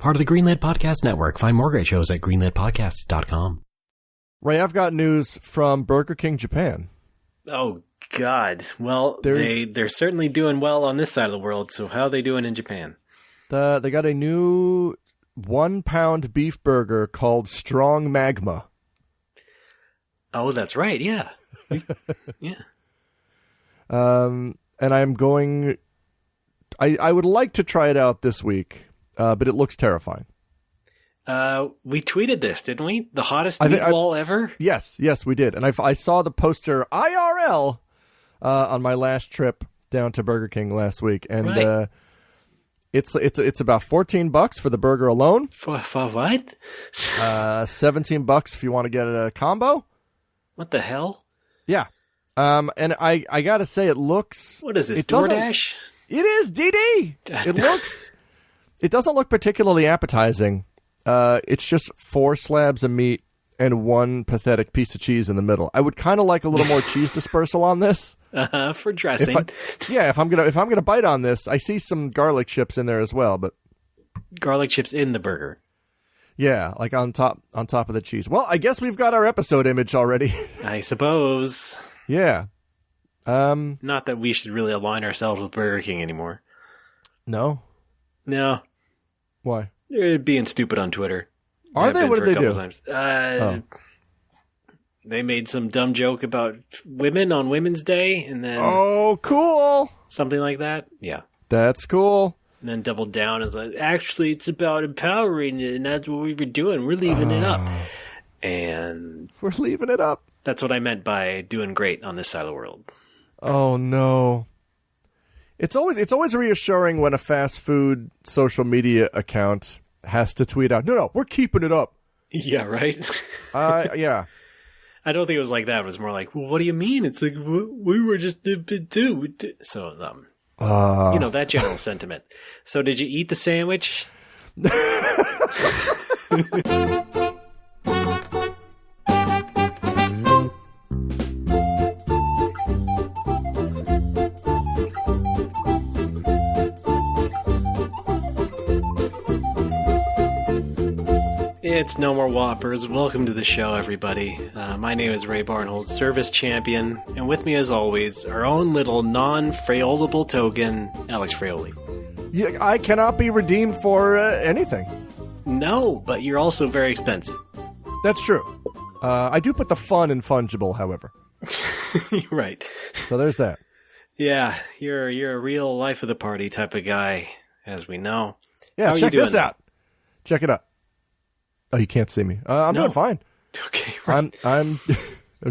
Part of the Greenlit Podcast Network. Find more great shows at greenlitpodcasts.com. Ray, I've got news from Burger King Japan. Oh, God. Well, they're certainly doing well on this side of the world, so how are they doing in Japan? They got a new 1-pound beef burger called Strong Magma. Oh, that's right, yeah. Yeah. And I'm going... I would like to try it out this week, but it looks terrifying. We tweeted this, didn't we? The hottest meatball ever? Yes, we did. And I saw the poster IRL on my last trip down to Burger King last week, and right. It's about $14 for the burger alone. For what? $17 if you want to get a combo. What the hell? Yeah. And I gotta say, it looks. What is this? DoorDash? It is DD. It doesn't look particularly appetizing. It's just 4 slabs of meat and 1 pathetic piece of cheese in the middle. I would kind of like a little more cheese dispersal on this. For dressing. If I'm gonna bite on this, I see some garlic chips in there as well, but garlic chips in the burger. Yeah, like on top of the cheese. Well, I guess we've got our episode image already. I suppose. Yeah. Not that we should really align ourselves with Burger King anymore. No. Why? They're being stupid on Twitter. Are they? What did they do? They made some dumb joke about women on Women's Day, and then cool, something like that. Yeah, that's cool. And then doubled down and like, actually, it's about empowering, and that's what we were doing. We're leaving it up, and we're leaving it up. That's what I meant by doing great on this side of the world. Oh no. It's always reassuring when a fast food social media account has to tweet out, no, we're keeping it up. Yeah, right? Yeah. I don't think it was like that. It was more like, well, what do you mean? It's like, we were just do. So, that general sentiment. So did you eat the sandwich? It's No More Whoppers. Welcome to the show, everybody. My name is Ray Barnhold, Service Champion, and with me, as always, our own little non-Fraolable token, Alex Fraioli. Yeah, I cannot be redeemed for anything. No, but you're also very expensive. That's true. I do put the fun in fungible, however. Right. So there's that. Yeah, you're a real life of the party type of guy, as we know. Yeah, check this out. Check it out. Oh, you can't see me. I'm doing fine. Okay, right. I'm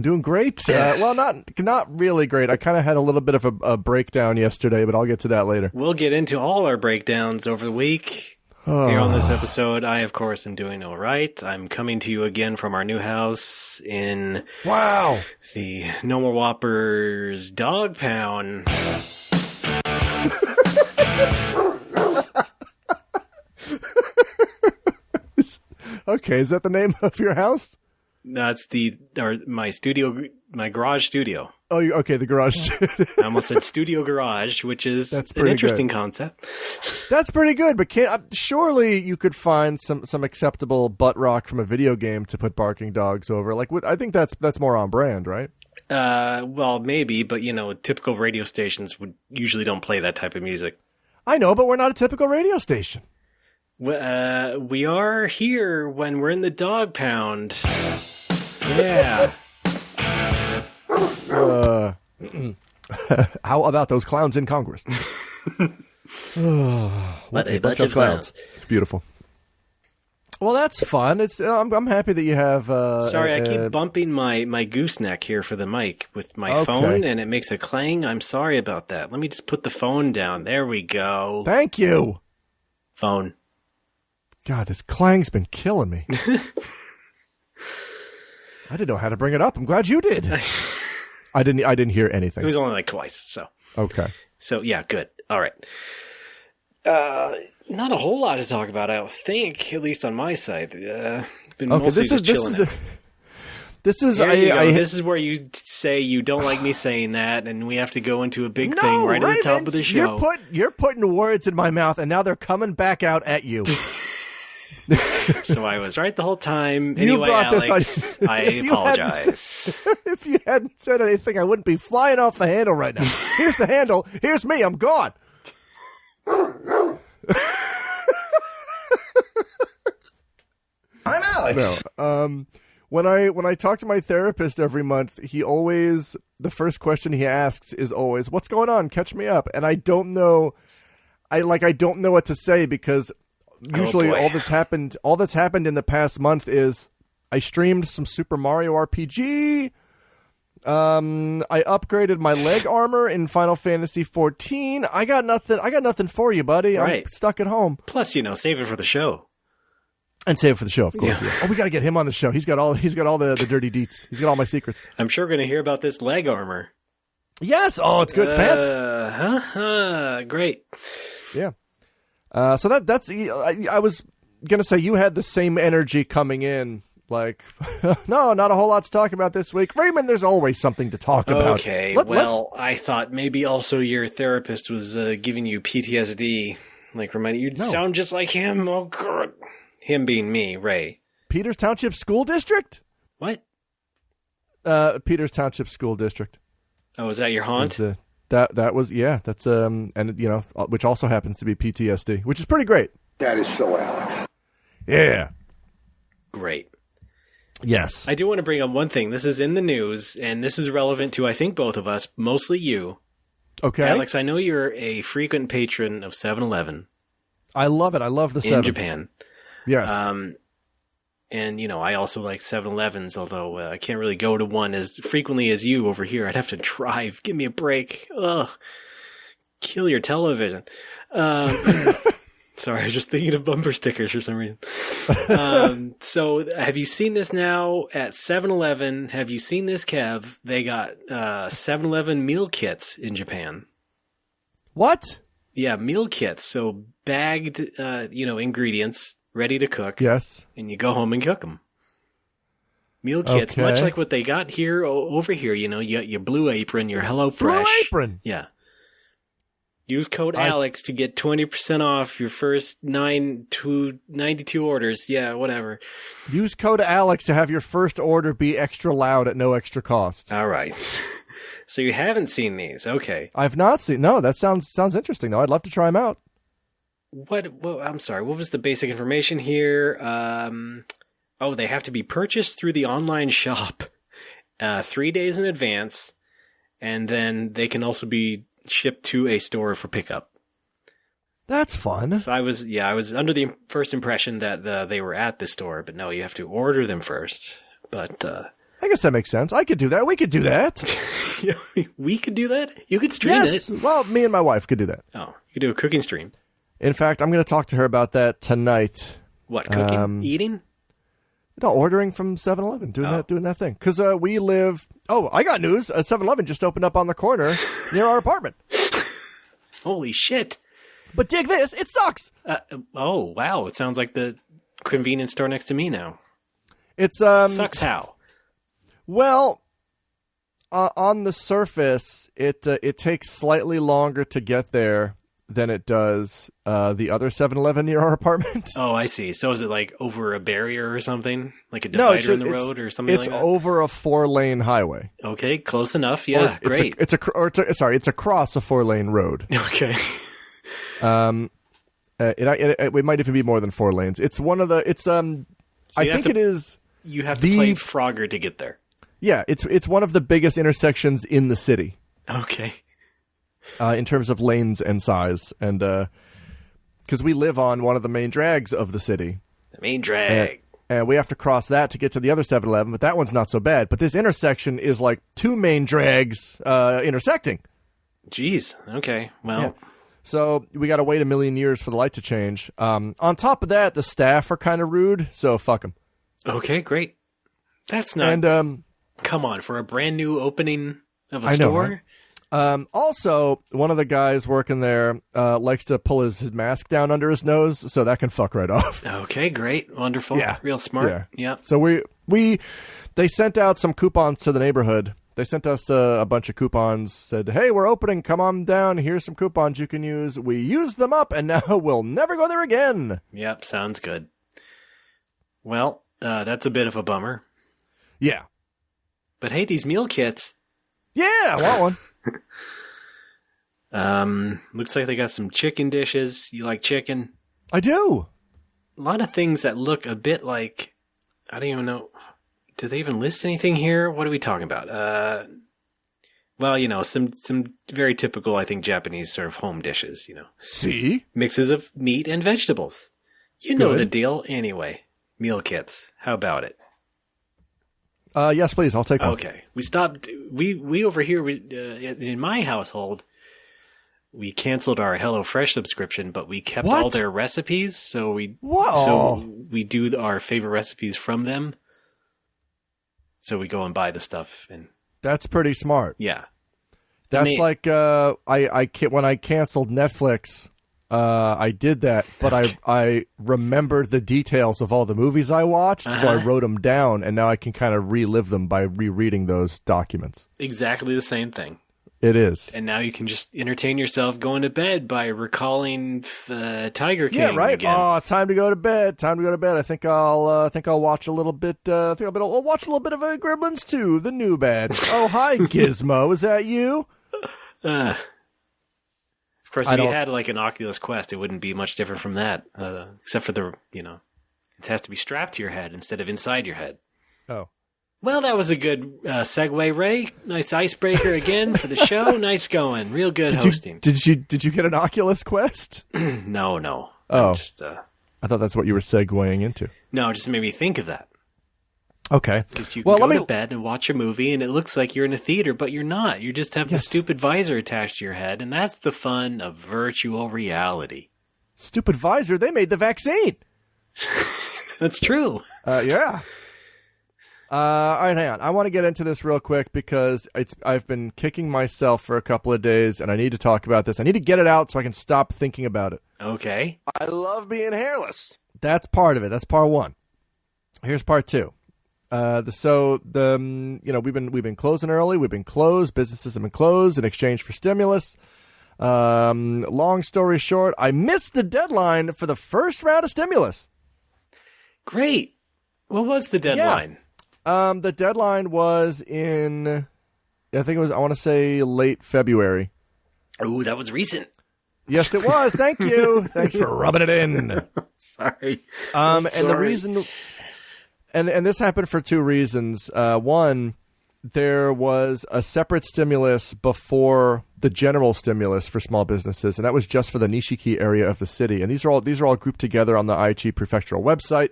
doing great. Well, not really great. I kind of had a little bit of a breakdown yesterday, but I'll get to that later. We'll get into all our breakdowns over the week. Here on this episode, I, of course, am doing all right. I'm coming to you again from our new house in the No More Whoppers Dawgg Ppoundd. Okay, is that the name of your house? That's my garage studio. Oh, okay, the garage studio. I almost said studio garage, which is an interesting concept. That's pretty good, but surely you could find some acceptable butt rock from a video game to put barking dogs over. Like, I think that's more on brand, right? Well, maybe, but typical radio stations usually don't play that type of music. I know, but we're not a typical radio station. We are here when we're in the Dawgg Ppoundd. Yeah. How about those clowns in Congress? What a bunch of clowns. Beautiful. Well, that's fun. I'm happy that you have. Sorry, I keep bumping my gooseneck here for the mic with my phone, and it makes a clang. I'm sorry about that. Let me just put the phone down. There we go. Thank you. Phone. God, this clang's been killing me. I didn't know how to bring it up. I'm glad you did. I didn't hear anything. It was only like twice, so. Okay. So, yeah, good. All right. Not a whole lot to talk about, I don't think, at least on my side. Been mostly just chilling. This is this is where you say you don't like me saying that, and we have to go into a big thing right at the top of the show. You're putting words in my mouth, and now they're coming back out at you. So I was right the whole time. You Anyway, brought Alex, this on. I If you hadn't apologize. If you hadn't said anything, I wouldn't be flying off the handle right now. Here's the handle. Here's me. I'm gone. I'm Alex. No. When I talk to my therapist every month, the first question he asks is always, "What's going on? Catch me up." And I don't know. I don't know what to say because usually all that's happened in the past month is I streamed some Super Mario RPG. I upgraded my leg armor in Final Fantasy 14. I got nothing for you, buddy. Right. I'm stuck at home. Plus, save it for the show. And save it for the show, of course. Yeah. Yeah. Oh, we got to get him on the show. He's got all the dirty deets. He's got all my secrets. I'm sure we're going to hear about this leg armor. Yes. Oh, it's good. It's pants. Great. Yeah. So that's. I was gonna say you had the same energy coming in. Like, no, not a whole lot to talk about this week. Raymond, there's always something to talk about. Okay. I thought maybe also your therapist was giving you PTSD. Like, reminding you sound just like him. Oh, God. Him being me, Ray. Peters Township School District? What? Peters Township School District. Oh, is that your haunt? That was, yeah. That's and which also happens to be PTSD, which is pretty great. That is so Alex. Yeah. Great. Yes. I do want to bring up one thing. This is in the news, and this is relevant to, I think, both of us, mostly you. Okay. Alex, I know you're a frequent patron of 7-Eleven. I love it. I love the 7. In Japan. Yes. And, I also like 7-Elevens, although I can't really go to one as frequently as you over here. I'd have to drive. Give me a break. Ugh. Kill your television. Sorry, I was just thinking of bumper stickers for some reason. So have you seen this now at 7-Eleven? Have you seen this, Kev? They got 7-Eleven meal kits in Japan. What? Yeah, meal kits. So bagged, ingredients ready to cook. Yes. And you go home and cook them. Meal kits, Okay. much like what they got here over here. You got your Blue Apron, your HelloFresh. Blue Apron. Yeah. Use code Alex to get 20% off your first 92 orders. Yeah, whatever. Use code Alex to have your first order be extra loud at no extra cost. All right. So you haven't seen these. Okay. I've not seen. No, that sounds interesting though. I'd love to try them out. What I'm sorry. What was the basic information here? They have to be purchased through the online shop 3 days in advance, and then they can also be shipped to a store for pickup. That's fun. So I was under the first impression that they were at the store, but no, you have to order them first. But I guess that makes sense. I could do that. We could do that. We could do that? You could stream Yes. it. Well, me and my wife could do that. Oh, you could do a cooking stream. In fact, I'm going to talk to her about that tonight. What, cooking? Eating? No, ordering from 7-Eleven, doing that thing. Because we live... Oh, I got news. 7-Eleven just opened up on the corner near our apartment. Holy shit. But dig this, it sucks. Oh, wow. It sounds like the convenience store next to me now. It's Sucks how? Well, on the surface, it takes slightly longer to get there than it does the other 7-Eleven near our apartment. Oh, I see. So is it like over a barrier or something? Like a divider in the road or something like that? It's over a 4-lane highway. Okay, close enough. Yeah, great. It's across a 4-lane road. Okay. It might even be more than 4 lanes. It's one of the. It's it is. You have to play Frogger to get there. Yeah, it's one of the biggest intersections in the city. Okay. In terms of lanes and size, and because we live on one of the main drags of the city. The main drag. And we have to cross that to get to the other 7-Eleven, but that one's not so bad. But this intersection is like 2 main drags intersecting. Jeez. Okay. Well. Yeah. So we got to wait a million years for the light to change. On top of that, the staff are kind of rude, so fuck them. Okay, great. That's not... And come on, for a brand new opening of a store? Know, right? Also, one of the guys working there likes to pull his mask down under his nose, so that can fuck right off. Okay, great. Wonderful. Yeah. Real smart. Yeah. So they sent out some coupons to the neighborhood. They sent us a bunch of coupons, said, hey, we're opening, come on down, here's some coupons you can use. We used them up, and now we'll never go there again. Yep, sounds good. Well, that's a bit of a bummer. Yeah. But hey, these meal kits. Yeah, I want one. Looks like they got some chicken dishes. You like chicken? I do. A lot of things that look a bit like, I don't even know. Do they even list anything here? What are we talking about? Well, some very typical, I think, Japanese sort of home dishes, See? Mixes of meat and vegetables. You know the deal anyway. Meal kits. How about it? Yes, please. I'll take one. Okay. We over here, in my household, we canceled our HelloFresh subscription, but we kept all their recipes. So we do our favorite recipes from them. So we go and buy the stuff. And that's pretty smart. Yeah. That's like when I canceled Netflix, I did that, but I remembered the details of all the movies I watched, so I wrote them down, and now I can kind of relive them by rereading those documents. Exactly the same thing. It is. And now you can just entertain yourself going to bed by recalling Tiger King. Yeah, right. Again. Oh, time to go to bed. I think I'll watch a little bit. I'll watch a little bit of Gremlins 2, the new bad. Oh, hi, Gizmo. Is that you? Of course, if you had like an Oculus Quest, it wouldn't be much different from that, except for it has to be strapped to your head instead of inside your head. Oh. Well, that was a good segue, Ray. Nice icebreaker again for the show. Nice going. Real good hosting. Did you get an Oculus Quest? No. Oh. I thought that's what you were segueing into. No, it just made me think of that. Okay. Because you can go to bed and watch a movie, and it looks like you're in a theater, but you're not. You just have the stupid visor attached to your head, and that's the fun of virtual reality. Stupid visor? They made the vaccine. That's true. Yeah. All right, hang on. I want to get into this real quick because I've been kicking myself for a couple of days, and I need to talk about this. I need to get it out so I can stop thinking about it. Okay. I love being hairless. That's part of it. That's part one. Here's part two. We've been closing early. We've been closed. Businesses have been closed in exchange for stimulus. Long story short, I missed the deadline for the first round of stimulus. Great. What was the deadline? Yeah. The deadline was in, I think it was, I want to say late February. Oh, that was recent. Yes, it was. Thank you. Thanks for rubbing it in. Sorry. And the reason, and this happened for two reasons. One, there was a separate stimulus before the general stimulus for small businesses, and that was just for the Nishiki area of the city. And these are all grouped together on the Aichi prefectural website.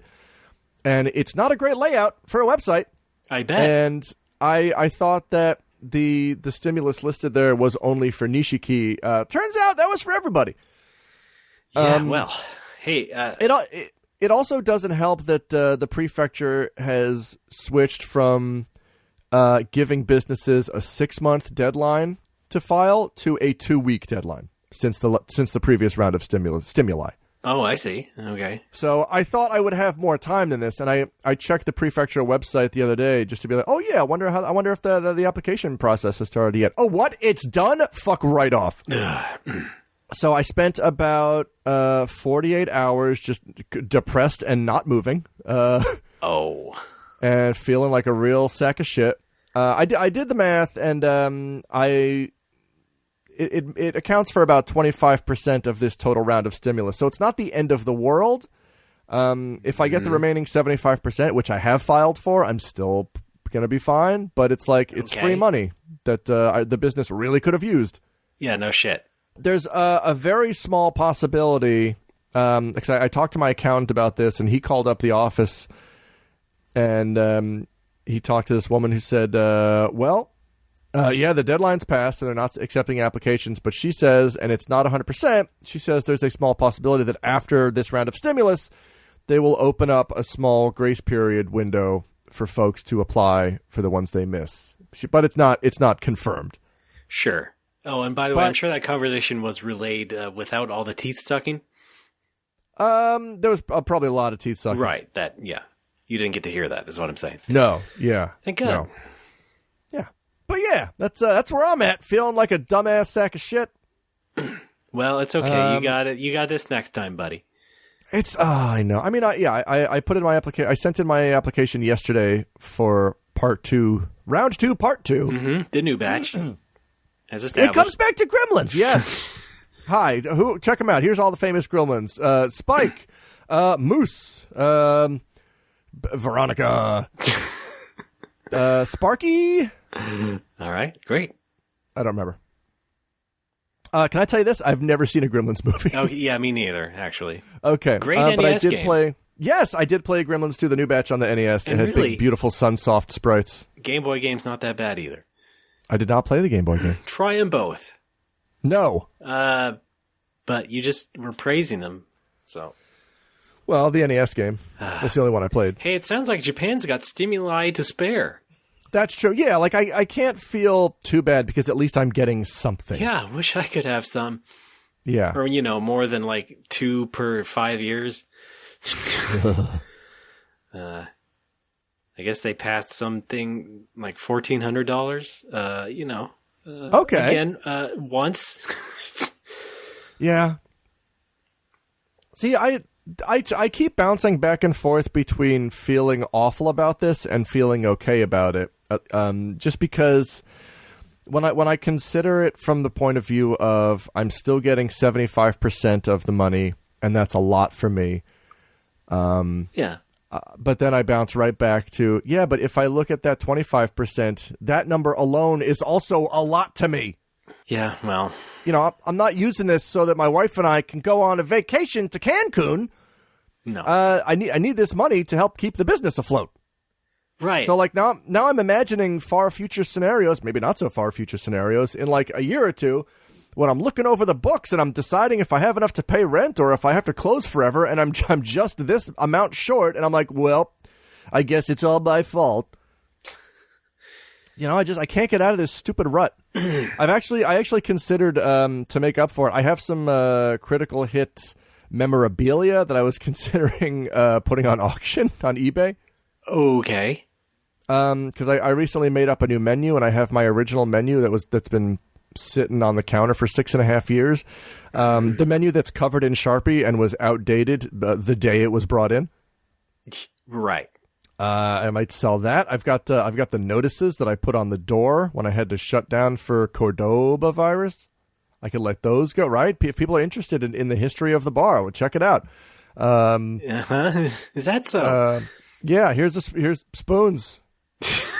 And it's not a great layout for a website. I bet. And I thought that the stimulus listed there was only for Nishiki. Turns out that was for everybody. Yeah, well, hey. It also doesn't help that the prefecture has switched from giving businesses a 6-month deadline to file to a 2-week deadline since the previous round of stimuli. Oh, I see. Okay. So I thought I would have more time than this, and I checked the prefecture website the other day just to be like, oh yeah, I wonder if the application process has started yet. Oh, what? It's done? Fuck right off. So I spent about 48 hours just depressed and not moving. And feeling like a real sack of shit. I did the math, and It accounts for about 25% of this total round of stimulus. So it's not the end of the world. If I get the remaining 75%, which I have filed for, I'm still going to be fine. But it's like it's free money that the business really could have used. Yeah, no shit. There's a very small possibility, because I talked to my accountant about this, and he called up the office, and he talked to this woman who said, yeah, the deadline's passed and they're not accepting applications, but she says, and it's not 100%, she says there's a small possibility that after this round of stimulus, they will open up a small grace period window for folks to apply for the ones they miss. But it's not confirmed. Sure. Oh, and by the way, I'm sure that conversation was relayed without all the teeth sucking. There was probably a lot of teeth sucking. Right. Yeah. You didn't get to hear that, is what I'm saying. No. Yeah. Thank God. No. Yeah. But yeah, that's where I'm at, feeling like a dumbass sack of shit. Well, it's okay. You got it. You got this next time, buddy. I know. I mean, I put in my application. I sent in my application yesterday for round 2, part 2. Mm-hmm. The new batch. As established. It comes back to Gremlins. Yes. Hi. Check them out. Here's all the famous Gremlins. Spike, Moose, Veronica, Sparky. All right. Great. I don't remember. Can I tell you this? I've never seen a Gremlins movie. Oh, yeah, me neither, actually. Okay. Great but NES I did game. play. Yes, I did play Gremlins 2, the new batch on the NES. It had really, big, beautiful Sunsoft sprites. Game Boy game's not that bad either. I did not play the Game Boy game. Try them both. No. But you just were praising them, so. Well, the NES game. That's the only one I played. Hey, it sounds like Japan's got stimuli to spare. That's true. Yeah, like I can't feel too bad because at least I'm getting something. Yeah, I wish I could have some. Yeah. Or, more than like 2 per 5 years. I guess they passed something like $1,400, okay. Again, once. Yeah. See, I keep bouncing back and forth between feeling awful about this and feeling okay about it. Just because when I consider it from the point of view of I'm still getting 75% of the money, and that's a lot for me. Yeah. But then I bounce right back to, but if I look at that 25%, that number alone is also a lot to me. Yeah, well. I'm not using this so that my wife and I can go on a vacation to Cancun. No. I need this money to help keep the business afloat. Right. So like now I'm imagining far future scenarios, maybe not so far future scenarios, in like a year or two when I'm looking over the books and I'm deciding if I have enough to pay rent or if I have to close forever and I'm just this amount short and I'm like, well, I guess it's all my fault. I can't get out of this stupid rut. I actually considered to make up for it. I have some critical hit memorabilia that I was considering putting on auction on eBay. Okay. Because I recently made up a new menu and I have my original menu that's been sitting on the counter for 6.5 years. The menu that's covered in Sharpie and was outdated the day it was brought in. Right. I might sell that. I've got the notices that I put on the door when I had to shut down for Cordoba virus. I could let those go, right? If people are interested in the history of the bar, well, check it out. Is that so? Yeah, here's spoons.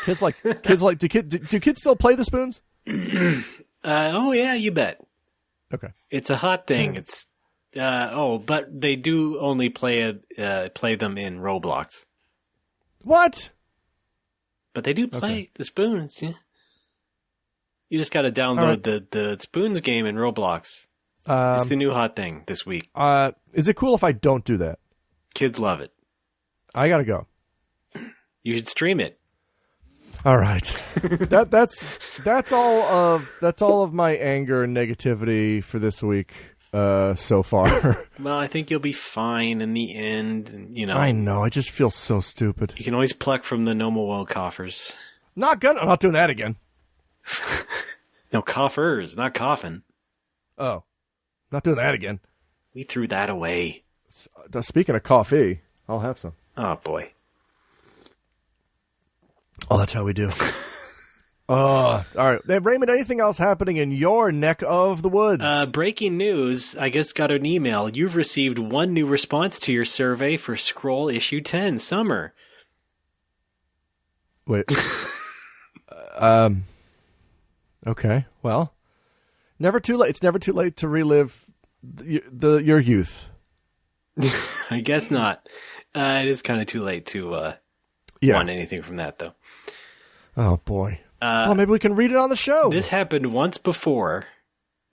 Kids like do kids still play the spoons? Oh yeah, you bet. Okay. It's a hot thing. It's but they do only play them in Roblox. What? But they do play the spoons. Yeah. You just got to download the spoons game in Roblox. It's the new hot thing this week. Is it cool if I don't do that? Kids love it. I gotta go. You should stream it. All right. that's all of my anger and negativity for this week so far. Well, I think you'll be fine in the end. I know. I just feel so stupid. You can always pluck from the NoMoWo coffers. I'm not doing that again. No, coffers, not coffin. Oh, not doing that again. We threw that away. Speaking of coffee, I'll have some. Oh, boy. Oh, that's how we do. All right. Raymond, anything else happening in your neck of the woods? Breaking news. I just got an email. You've received one new response to your survey for Scroll Issue 10 Summer. Wait. Okay. Well, never too late. It's never too late to relive your youth. I guess not. It is kind of too late to want anything from that, though. Oh, boy. Well, maybe we can read it on the show. This happened once before.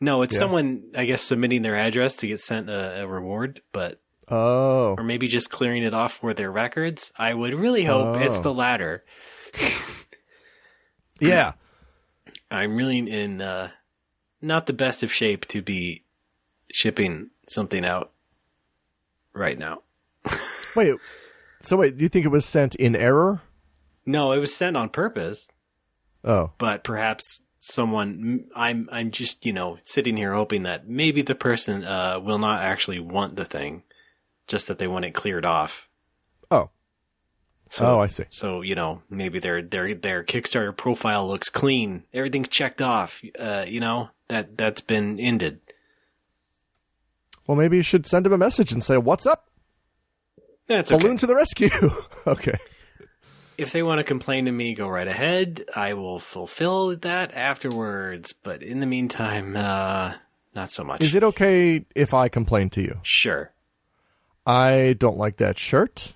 No, it's someone, I guess, submitting their address to get sent a reward, but... Oh. Or maybe just clearing it off for their records. I would really hope it's the latter. Yeah. I'm really in not the best of shape to be shipping something out right now. Wait, do you think it was sent in error? No, it was sent on purpose. Oh. But perhaps someone, I'm just, sitting here hoping that maybe the person will not actually want the thing. just that they want it cleared off. Oh. So, I see. So, maybe their Kickstarter profile looks clean. Everything's checked off. That's been ended. Well, maybe you should send him a message and say, "What's up? That's Balloon okay. to the rescue." Okay. If they want to complain to me, go right ahead. I will fulfill that afterwards. But in the meantime, not so much. Is it okay if I complain to you? Sure. I don't like that shirt.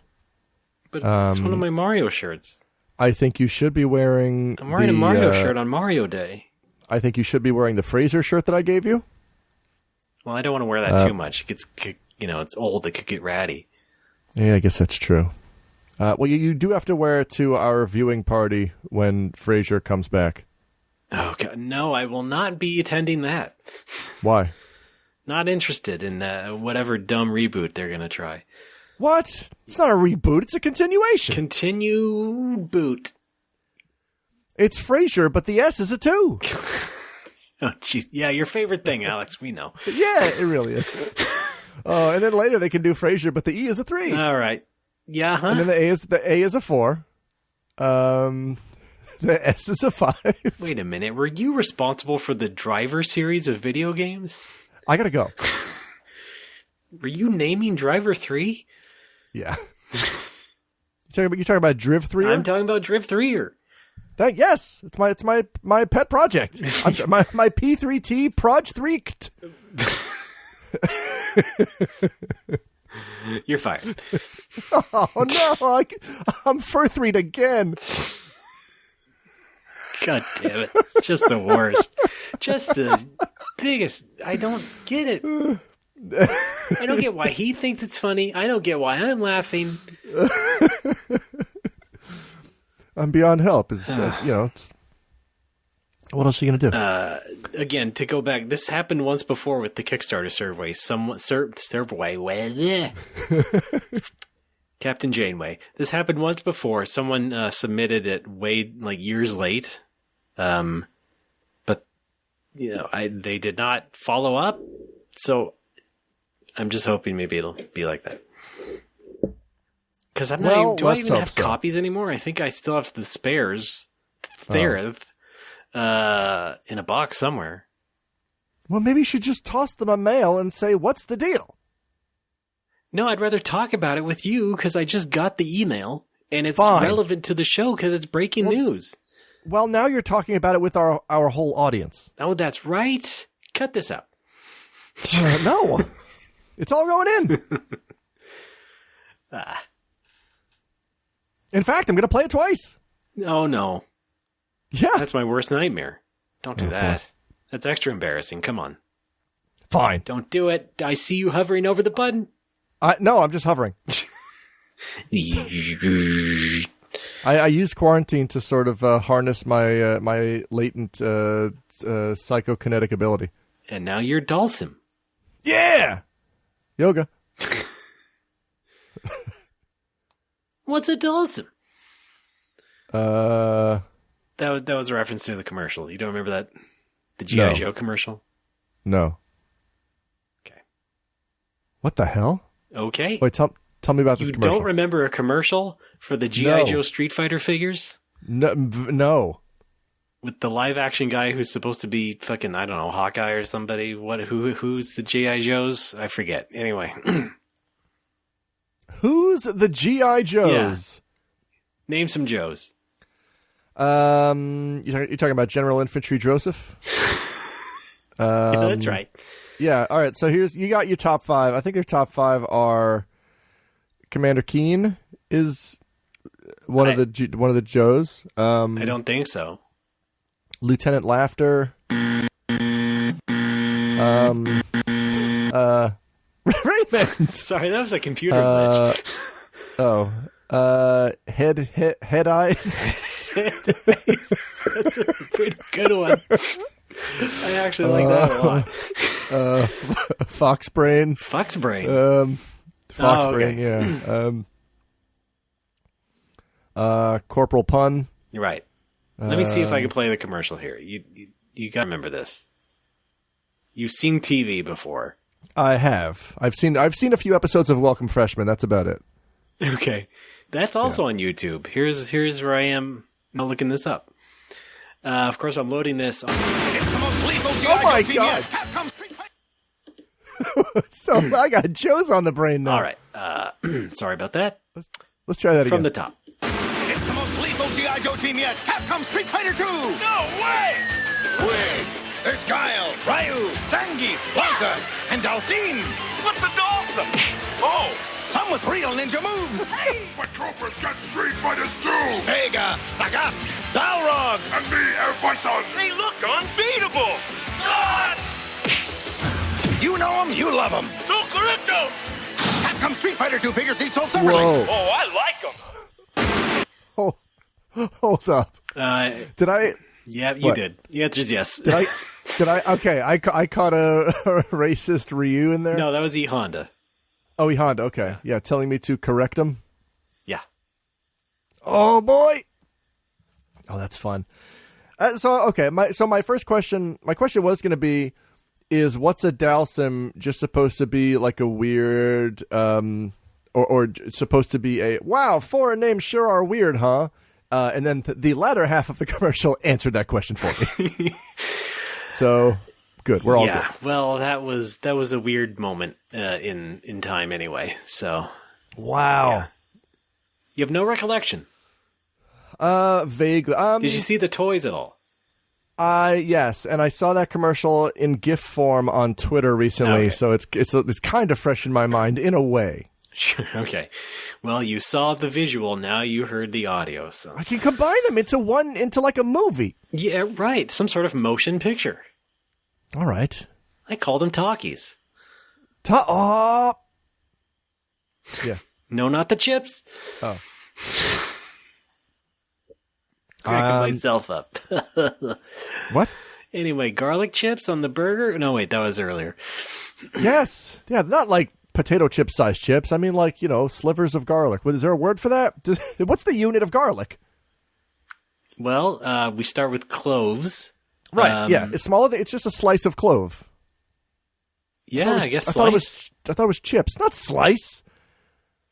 But it's one of my Mario shirts. I think you should be wearing I'm wearing a Mario shirt on Mario Day. I think you should be wearing the Fraser shirt that I gave you. Well, I don't want to wear that too much. It gets, it's old. It could get ratty. Yeah, I guess that's true. Well, you do have to wear it to our viewing party when Fraser comes back. Oh, God. No, I will not be attending that. Why? Not interested in whatever dumb reboot they're going to try. What? It's not a reboot. It's a continuation. Continue boot. It's Fraser, but the S is a 2. Oh, jeez. Yeah, your favorite thing, Alex. We know. Yeah, it really is. Oh, and then later they can do Fraser, but the E is a 3. All right. Yeah, huh? And then the A is a 4. The S is a 5. Wait a minute. Were you responsible for the Driver series of video games? I gotta go. Were you naming Driver 3? Yeah. You talking about Driv 3? I'm talking about Driv 3. Yes, it's my pet project. my P3T Proj 3. You're fired. Oh no, I'm furthried again. God damn it. Just the worst. Just the biggest. I don't get it. I don't get why he thinks it's funny. I don't get why I'm laughing. I'm beyond help. It's, what else are you going to do? Again, to go back, this happened once before with the Kickstarter survey. Captain Janeway. This happened once before. Someone submitted it years late. But they did not follow up. So I'm just hoping maybe it'll be like that. Because I'm not even, do I even have copies anymore? I think I still have the spares there in a box somewhere. Well, maybe you should just toss them a mail and say, "What's the deal?" No, I'd rather talk about it with you because I just got the email and it's relevant to the show because it's breaking news. Well, now you're talking about it with our whole audience. Oh, that's right. Cut this out. No. It's all going in. In fact, I'm going to play it twice. Oh, no. Yeah. That's my worst nightmare. Don't do that. Boy. That's extra embarrassing. Come on. Fine. Don't do it. I see you hovering over the button. No, I'm just hovering. I use quarantine to sort of harness my my latent psychokinetic ability. And now you're Dulcim. Yeah! Yoga. What's a Dulcim? That was a reference to the commercial. You don't remember that? The G.I. Joe commercial? No. Okay. What the hell? Okay. Wait, tell me about this commercial. You don't remember a commercial for the G.I. Joe Street Fighter figures? No. With the live action guy who's supposed to be fucking, I don't know, Hawkeye or somebody. Who's the G.I. Joes? I forget. Anyway. Who's the G.I. Joes? Yeah. Name some Joes. You're talking about General Infantry Joseph? Yeah, that's right. Yeah, all right. So you got your top 5. I think your top 5 are Commander Keen is one of the Joes. I don't think so. Lieutenant Laughter. Raymond. Sorry, that was a computer glitch. Head eyes. Head eyes. That's a pretty good one. I actually like that a lot. Fox brain. Fox brain. Fox brain. Yeah. Corporal Pun. You're right. Let me see if I can play the commercial here. You got to remember this. You've seen TV before. I have. I've seen a few episodes of Welcome Freshmen. That's about it. Okay. That's also on YouTube. Here's where I am now looking this up. Of course, I'm loading this on... It's the most lethal Oh my God. Capcom Street Fighter. So I got Joe's on the brain now. All right. Sorry about that. Let's try that again. From the top. It's the most lethal G.I. Joe team yet. Capcom Street Fighter 2. No way! Wait. There's Guile, Ryu, Zangief, Blanca, and Dalsin. What's a Dalsin? Oh, some with real ninja moves. Hey! But Cobra's got Street Fighters too! Vega, Sagat, Balrog. And me and my son! They look unbeatable. God! You know them, you love them. So correcto. Capcom Street Fighter 2 figures each sold separately. Whoa. Oh, I like them. Hold up. Did I? Yeah, you What? did. The answer is yes. Did I? Okay, I caught a racist Ryu in there. No, that was E Honda. Oh, Honda. Okay, yeah, telling me to correct him. Yeah. Oh boy. Oh, that's fun. My first question. My question was going to be, is what's a Dalsim just supposed to be like a weird, or supposed to be a wow? Foreign names sure are weird, huh? And then the latter half of the commercial answered that question for me. So good, we're all good. Well, that was a weird moment in time anyway. So Wow. yeah. You have no recollection. Vaguely. Did you see the toys at all? Yes, and I saw that commercial in GIF form on Twitter recently, Okay. so it's kind of fresh in my mind in a way. Sure. Okay. Well, you saw the visual. Now you heard the audio. So I can combine them into like a movie. yeah, right. Some sort of motion picture. All right. I call them talkies. Oh. Yeah. No, not the chips. Oh. Cracking myself up. What? Anyway, garlic chips on the burger? No, wait, that was earlier. Yes. Yeah, not like potato chip sized chips. I mean, like, slivers of garlic. Is there a word for that? What's the unit of garlic? Well, we start with cloves. Right. Yeah. It's smaller. It's just a slice of clove. Yeah, I guess I slice. thought it was chips, not slice.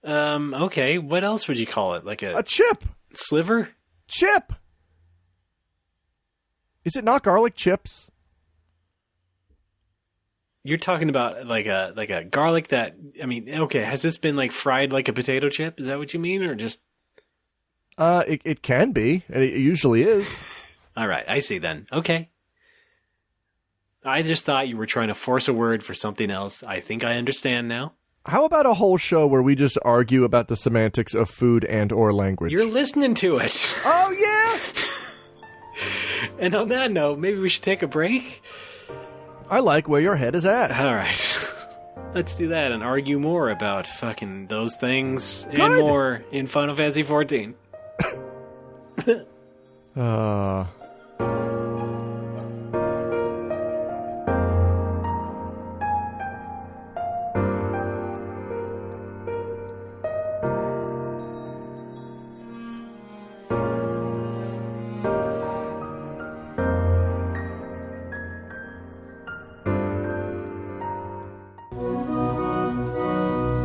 Okay, what else would you call it? Like A chip. sliver? Chip. Is it not garlic chips? You're talking about like a garlic that, I mean, okay, has this been like fried like a potato chip? Is that what you mean, or just? It can be, and it usually is. All right, I see then. Okay. I just thought you were trying to force a word for something else. I think I understand now. How about a whole show where we just argue about the semantics of food and or language? You're listening to it. Oh, yeah? And on that note, maybe we should take a break? I like where your head is at. All right. Let's do that and argue more about fucking those things and Good. more in Final Fantasy XIV.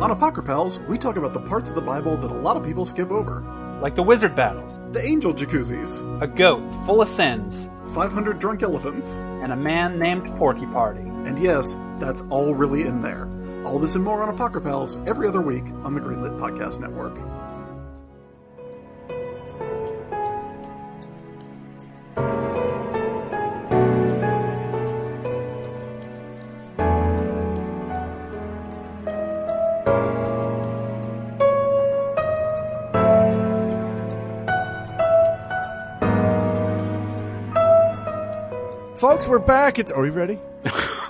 On Apocrypals, we talk about the parts of the Bible that a lot of people skip over. Like the wizard battles, The angel jacuzzis, a goat full of sins, 500 drunk elephants, and a man named Porky Party. and yes, that's all really in there. All this and more on Apocrypals every other week on the Greenlit Podcast Network. Folks, we're back. Are we ready?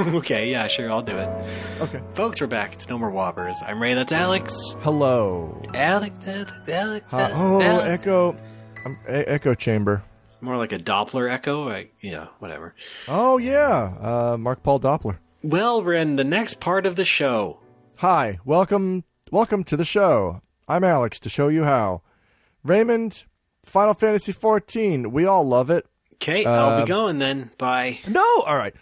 Okay, yeah, sure, I'll do it. Okay. Folks, we're back. It's No More Whoppers. I'm Ray, that's Alex. Hello. Alex. Alex. Echo. Echo chamber. It's more like a Doppler echo. Yeah, whatever. Oh, yeah. Mark Paul Doppler. Well, we're in the next part of the show. Hi. Welcome to the show. I'm Alex to show you how. Raymond, Final Fantasy XIV. We all love it. Okay, I'll be going then. Bye. No, all right.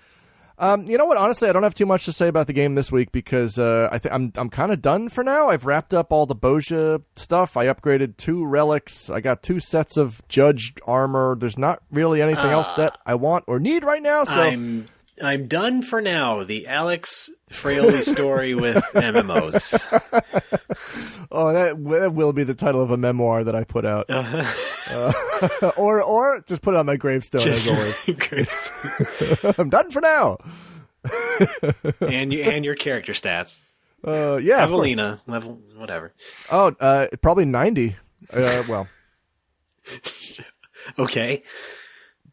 You know what? Honestly, I don't have too much to say about the game this week because I'm kind of done for now. I've wrapped up all the Bozja stuff. I upgraded 2 relics. I got 2 sets of judged armor. There's not really anything else that I want or need right now. So I'm done for now. The Alex Fraley story with MMOs. Oh, that will be the title of a memoir that I put out. Or just put it on my gravestone as always. I'm done for now. and your character stats. Yeah, Evelina, level whatever. Oh, probably 90. Well, okay.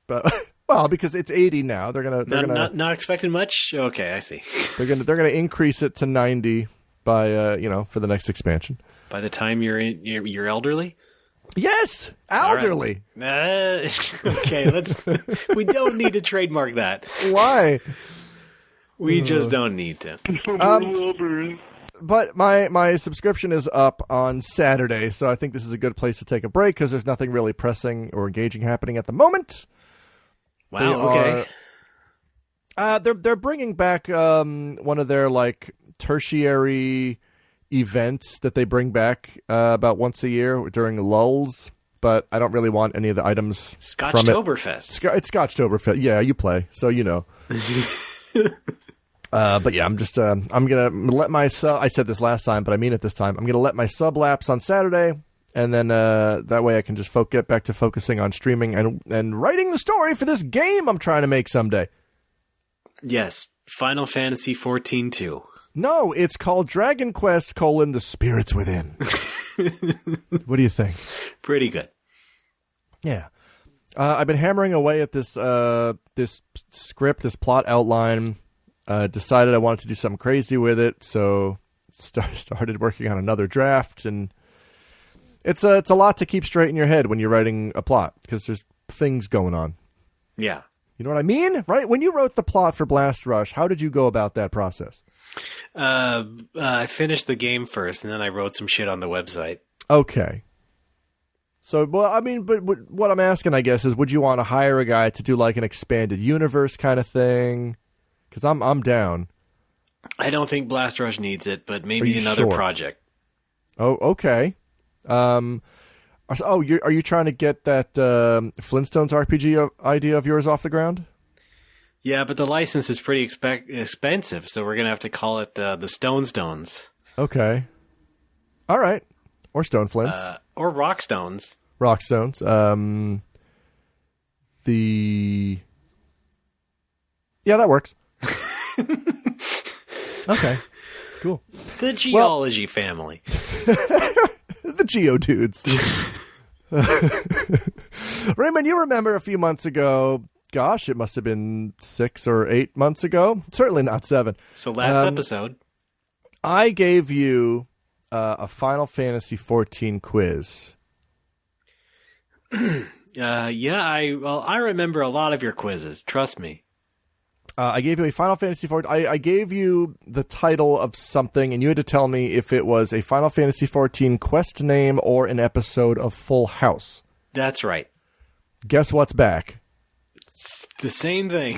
But well, because it's 80 now, they're gonna not expecting much. Okay, I see. They're gonna increase it to 90 by for the next expansion. By the time you're elderly. Yes, elderly. Right. Okay, we don't need to trademark that. Why? We just don't need to. But my subscription is up on Saturday, so I think this is a good place to take a break because there's nothing really pressing or engaging happening at the moment. Wow. Okay. They're bringing back one of their tertiary events that they bring back about once a year during lulls, but I don't really want any of the items from it. Scotchtoberfest. It's Scotchtoberfest. Yeah, you play, so you know. But yeah, I'm just I'm gonna let my sub. I said this last time, but I mean it this time. I'm gonna let my sub lapse on Saturday, and then that way I can just get back to focusing on streaming and writing the story for this game I'm trying to make someday. Yes, Final Fantasy 14-2. No, it's called Dragon Quest: The Spirits Within. What do you think? Pretty good. Yeah. I've been hammering away at this script, this plot outline. Decided I wanted to do something crazy with it, so started working on another draft, and it's a lot to keep straight in your head when you're writing a plot because there's things going on. Yeah. You know what I mean? Right? When you wrote the plot for Blast Rush, how did you go about that process? I finished the game first, and then I wrote some shit on the website. Okay. So, well, I mean, but what I'm asking, I guess, is would you want to hire a guy to do an expanded universe kind of thing? Because I'm down. I don't think Blast Rush needs it, but maybe another project. Oh, okay. Are you trying to get that Flintstones RPG idea of yours off the ground? Yeah, but the license is pretty expensive, so we're going to have to call it the Stone Stones. Okay. All right. Or Stone Flints. Or Rock Stones. Rock Stones. Yeah, that works. Okay. Cool. The Geology family. The Geodudes. Raymond, you remember a few months ago, gosh, it must have been 6 or 8 months ago. Certainly not 7. So last episode. I gave you a Final Fantasy XIV quiz. I remember a lot of your quizzes. Trust me. I gave you a Final Fantasy XIV. I gave you the title of something, and you had to tell me if it was a Final Fantasy XIV quest name or an episode of Full House. That's right. Guess what's back? It's the same thing.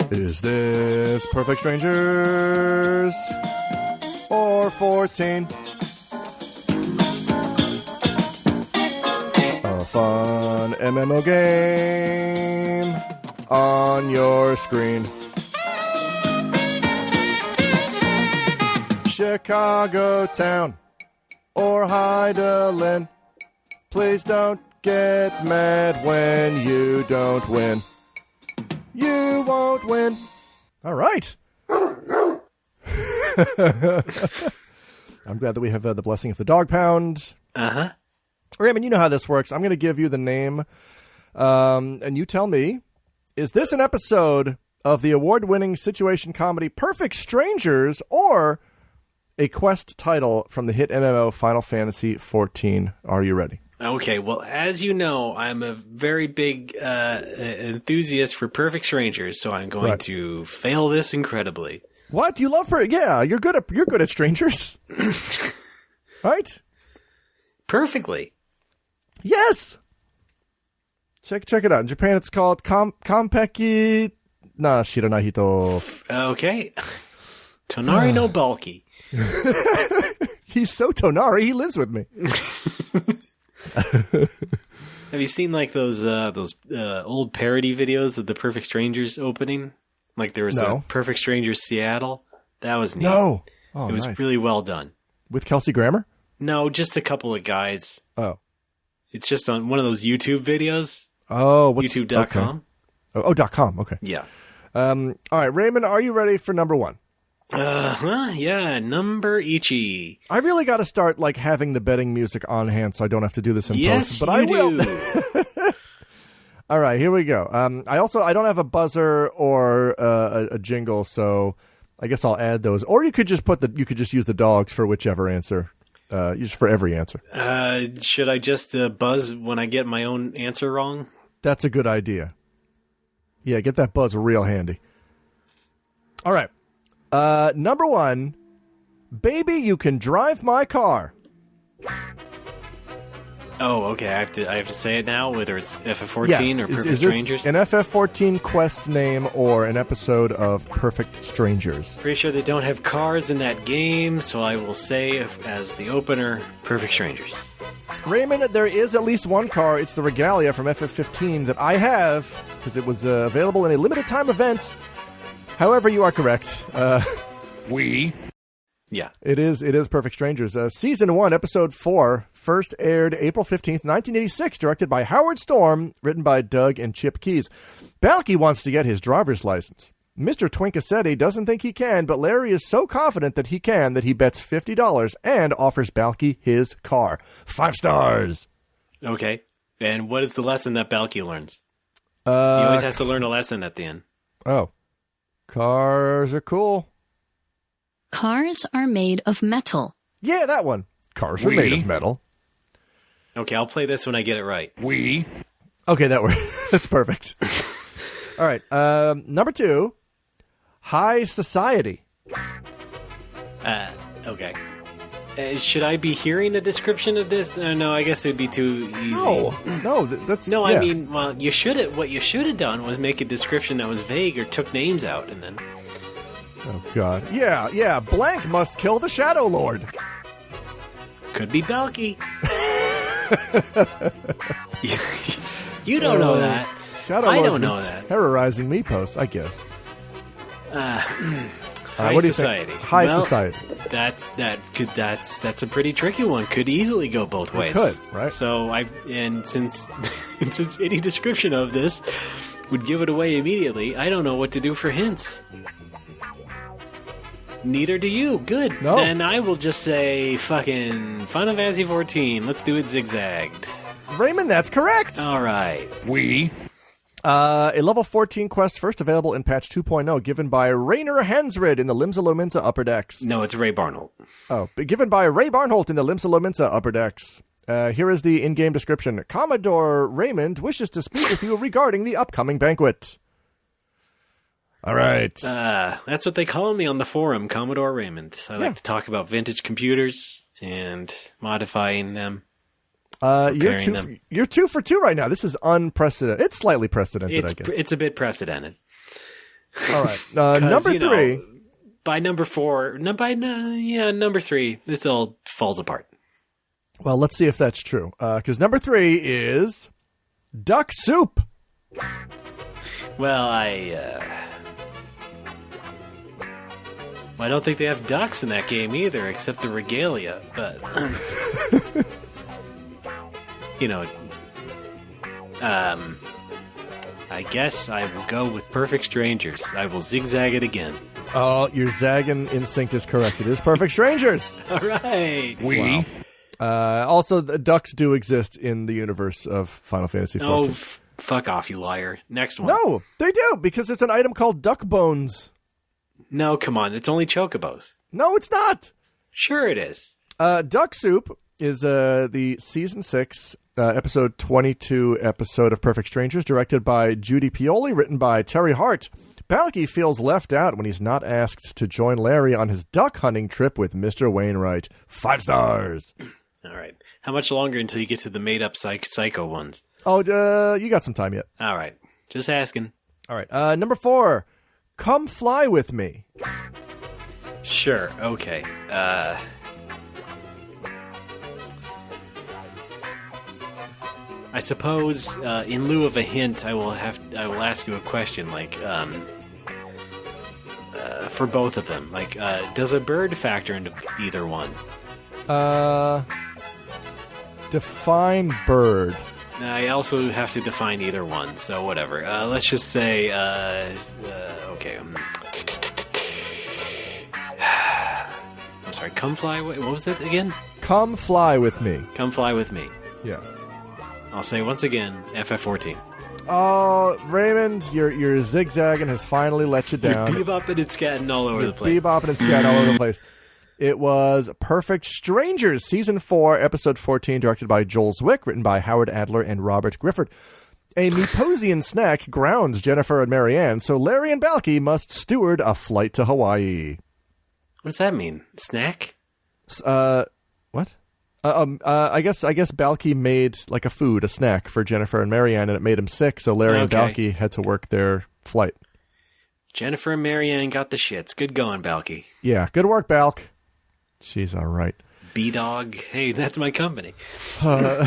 Is this Perfect Strangers or 14? A fun MMO game on your screen. Chicago Town or Heidelin. Please don't get mad when you don't win. You won't win. All right. I'm glad that we have the blessing of the Dawgg Ppoundd. Uh-huh. Raymond, you know how this works. I'm going to give you the name, and you tell me, is this an episode of the award-winning situation comedy Perfect Strangers or a quest title from the hit MMO Final Fantasy XIV? Are you ready? Okay, well, as you know, I'm a very big enthusiast for Perfect Strangers, so I'm going to fail this incredibly. What? You love her? Yeah, you're good at strangers. Right? perfectly. Yes! Check it out. In Japan, it's called Kampeki na Shiranahito. Okay. Tonari no bulky. He's so Tonari, he lives with me. Have you seen like those old parody videos of the Perfect Strangers opening? Like there was a Perfect Strangers Seattle. That was neat. No. Oh, it was nice. really well done. With Kelsey Grammer? No, just a couple of guys. Oh. It's just on one of those YouTube videos. Oh, YouTube.com. Okay. .com, okay. Yeah. All right, Raymond, are you ready for number one? Yeah, number Ichi. I really got to start like having the betting music on hand so I don't have to do this in post, but I will. All right, here we go. I don't have a buzzer or a jingle, so I guess I'll add those. Or you could just use the dogs for whichever answer. Just for every answer. Should I just buzz when I get my own answer wrong? That's a good idea. Yeah, get that buzz real handy. All right. Number one, Baby, You Can Drive My Car. Oh, okay. I have to say it now, whether it's FF14 or Perfect is Strangers. This an FF14 quest name or an episode of Perfect Strangers? Pretty sure they don't have cars in that game, so I will say as the opener, Perfect Strangers. Raymond, there is at least one car. It's the Regalia from FF15 that I have because it was available in a limited time event. However, you are correct. Yeah. It is Perfect Strangers. Season 1, Episode 4, first aired April 15th, 1986, directed by Howard Storm, written by Doug and Chip Keyes. Balky wants to get his driver's license. Mr. Twinkassetti doesn't think he can, but Larry is so confident that he can that he bets $50 and offers Balky his car. 5 stars! Okay. And what is the lesson that Balky learns? He always has to learn a lesson at the end. Oh. Cars are cool. Cars are made of metal. Yeah, that one. Cars are made of metal. Okay, I'll play this when I get it right. Okay, that works. That's perfect. All right. Number 2, High Society. Okay. Should I be hearing a description of this? No, I guess it would be too easy. No, that's... No, yeah. I mean, well, what you should have done was make a description that was vague or took names out, and then... Oh, God. Yeah, blank must kill the Shadow Lord. Could be Balky. You don't know that. Shadow I Lord's don't know been that. Terrorizing me posts, I guess. High what do you Society. think? High Society. That's a pretty tricky one. Could easily go both ways. It could, right? So since since any description of this would give it away immediately, I don't know what to do for hints. Neither do you. Good. No. Then I will just say fucking Final Fantasy 14. Let's do it zigzagged. Raymond, that's correct. All right. A level 14 quest first available in patch 2.0, given by Rainer Hansrid in the Limsa Lominsa Upper Decks. No, it's Ray Barnold. Oh, given by Ray Barnholt in the Limsa Lominsa Upper Decks. Here is the in-game description. Commodore Raymond wishes to speak with you regarding the upcoming banquet. All right. That's what they call me on the forum, Commodore Raymond. So I like to talk about vintage computers and modifying them. You're 2 for 2 right now. This is unprecedented. It's slightly precedented, I guess. It's a bit precedented. All right. Number 3. By number 4, number 3, this all falls apart. Well, let's see if that's true. Because number 3 is Duck Soup. Well, I don't think they have ducks in that game either, except the Regalia. But I guess I will go with Perfect Strangers. I will zigzag it again. Oh, your zagging instinct is correct. It is Perfect Strangers. All right. Wow. Also, the ducks do exist in the universe of Final Fantasy XIV. Oh, fuck off, you liar. Next one. No, they do, because there's an item called duck bones. No, come on. It's only chocobos. No, it's not. Sure it is. Duck Soup is the Season 6, Episode 22 episode of Perfect Strangers, directed by Judy Pioli, written by Terry Hart. Balky feels left out when he's not asked to join Larry on his duck hunting trip with Mr. Wainwright. 5 stars. All right. How much longer until you get to the made-up psycho ones? Oh, you got some time yet. All right. Just asking. All right. Number 4, Come Fly With Me. Sure. Okay. I suppose in lieu of a hint, I will ask you a question, like for both of them. Like, does a bird factor into either one? Define bird. I also have to define either one, so whatever. Let's just say, okay. I'm sorry, come fly. What was it again? Come Fly With Me. Come fly with me. Yes. I'll say once again, FF14. Oh, Raymond, your zigzagging has finally let you down. You're bebopping and scatting all over the place. Bebopping and scatting all over the place. It was Perfect Strangers, Season 4, Episode 14, directed by Joel Zwick, written by Howard Adler and Robert Griffith. A Meposian snack grounds Jennifer and Marianne, so Larry and Balky must steward a flight to Hawaii. What does that mean? Snack? What? I guess Balky made like a snack for Jennifer and Marianne, and it made him sick, so Larry and Balky had to work their flight. Jennifer and Marianne got the shits. Good going, Balky. Yeah, good work, Balk. She's all right. B-Dog. Hey, that's my company. All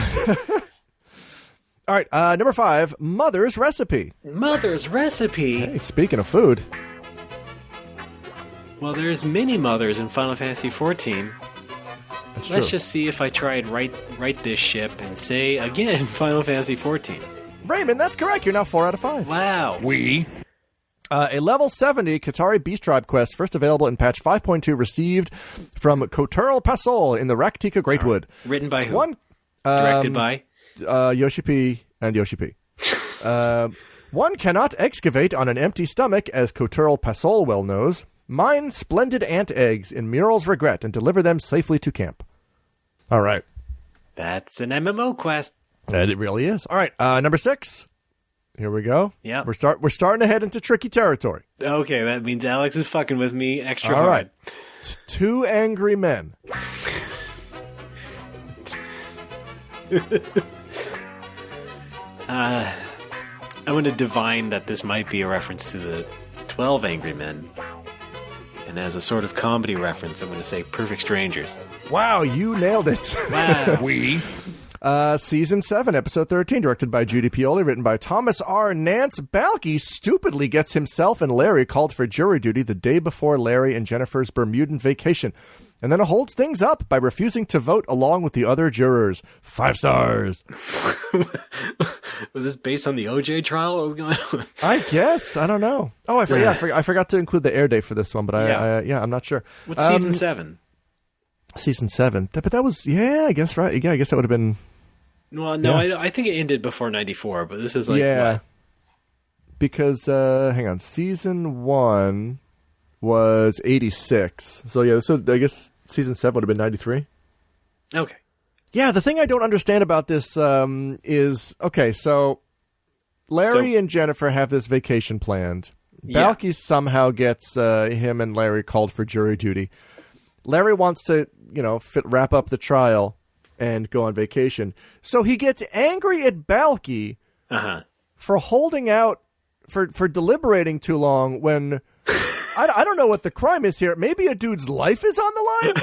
right, number 5, Mother's Recipe. Mother's Recipe? Hey, speaking of food. Well, there's many mothers in Final Fantasy XIV. That's Let's true. just see if I tried right this ship and say, again, Final Fantasy XIV. Raymond, that's correct. You're now 4 out of 5. Wow. A level 70 Qatari Beast Tribe quest, first available in patch 5.2, received from Koturl Pasol in the Raktika Greatwood. Written by who? Directed by? Yoshi P and Yoshi P. One cannot excavate on an empty stomach, as Koturl Pasol well knows. Mine splendid ant eggs in Mural's regret and deliver them safely to camp. All right. That's an MMO quest. And it really is. All right, number 6. Here we go. Yeah. We're starting to head into tricky territory. Okay, that means Alex is fucking with me extra All hard. right. 2 angry men. I'm going to divine that this might be a reference to the 12 Angry Men. And as a sort of comedy reference, I'm going to say Perfect Strangers. Wow, you nailed it. Wow. Season 7, Episode 13, directed by Judy Pioli, written by Thomas R. Nance. Balky stupidly gets himself and Larry called for jury duty the day before Larry and Jennifer's Bermudan vacation, and then holds things up by refusing to vote along with the other jurors. 5 stars. Was this based on the OJ trial? What was going on? I guess. I don't know. Oh, I forgot to include the air date for this one, but I'm not sure. What's season 7? Season 7. But that was, I guess, right. Yeah, I guess that would have been... Well, no, I think it ended before 94, but this is like... Yeah. What? Because, hang on, Season 1 was 86. So, yeah, so I guess Season 7 would have been 93. Okay. Yeah, the thing I don't understand about this is, okay, so Larry and Jennifer have this vacation planned. Balky somehow gets him and Larry called for jury duty. Larry wants to, wrap up the trial and go on vacation. So he gets angry at Balky for holding out, for deliberating too long when... I don't know what the crime is here. Maybe a dude's life is on the line?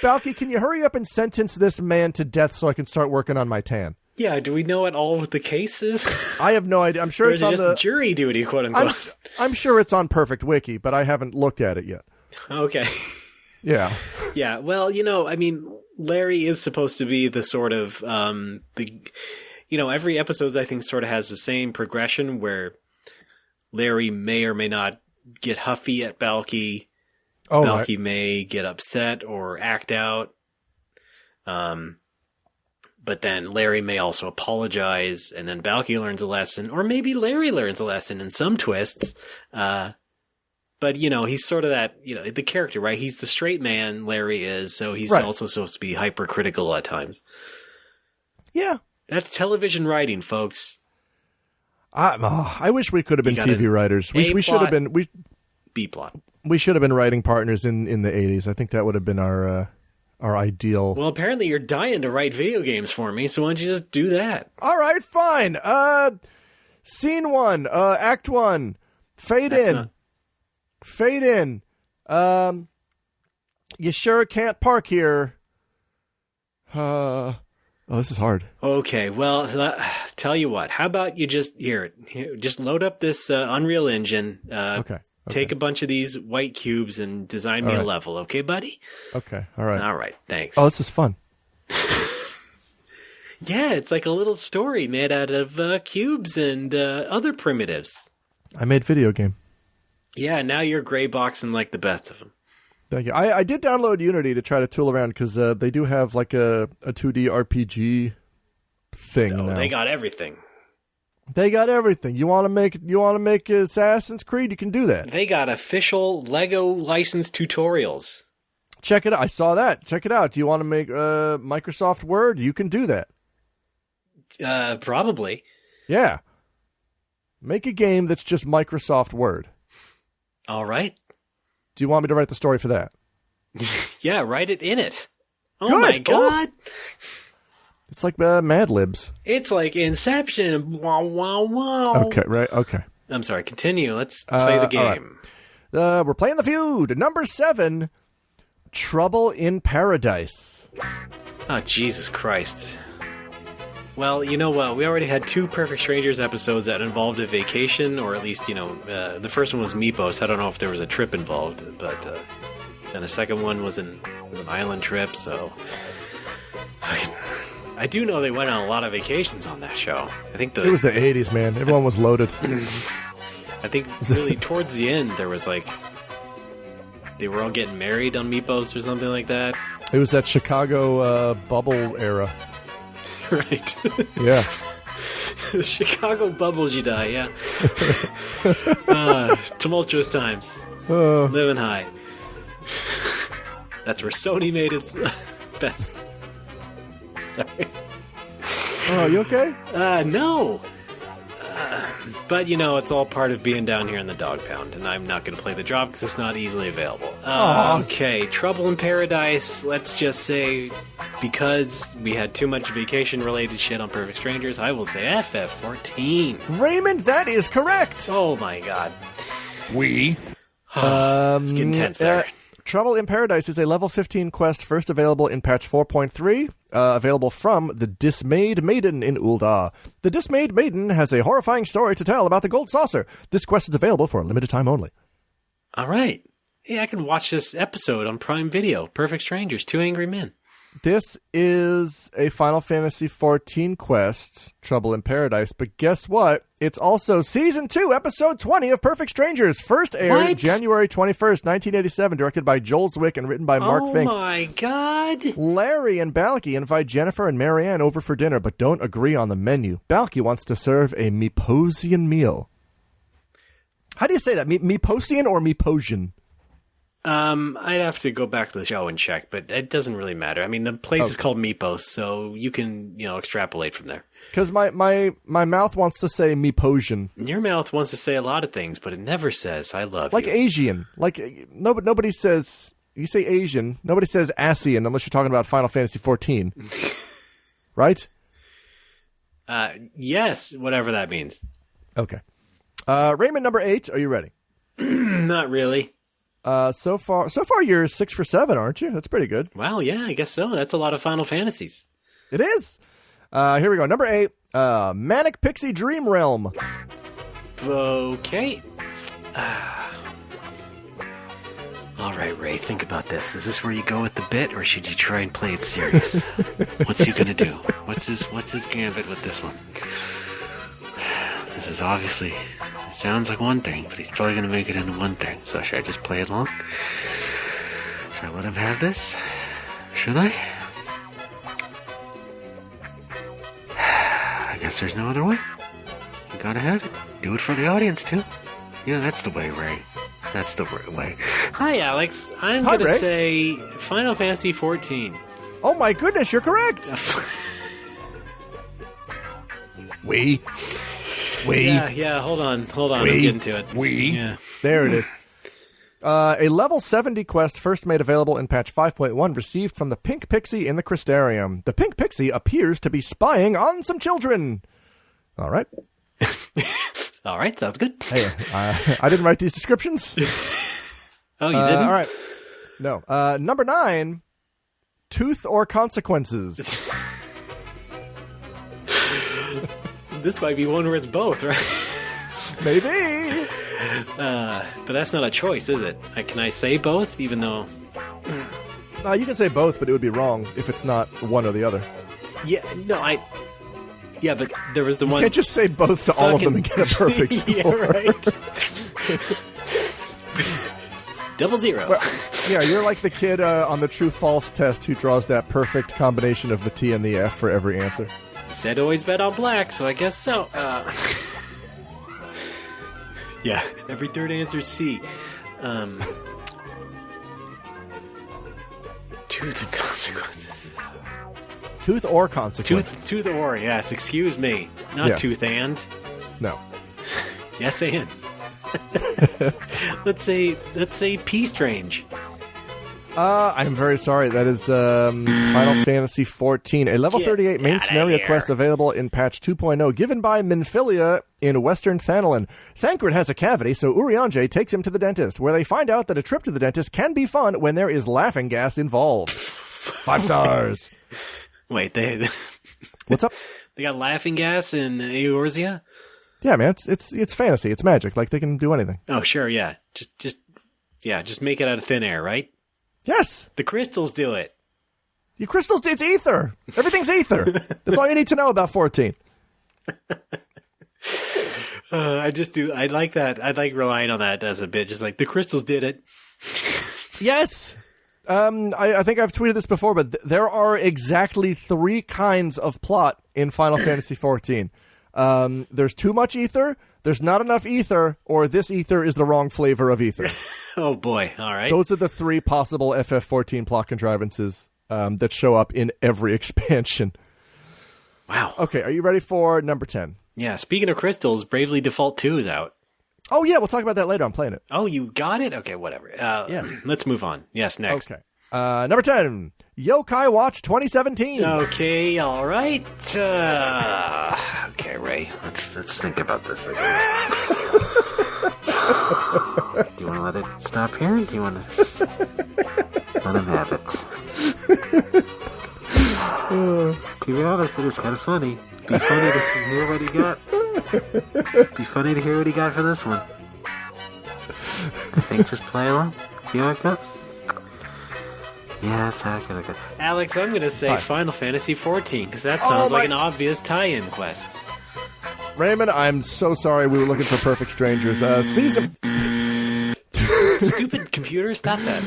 Balky, can you hurry up and sentence this man to death so I can start working on my tan? Yeah, do we know at all what the case is? I have no idea. I'm sure it's on the jury duty, quote unquote. I'm sure it's on Perfect Wiki, but I haven't looked at it yet. Okay. Yeah. Yeah, well, Larry is supposed to be the sort of every episode I think sort of has the same progression where Larry may or may not get huffy at Balky. Balky may get upset or act out. But then Larry may also apologize, and then Balky learns a lesson, or maybe Larry learns a lesson in some twists. But, he's sort of that, the character, right? He's the straight man, Larry is, so he's also supposed to be hypercritical at times. Yeah. That's television writing, folks. I wish we could have been TV writers. We should have been... B-plot. We should have been writing partners in the 80s. I think that would have been our our ideal. Well, apparently you're dying to write video games for me, so why don't you just do that? All right, fine. Scene 1, Act 1, fade in. Fade in. You sure can't park here. Oh, this is hard. Okay, well, tell you what. How about you just just load up this Unreal Engine. Okay. Take a bunch of these white cubes and design me a level, okay, buddy? Okay, all right. All right, thanks. Oh, this is fun. Yeah, it's like a little story made out of cubes and other primitives. I made video game. Yeah, now you're gray boxing like the best of them. Thank you. I did download Unity to try to tool around because they do have like a 2D RPG thing now. They got everything. They got everything. You want to make Assassin's Creed? You can do that. They got official Lego licensed tutorials. Check it out. I saw that. Check it out. Do you want to make Microsoft Word? You can do that. Probably. Yeah. Make a game that's just Microsoft Word. All right. Do you want me to write the story for that? Yeah, write it in it. Oh Good. My God. It's like Mad Libs. It's like Inception. Wow, wow, wow. Okay, right. Okay. I'm sorry. Continue. Let's play the game. All right. We're playing the feud. Number 7, Trouble in Paradise. Oh, Jesus Christ. Well, you know what? We already had 2 Perfect Strangers episodes that involved a vacation, or at least, the first one was Meepos. I don't know if there was a trip involved, but then the second one was an island trip, so... I do know they went on a lot of vacations on that show. I think it was the 80s, man. Everyone was loaded. I think really towards the end, there was like... They were all getting married on Meepos or something like that. It was that Chicago bubble era. Right. Yeah. The Chicago bubbles you die, yeah. Tumultuous times. Living high. That's where Sony made its best. Sorry. Oh, you okay? No. But, it's all part of being down here in the Dawgg Ppoundd, and I'm not going to play the drop because it's not easily available. Okay, Trouble in Paradise, let's just say, because we had too much vacation-related shit on Perfect Strangers, I will say FF14. Raymond, that is correct! Oh my God. It's getting tense there. Trouble in Paradise is a level 15 quest first available in patch 4.3, available from the Dismayed Maiden in Ul'dah. The Dismayed Maiden has a horrifying story to tell about the Gold Saucer. This quest is available for a limited time only. All right. Hey, I can watch this episode on Prime Video. Perfect Strangers, 2 Angry Men. This is a Final Fantasy XIV quest, Trouble in Paradise, but guess what? It's also Season 2, Episode 20 of Perfect Strangers, first aired January 21st, 1987, directed by Joel Zwick and written by Mark Fink. Oh my God! Larry and Balky invite Jennifer and Marianne over for dinner, but don't agree on the menu. Balky wants to serve a Meeposian meal. How do you say that? Meeposian or Meeposian? I'd have to go back to the show and check, but it doesn't really matter. I mean, the place is called Meepos, so you can, extrapolate from there. Because my mouth wants to say Meeposian. Your mouth wants to say a lot of things, but it never says, I love like you. Like Asian. Like, nobody says, you say Asian, nobody says ASEAN unless you're talking about Final Fantasy XIV. Right? Yes, whatever that means. Okay. Raymond, number 8, are you ready? Not really. So far you're 6 for 7, aren't you? That's pretty good. Wow, yeah, I guess so. That's a lot of Final Fantasies. It is. Here we go. Number 8, Manic Pixie Dream Realm. Okay. All right, Ray, think about this. Is this where you go with the bit, or should you try and play it serious? What's he gonna do? What's his gambit with this one? This is obviously... sounds like one thing, but he's probably going to make it into one thing. So should I just play it along? Should I let him have this? Should I? I guess there's no other way. You gotta have it. Do it for the audience, too. Yeah, that's the way, Ray. That's the way. Hi, Alex. I'm going to say Final Fantasy XIV. Oh my goodness, you're correct! Yeah, hold on. I'm getting to it. There it is. A level 70 quest first made available in patch 5.1 received from the Pink Pixie in the Crystarium. The Pink Pixie appears to be spying on some children. All right. All right, sounds good. Hey, I didn't write these descriptions. Oh, you didn't? All right. No. Number 9, Tooth or Consequences. This might be one where it's both, right? Maybe. But that's not a choice, is it? Can I say both, even though... You can say both, but it would be wrong if it's not one or the other. Yeah, no, Yeah, but there was the one... You can't just say both to all of them and get a perfect score. Yeah, right. 00. Well, yeah, you're like the kid on the true-false test who draws that perfect combination of the T and the F for every answer. Said always bet on black, so I guess so. Yeah, every third answer is C. Tooth and consequences. Tooth or consequences. Tooth or, yes, excuse me. Not yes. tooth and. No. Yes, and. Let's say P Strange. I'm very sorry. That is Final Fantasy XIV, a level 38 main scenario quest available in patch 2.0, given by Minfilia in Western Thanalan. Thancred has a cavity, so Urianger takes him to the dentist, where they find out that a trip to the dentist can be fun when there is laughing gas involved. 5 stars. Wait, What's up? They got laughing gas in Eorzea? Yeah, man, it's fantasy. It's magic. Like, they can do anything. Oh, sure, yeah. Just make it out of thin air, right? Yes. The crystals do it. You crystals, it's ether. Everything's ether. That's all you need to know about 14. I like that. I like relying on that as a bit. Just like, the crystals did it. Yes. I think I've tweeted this before, but there are exactly 3 kinds of plot in Final Fantasy XIV. There's too much ether, there's not enough ether, or this ether is the wrong flavor of ether. Oh boy, all right. Those are the 3 possible FF14 plot contrivances that show up in every expansion. Wow. Okay, are you ready for number 10? Yeah, speaking of crystals, Bravely Default 2 is out. Oh yeah, we'll talk about that later. I'm playing it. Oh, you got it? Okay, whatever. Yeah. Let's move on. Yes, next. Okay. Number 10, Yokai Watch 2017. Okay, all right. Okay, Ray, let's think about this again. Do you want to let it stop here? Do you want to let him have it? To be honest, it is kind of funny. Be funny to hear what he got. Be funny to hear what he got for this one. I think just play along. See how it goes. Yeah, that's how it's gonna go. Alex, I'm gonna say Final Fantasy XIV because that sounds like an obvious tie-in quest. Raymond, I'm so sorry. We were looking for Perfect Strangers. Season. Stupid computer, stop that.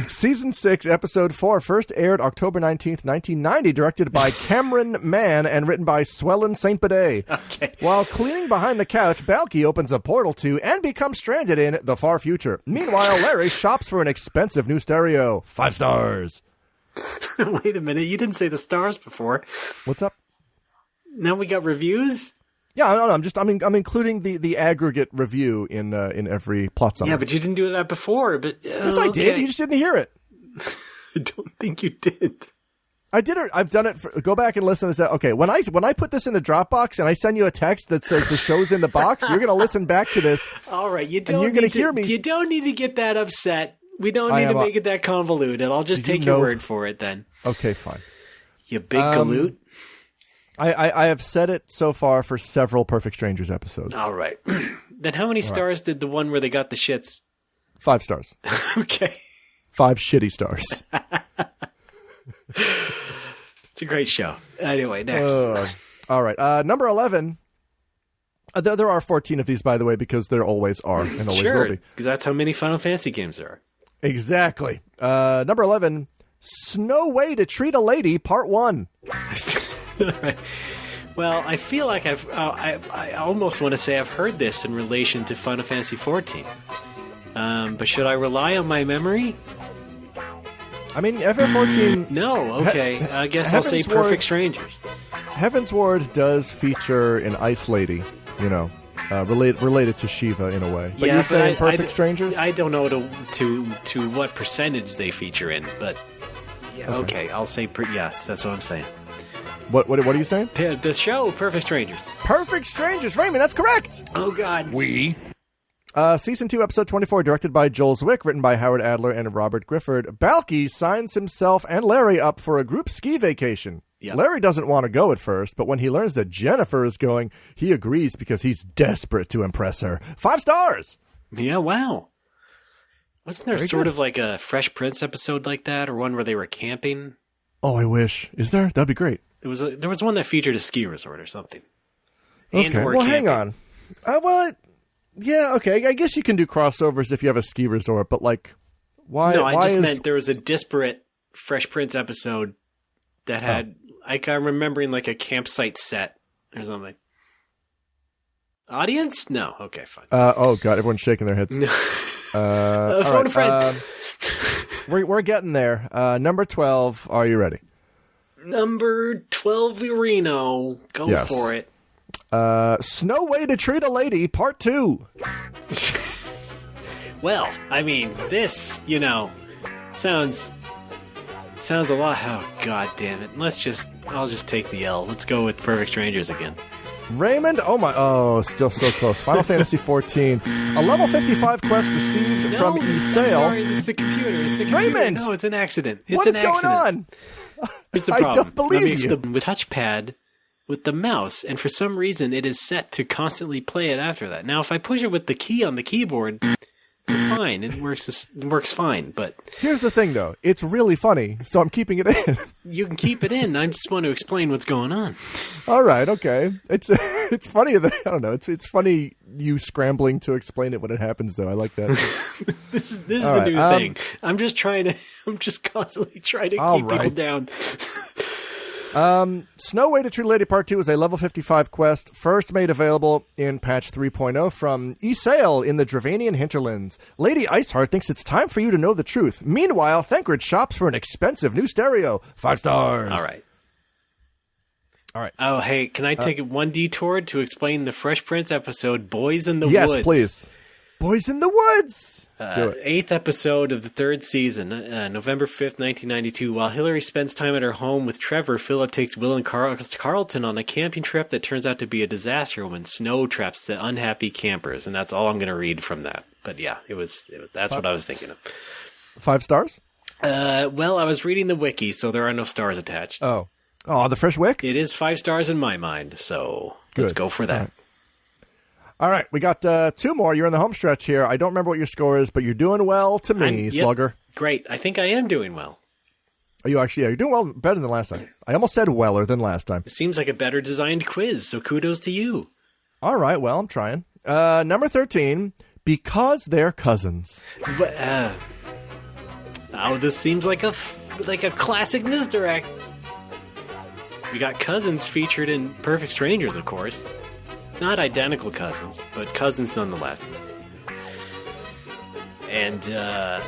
Season 6, Episode 4, first aired October 19th, 1990, directed by Cameron Mann and written by Swellen St. Bidet. Okay. While cleaning behind the couch, Balky opens a portal to and becomes stranded in the far future. Meanwhile, Larry shops for an expensive new stereo. 5 stars. Wait a minute, you didn't say the stars before. What's up? Now we got reviews? Yeah, no, I'm including the aggregate review in every plot summary. Yeah, but you didn't do that before. But yes, I did. You just didn't hear it. I don't think you did. I did it. I've done it. Go back and listen to this. Okay, when I put this in the Dropbox and I send you a text that says the show's in the box, you're going to listen back to this. All right, you're going to hear me. You don't need to get that upset. We don't need to make it that convoluted. I'll just take your word for it then. Okay, fine. You big galoot. I have said it so far for several Perfect Strangers episodes. All right. Then how many stars did the one where they got the shits? 5 stars. Okay. 5 shitty stars. It's a great show. Anyway, next. All right. Number 11. There are 14 of these, by the way, because there always are and always will be. Because that's how many Final Fantasy games there are. Exactly. Number 11. Snow Way to Treat a Lady, Part 1. Well, I feel like I almost want to say I've heard this in relation to Final Fantasy XIV. But should I rely on my memory? I mean, FF14... No, okay. I guess I'll say Perfect Strangers. Heaven's Ward does feature an ice lady, you know. related to Shiva in a way. But Yeah, you're but saying Perfect Strangers? I don't know to what percentage they feature in, but yeah, okay, I'll say yes. That's what I'm saying. What are you saying? The show Perfect Strangers. Perfect Strangers, Raymond. That's correct. Oh God, Season 2, Episode 24, directed by Joel Zwick, written by Howard Adler and Robert Grifford. Balky signs himself and Larry up for a group ski vacation. Yep. Larry doesn't want to go at first, but when he learns that Jennifer is going, he agrees because he's desperate to impress her. 5 stars! Yeah, wow. Wasn't there sort of like a Fresh Prince episode like that, or one where they were camping? Oh, I wish. Is there? That'd be great. There was one that featured a ski resort or something. Okay, well, hang on. Yeah, okay. I guess you can do crossovers if you have a ski resort, but like, why? No, I just meant there was a disparate Fresh Prince episode that had, like, I'm remembering like a campsite set or something. Audience? No. Okay, fine. Oh God, everyone's shaking their heads. Phone a friend. We're getting there. Number 12. Are you ready? Number 12, Reno. Go for it. Snow Way to Treat a Lady, Part 2. Well, I mean, this, sounds a lot. Oh, God damn it. I'll just take the L. Let's go with Perfect Strangers again. Raymond, still so close. Final Fantasy XIV. A level 55 quest received from eSale. I'm sorry, it's the computer. Raymond! No, it's an accident. What is going on? Here's the problem. I don't believe you. With touchpad with the mouse, and for some reason it is set to constantly play it after that. Now, if I push it with the key on the keyboard, we're fine. It works fine, but... Here's the thing, though. It's really funny, so I'm keeping it in. You can keep it in. I just want to explain what's going on. All right, okay. It's funny that... I don't know. It's funny you scrambling to explain it when it happens, though. I like that. This is the new thing. I'm just constantly trying to keep people down. Snow Way to Treat a Lady Part 2 is a level 55 quest, first made available in patch 3.0 from eSale in the Dravanian hinterlands. Lady Iceheart thinks it's time for you to know the truth. Meanwhile, Thancred shops for an expensive new stereo. 5 stars. All right. Oh, hey, can I take one detour to explain the Fresh Prince episode, Boys in the Woods? Yes, please. Boys in the Woods! Do it. 8th episode of the 3rd season, November 5th, 1992. While Hillary spends time at her home with Trevor, Philip takes Will and Carlton on a camping trip that turns out to be a disaster when snow traps the unhappy campers. And that's all I'm going to read from that. But yeah, that's what I was thinking of. 5 stars? Well, I was reading the wiki, so there are no stars attached. Oh, the fresh wick? It is 5 stars in my mind, so let's go for that. All right, we got 2 more. You're in the home stretch here. I don't remember what your score is, but you're doing well to me, Slugger. Great. I think I am doing well. Are you actually? Yeah, you're doing well, better than last time. I almost said weller than last time. It seems like a better designed quiz, so kudos to you. All right, well, I'm trying. Number 13, Because They're Cousins. This seems like a classic misdirect. We got cousins featured in Perfect Strangers, of course. Not identical cousins, but cousins nonetheless. And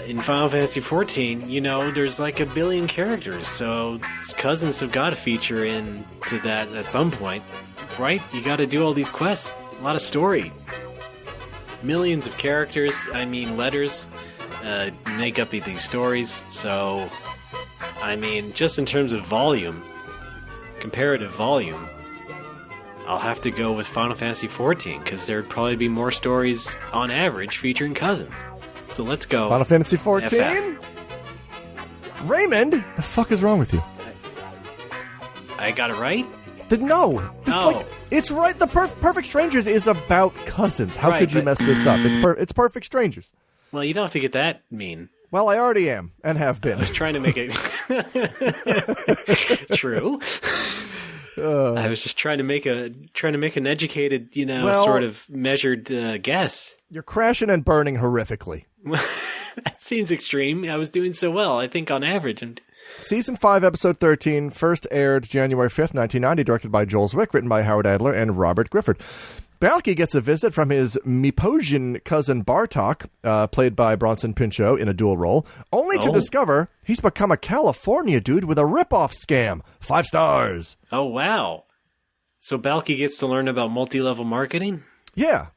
in Final Fantasy XIV, there's like a billion characters, so cousins have got to feature into that at some point, right? You got to do all these quests, a lot of story. Millions of characters, letters, make up these stories, so, just in terms of volume, comparative volume, I'll have to go with Final Fantasy XIV, because there'd probably be more stories, on average, featuring cousins. So let's go. Final Fantasy XIV? Raymond? The fuck is wrong with you? I got it right? No. It's right. The Perfect Strangers is about cousins. How could you mess this up? It's Perfect Strangers. Well, you don't have to get that mean. Well, I already am, and have been. I was trying to make it... True. I was just trying to make an educated, sort of measured guess. You're crashing and burning horrifically. That seems extreme. I was doing so well, I think, on average. Season 5, Episode 13, first aired January 5th, 1990, directed by Joel Zwick, written by Howard Adler and Robert Grifford. Balky gets a visit from his Mipojian cousin Bartok, played by Bronson Pinchot in a dual role, only to discover he's become a California dude with a ripoff scam. 5 stars. Oh, wow. So Balky gets to learn about multi-level marketing? Yeah.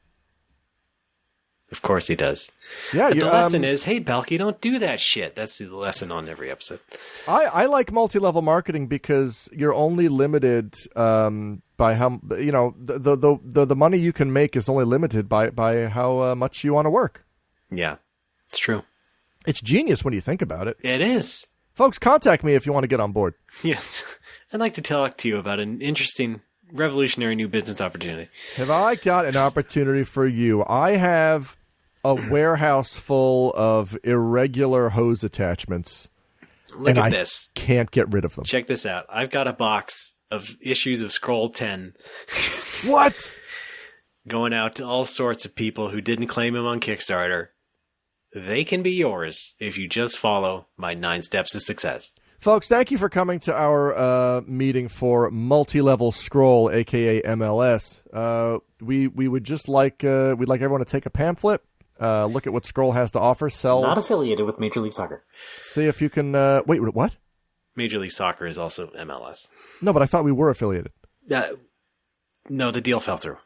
Of course he does. Yeah, but the lesson is, hey, Balky, don't do that shit. That's the lesson on every episode. I like multi-level marketing because you're only limited by how the money you can make is only limited by how much you want to work. Yeah, it's true. It's genius when you think about it. It is. Folks, contact me if you want to get on board. Yes, I'd like to talk to you about an interesting, revolutionary new business opportunity. Have I got an opportunity for you? I have a warehouse full of irregular hose attachments. Look at this. Can't get rid of them. Check this out. I've got a box of issues of Scroll 10. What? Going out to all sorts of people who didn't claim them on Kickstarter. They can be yours if you just follow my 9 steps to success. Folks, thank you for coming to our meeting for Multi-Level Scroll, aka MLS. We would just like we'd like everyone to take a pamphlet, look at what Scroll has to offer, sell. Not affiliated with Major League Soccer. See if you can. Wait, what? Major League Soccer is also MLS. No, but I thought we were affiliated. No, the deal fell through.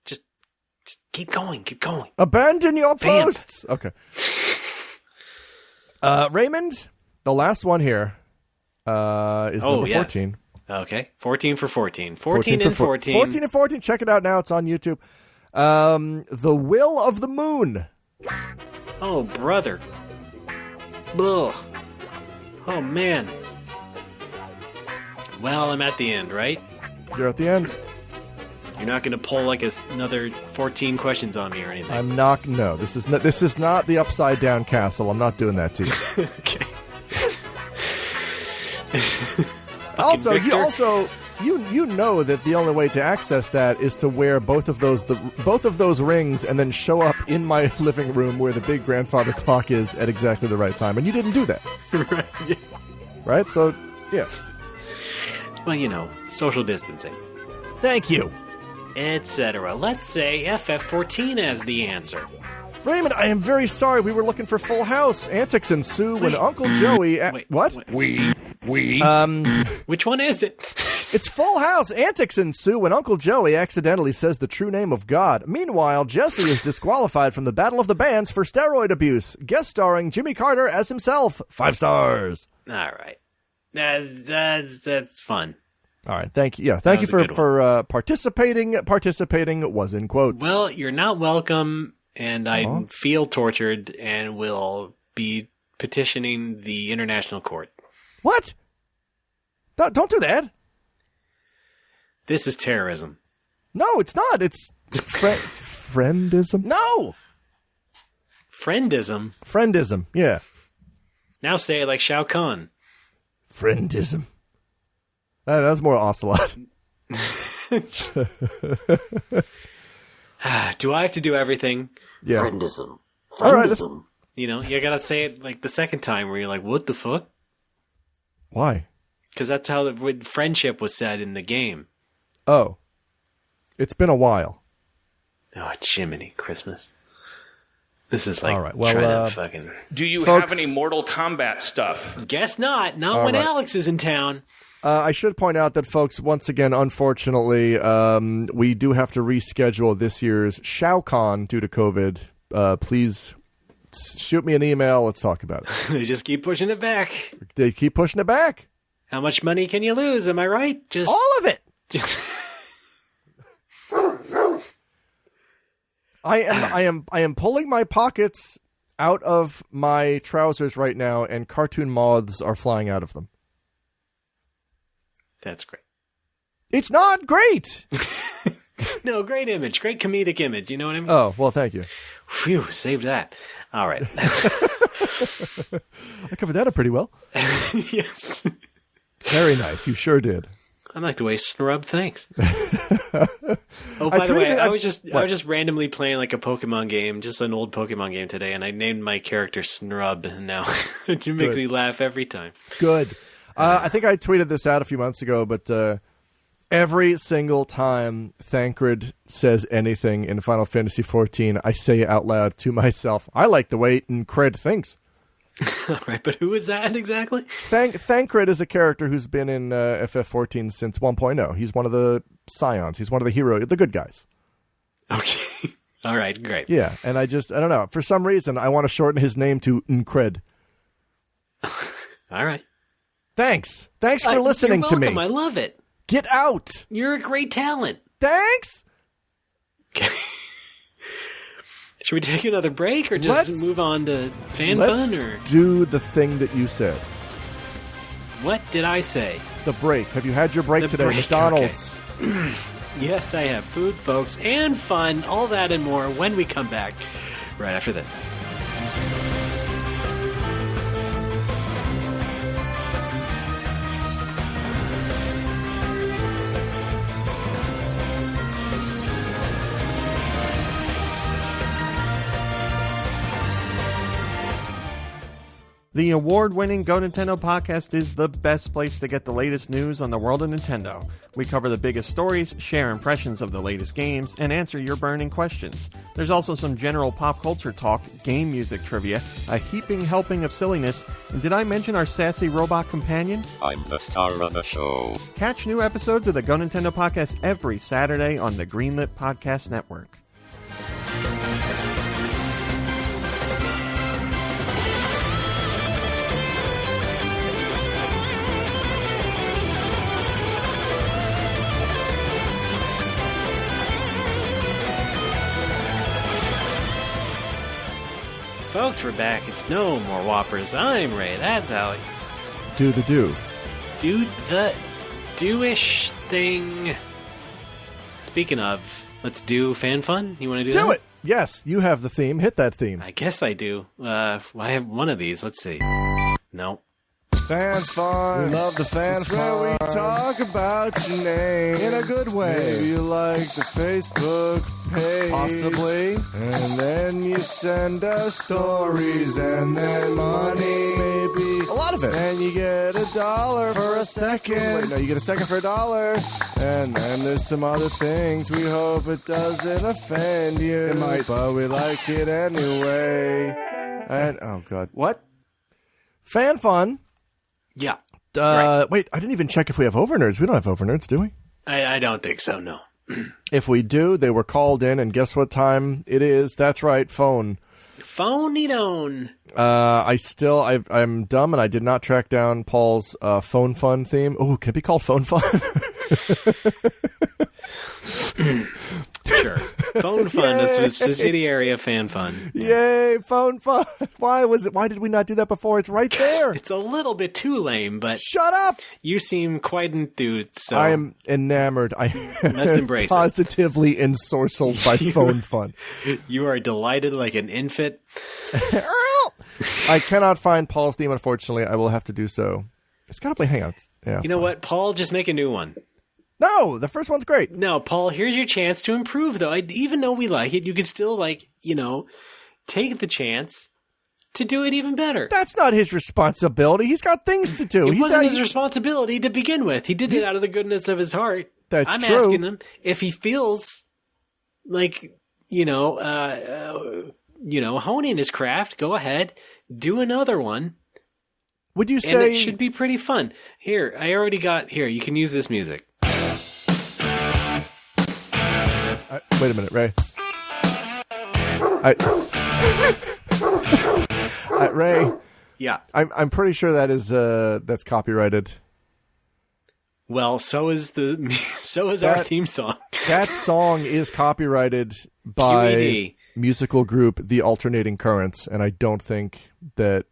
Just keep going. Abandon your posts. Okay. Raymond. The last one here is number 14. Okay, 14 for 14. 14 and 14. 14 and 14. Check it out now. It's on YouTube. The Will of the Moon. Oh, brother. Ugh. Oh, man. Well, I'm at the end, right? You're at the end. You're not going to pull like another 14 questions on me or anything. I'm not. No, this is not the Upside Down Castle. I'm not doing that to you. Okay. Also, you know that the only way to access that is to wear both of those rings and then show up in my living room where the big grandfather clock is at exactly the right time, and you didn't do that. Right. Yeah. Right? So, yeah. Well, social distancing. Thank you. Etc. Let's say FF14 as the answer. Raymond, I am very sorry. We were looking for Full House. Antics ensue when Uncle Joey... What? Which one is it? It's Full House. Antics ensue when Uncle Joey accidentally says the true name of God. Meanwhile, Jesse is disqualified from the Battle of the Bands for steroid abuse. Guest starring Jimmy Carter as himself. 5 stars. All right. That's fun. All right. Thank you. Yeah, thank you for participating. Participating was in quotes. Well, you're not welcome, and I feel tortured and will be petitioning the International Court. What? Don't do that. This is terrorism. No, it's not. It's friendism. No. Friendism? Friendism, yeah. Now say it like Shao Kahn. Friendism. That's more Ocelot. Do I have to do everything? Yeah. Friendism. All right, you gotta say it like the second time where you're like, what the fuck? Why? Because that's how the friendship was said in the game. Oh. It's been a while. Oh, Jiminy Christmas. This is like all right. Well, trying to fucking... Do you have any Mortal Kombat stuff? Guess not. Not when Alex is in town. I should point out that, folks, once again, unfortunately, we do have to reschedule this year's Shao Kahn due to COVID. Please shoot me an email. Let's talk about it. They just keep pushing it back. They keep pushing it back. How much money can you lose? Am I right? Just all of it. I am pulling my pockets out of my trousers right now, and cartoon moths are flying out of them. That's great. It's not great. No, great image. Great comedic image. You know what I mean? Oh, well, thank you. Phew, saved that. All right. I covered that up pretty well. Yes. Very nice. You sure did. I like the way Snrub thinks. Oh, by the way, I was just randomly playing like a Pokemon game, just an old Pokemon game today, and I named my character Snrub, and now it makes me laugh every time. Good. I think I tweeted this out a few months ago, but every single time Thancred says anything in Final Fantasy XIV, I say out loud to myself, I like the way Cred thinks. All right, but who is that exactly? Thancred is a character who's been in FF14 since 1.0. He's one of the Scions. He's one of the heroes, the good guys. Okay. All right, great. Yeah, and I don't know. For some reason, I want to shorten his name to Ncred. All right. Thanks for listening you're to me. welcome. I love it. Get out. You're a great talent. Thanks. Okay. Should we take another break or just move on to fan fun? Or do the thing that you said. What did I say? The break. Have you had your break today, break. McDonald's? Okay. Yes, I have food, folks, and fun, all that and more when we come back right after this. The award-winning Go Nintendo podcast is the best place to get the latest news on the world of Nintendo. We cover the biggest stories, share impressions of the latest games, and answer your burning questions. There's also some general pop culture talk, game music trivia, a heaping helping of silliness, and did I mention our sassy robot companion? I'm the star of the show. Catch new episodes of the Go Nintendo podcast every Saturday on the Greenlit Podcast Network. Folks, we're back. It's No More Whoppers. I'm Ray. That's Alex. Do the do. Do the do-ish thing. Speaking of, let's do fan fun. You want to do that? Do it! Yes, you have the theme. Hit that theme. I guess I do. I have one of these. Let's see. No. Fan fun. We love the fan fun. Where we talk about your name in a good way. Maybe you like the Facebook page. Possibly. And then you send us stories and then money. Maybe a lot of it. And you get $1 for a second. Wait, no, you get a second for $1. And then there's some other things. We hope it doesn't offend you. It might, but we like it anyway. And oh god, what? Fan fun. Yeah. Right. Wait, I didn't even check if we have overnerds. We don't have overnerds, do we? I don't think so, no. If we do, they were called in, and guess what time it is? That's right, phone. Phone-y-don. I'm dumb, and I did not track down Paul's phone fun theme. Oh, can it be called phone fun? Sure. Phone fun. This was subsidiary of fan fun. Yeah. Yay, phone fun. Why did we not do that before? It's right there. It's a little bit too lame, but shut up. You seem quite enthused, so I am enamored. Let's embrace positively ensorcelled by phone fun. You are delighted like an infant. I cannot find Paul's theme, unfortunately. I will have to do so. It's got to play Hangouts. Yeah. You know what, Paul? Just make a new one. No, the first one's great. No, Paul, here's your chance to improve, though. Even though we like it, you could still, take the chance to do it even better. That's not his responsibility. He's got things to do. It wasn't his responsibility to begin with. He did it out of the goodness of his heart. That's I'm true. asking him if he feels like, honing his craft, go ahead, do another one. Would you say... And it should be pretty fun. Here, you can use this music. Wait a minute, Ray. Ray. Yeah. I'm pretty sure that's copyrighted. Well, so is our theme song. That song is copyrighted by QED. Musical group The Alternating Currents, and I don't think that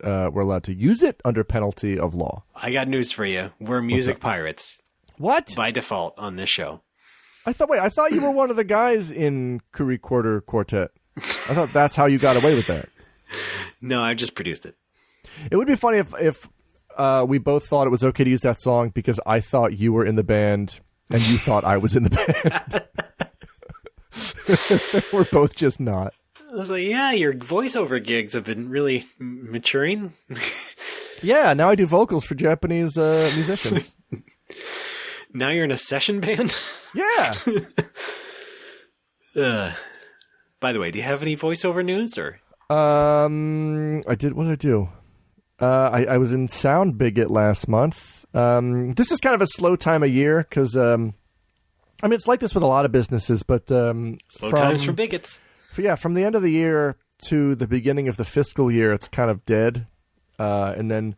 we're allowed to use it under penalty of law. I got news for you. We're music pirates. What? By default on this show. I thought you were one of the guys in Curry Quarter Quartet. I thought that's how you got away with that. No, I just produced it. It would be funny if we both thought it was okay to use that song because I thought you were in the band and you thought I was in the band. We're both just not. I was like, yeah, your voiceover gigs have been really maturing. Yeah, now I do vocals for Japanese musicians. Now you're in a session band? Yeah. By the way, do you have any voiceover news? Or I did. What did I do? I was in Sound Bigot last month. This is kind of a slow time of year because I mean, it's like this with a lot of businesses, but slow times for bigots. From the end of the year to the beginning of the fiscal year, it's kind of dead. And then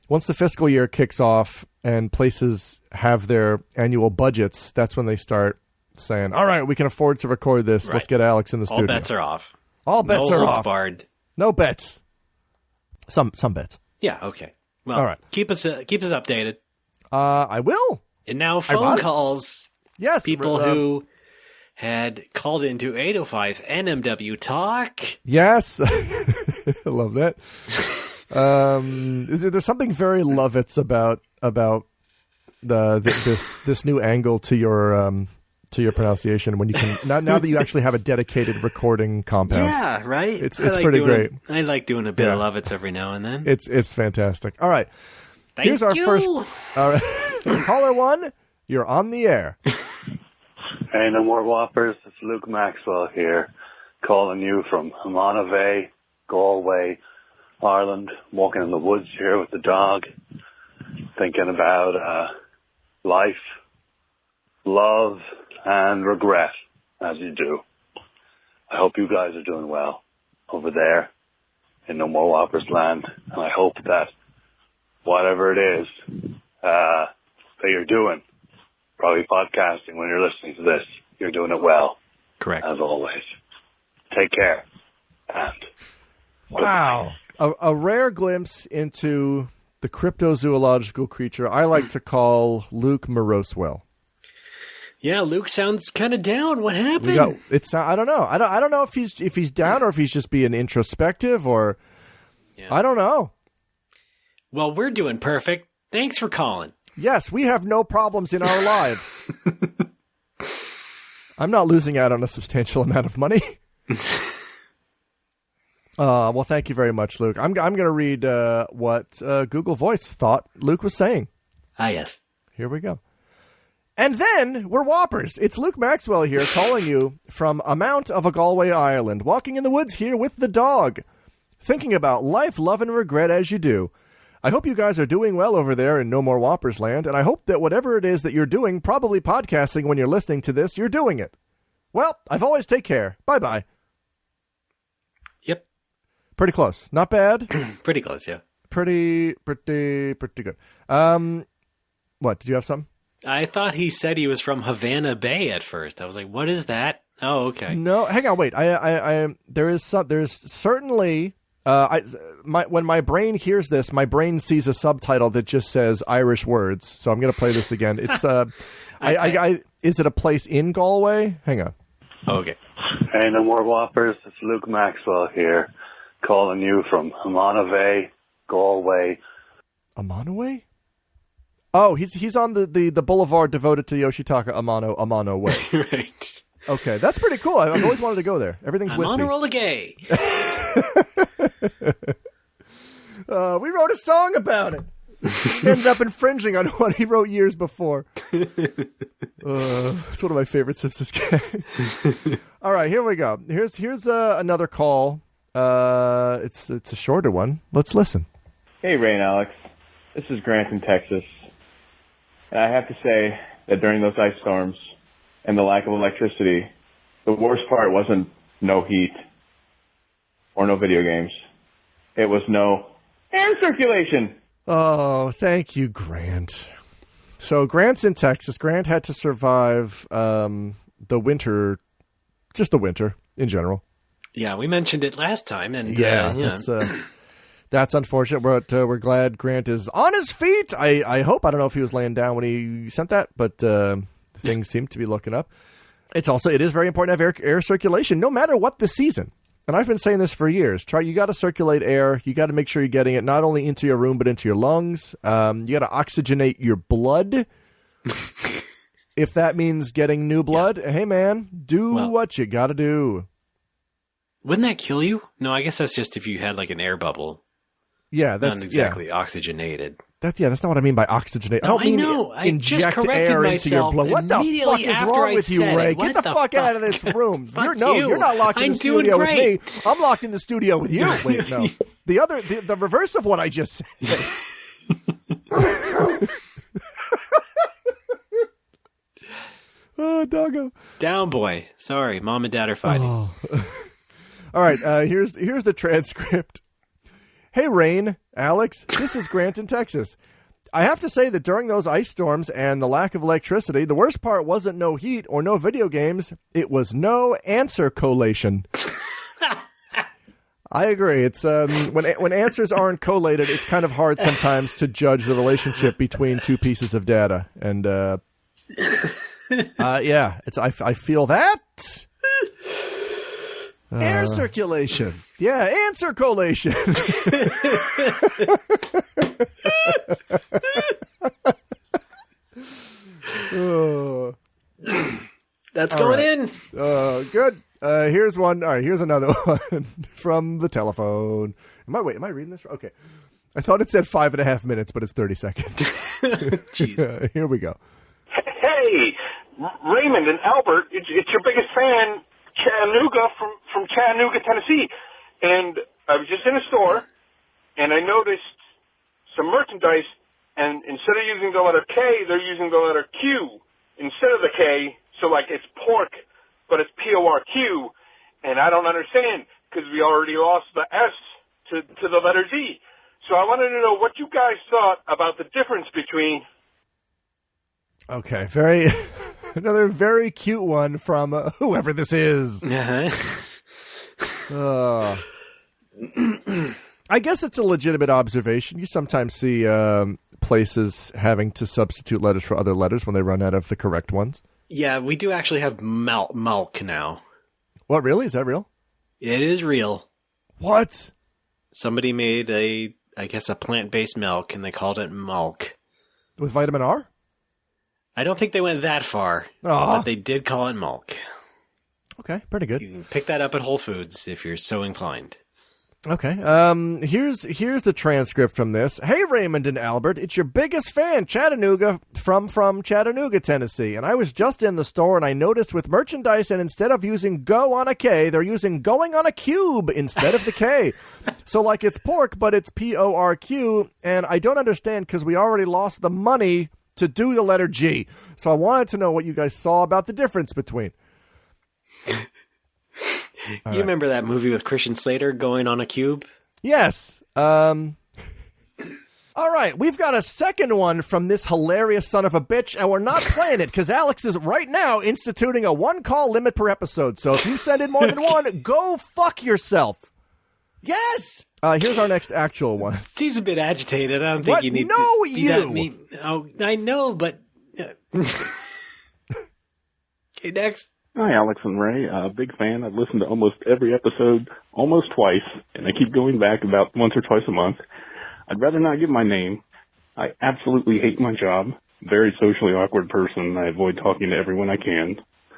once the fiscal year kicks off and places have their annual budgets, that's when they start saying, all right, we can afford to record this. Right. Let's get Alex in the studio. All bets are off. All bets are off. Barred. No bets. Some bets. Yeah, okay. Well, all right. Keep us updated. I will. And now phone calls. Yes. People who had called into 805 NMW Talk. Yes. I love that. There's something very Lovitz about this new angle to your pronunciation when you can now that you actually have a dedicated recording compound. Yeah, right. It's pretty great. I like doing a bit of Lovitz every now and then. It's fantastic. All right. Here's our first. All right. Caller 1, you're on the air. Hey, no more whoppers. It's Luke Maxwell here, calling you from Monavay, Galway, Ireland. Walking in the woods here with the dog, thinking about life, love, and regret, as you do. I hope you guys are doing well over there in No More Whoppers land, and I hope that whatever it is that you're doing, probably podcasting when you're listening to this, you're doing it well. Correct. As always. Take care. And wow. A rare glimpse into the cryptozoological creature I like to call Luke Morosewell. Yeah, Luke sounds kind of down. What happened? I don't know. I don't know if he's down or if he's just being introspective or I don't know. Well, we're doing perfect. Thanks for calling. Yes, we have no problems in our lives. I'm not losing out on a substantial amount of money. Well, thank you very much, Luke. I'm going to read what Google Voice thought Luke was saying. Ah, yes. Here we go. And then we're whoppers. It's Luke Maxwell here calling you from a mount of a Galway island, walking in the woods here with the dog, thinking about life, love, and regret as you do. I hope you guys are doing well over there in No More Whoppers land, and I hope that whatever it is that you're doing, probably podcasting when you're listening to this, you're doing it. Well, I've always take care. Bye-bye. Yep. Pretty close. Not bad. Pretty close, yeah. Pretty good. What, did you have something? I thought he said he was from Havana Bay at first. I was like, what is that? Oh, okay. No, hang on, wait. There's certainly when my brain hears this, my brain sees a subtitle that just says Irish words. So I'm going to play this again. It's is it a place in Galway? Hang on. Okay. Hey, no more whoppers. It's Luke Maxwell here, calling you from Monavay, Galway. Amanaway? Oh, he's on the boulevard devoted to Yoshitaka Amano Way. Right. Okay, that's pretty cool. I've always wanted to go there. Everything's I'm wispy. on a roll of gay. We wrote a song about it. He ended up infringing on what he wrote years before. It's one of my favorite Simpsons gags. All right, here we go. Here's another call. It's a shorter one. Let's listen. Hey, Ray and Alex. This is Grant in Texas. And I have to say that during those ice storms and the lack of electricity, the worst part wasn't no heat or no video games. It was no air circulation. Oh, thank you, Grant. So Grant's in Texas. Grant had to survive the winter, just the winter in general. Yeah, we mentioned it last time. And that's unfortunate, but we're glad Grant is on his feet. I hope. I don't know if he was laying down when he sent that, but things seem to be looking up. It is very important to have air circulation, no matter what the season. And I've been saying this for years. You got to circulate air. You got to make sure you're getting it not only into your room, but into your lungs. You got to oxygenate your blood. If that means getting new blood, hey, man, do what you got to do. Wouldn't that kill you? No, I guess that's just if you had like an air bubble. Yeah, that's not exactly oxygenated. That's not what I mean by oxygenate. No, I don't mean know. I inject just corrected air myself into your blood. What the fuck is wrong with you, Ray? Get the fuck out of this room. You're not locked in the studio with me. I'm locked in the studio with you. Wait, no. The reverse of what I just said. Oh, doggo. Down, boy. Sorry, Mom and Dad are fighting. Oh. All right, here's the transcript. Hey, Rain, Alex, this is Grant in Texas. I have to say that during those ice storms and the lack of electricity, the worst part wasn't no heat or no video games. It was no answer collation. I agree. It's when answers aren't collated, it's kind of hard sometimes to judge the relationship between two pieces of data. And yeah, I feel that. Air circulation. Yeah, answer collation. Oh. That's going in. Good. Here's one. All right, here's another one from the telephone. Am I reading this? Okay. I thought it said 5.5 minutes, but it's 30 seconds. Jeez. Here we go. Hey, Raymond and Albert, it's your biggest fan, Chattanooga from Chattanooga, Tennessee. And I was just in a store, and I noticed some merchandise, and instead of using the letter K, they're using the letter Q instead of the K. So, like, it's pork, but it's P-O-R-Q. And I don't understand, because we already lost the S to the letter Z. So I wanted to know what you guys thought about the difference between... Okay, another very cute one from whoever this is. I guess it's a legitimate observation. You sometimes see places having to substitute letters for other letters when they run out of the correct ones. Yeah, we do actually have milk now. What, really? Is that real? It is real. What? Somebody made a plant-based milk, and they called it milk. With vitamin R? I don't think they went that far, but they did call it milk. Okay, pretty good. You can pick that up at Whole Foods if you're so inclined. Okay. Here's the transcript from this. Hey, Raymond and Albert, it's your biggest fan, Chattanooga, from Chattanooga, Tennessee. And I was just in the store, and I noticed with merchandise, and instead of using go on a K, they're using going on a cube instead of the K. So, like, it's pork, but it's P-O-R-Q, and I don't understand because we already lost the money to do the letter G. So I wanted to know what you guys saw about the difference between. You remember that movie with Christian Slater going on a cube? Yes. All right, we've got a second one from this hilarious son of a bitch, and we're not playing it because Alex is right now instituting a one-call limit per episode. So if you send in more than one, go fuck yourself. Yes! Here's our next actual one. Seems a bit agitated. I don't think you need to be that mean. Oh, I know, but... Okay, next. Hi, Alex and Ray. Big fan. I've listened to almost every episode almost twice, and I keep going back about once or twice a month. I'd rather not give my name. I absolutely hate my job. Very socially awkward person. I avoid talking to everyone I can.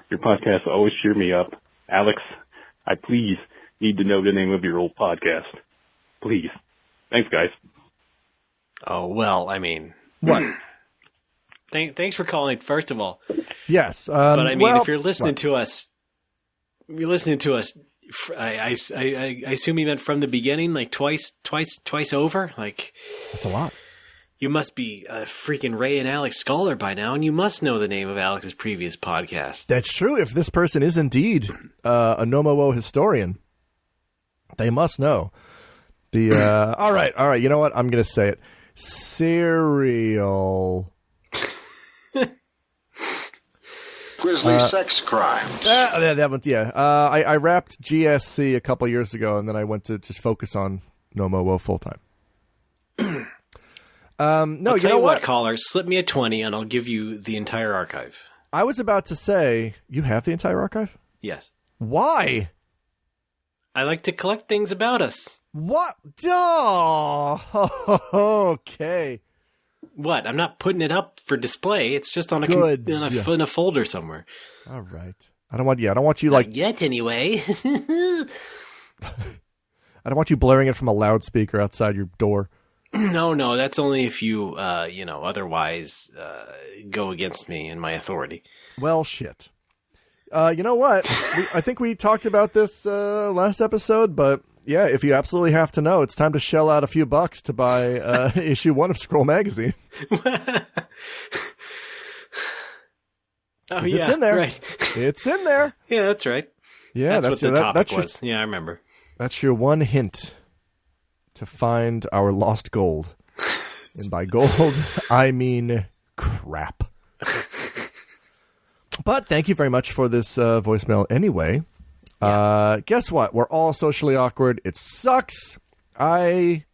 Your podcasts always cheer me up. Alex, I please need to know the name of your old podcast. Please. Thanks, guys. Oh, well, I mean... What? Thanks for calling, first of all. Yes. But I mean, if you're listening to us... I assume you meant from the beginning, like twice over? Like... That's a lot. You must be a freaking Ray and Alex scholar by now, and you must know the name of Alex's previous podcast. That's true. If this person is indeed a NoMoWo historian, they must know. All right. You know what? I'm going to say it. Cereal. Grisly sex crimes. That one, yeah. I wrapped GSC a couple years ago, and then I went to just focus on NoMoWo full time. No, I'll you know what, caller? Slip me a 20, and I'll give you the entire archive. I was about to say, you have the entire archive? Yes. Why? I like to collect things about us. What? Oh, okay. What? I'm not putting it up for display. It's just on in a folder somewhere. All right. I don't want you like not yet anyway. I don't want you blaring it from a loudspeaker outside your door. No, that's only if you otherwise go against me and my authority. Well, shit. You know what? I think we talked about this last episode, but yeah, if you absolutely have to know, it's time to shell out a few bucks to buy issue 1 of Scroll Magazine. Oh, yeah. It's in there. Right. It's in there. Yeah, that's right. Yeah, that's what the topic was. Yeah, I remember. That's your one hint to find our lost gold. And by gold, I mean crap. But thank you very much for this voicemail anyway. Yeah. Guess what? We're all socially awkward. It sucks. I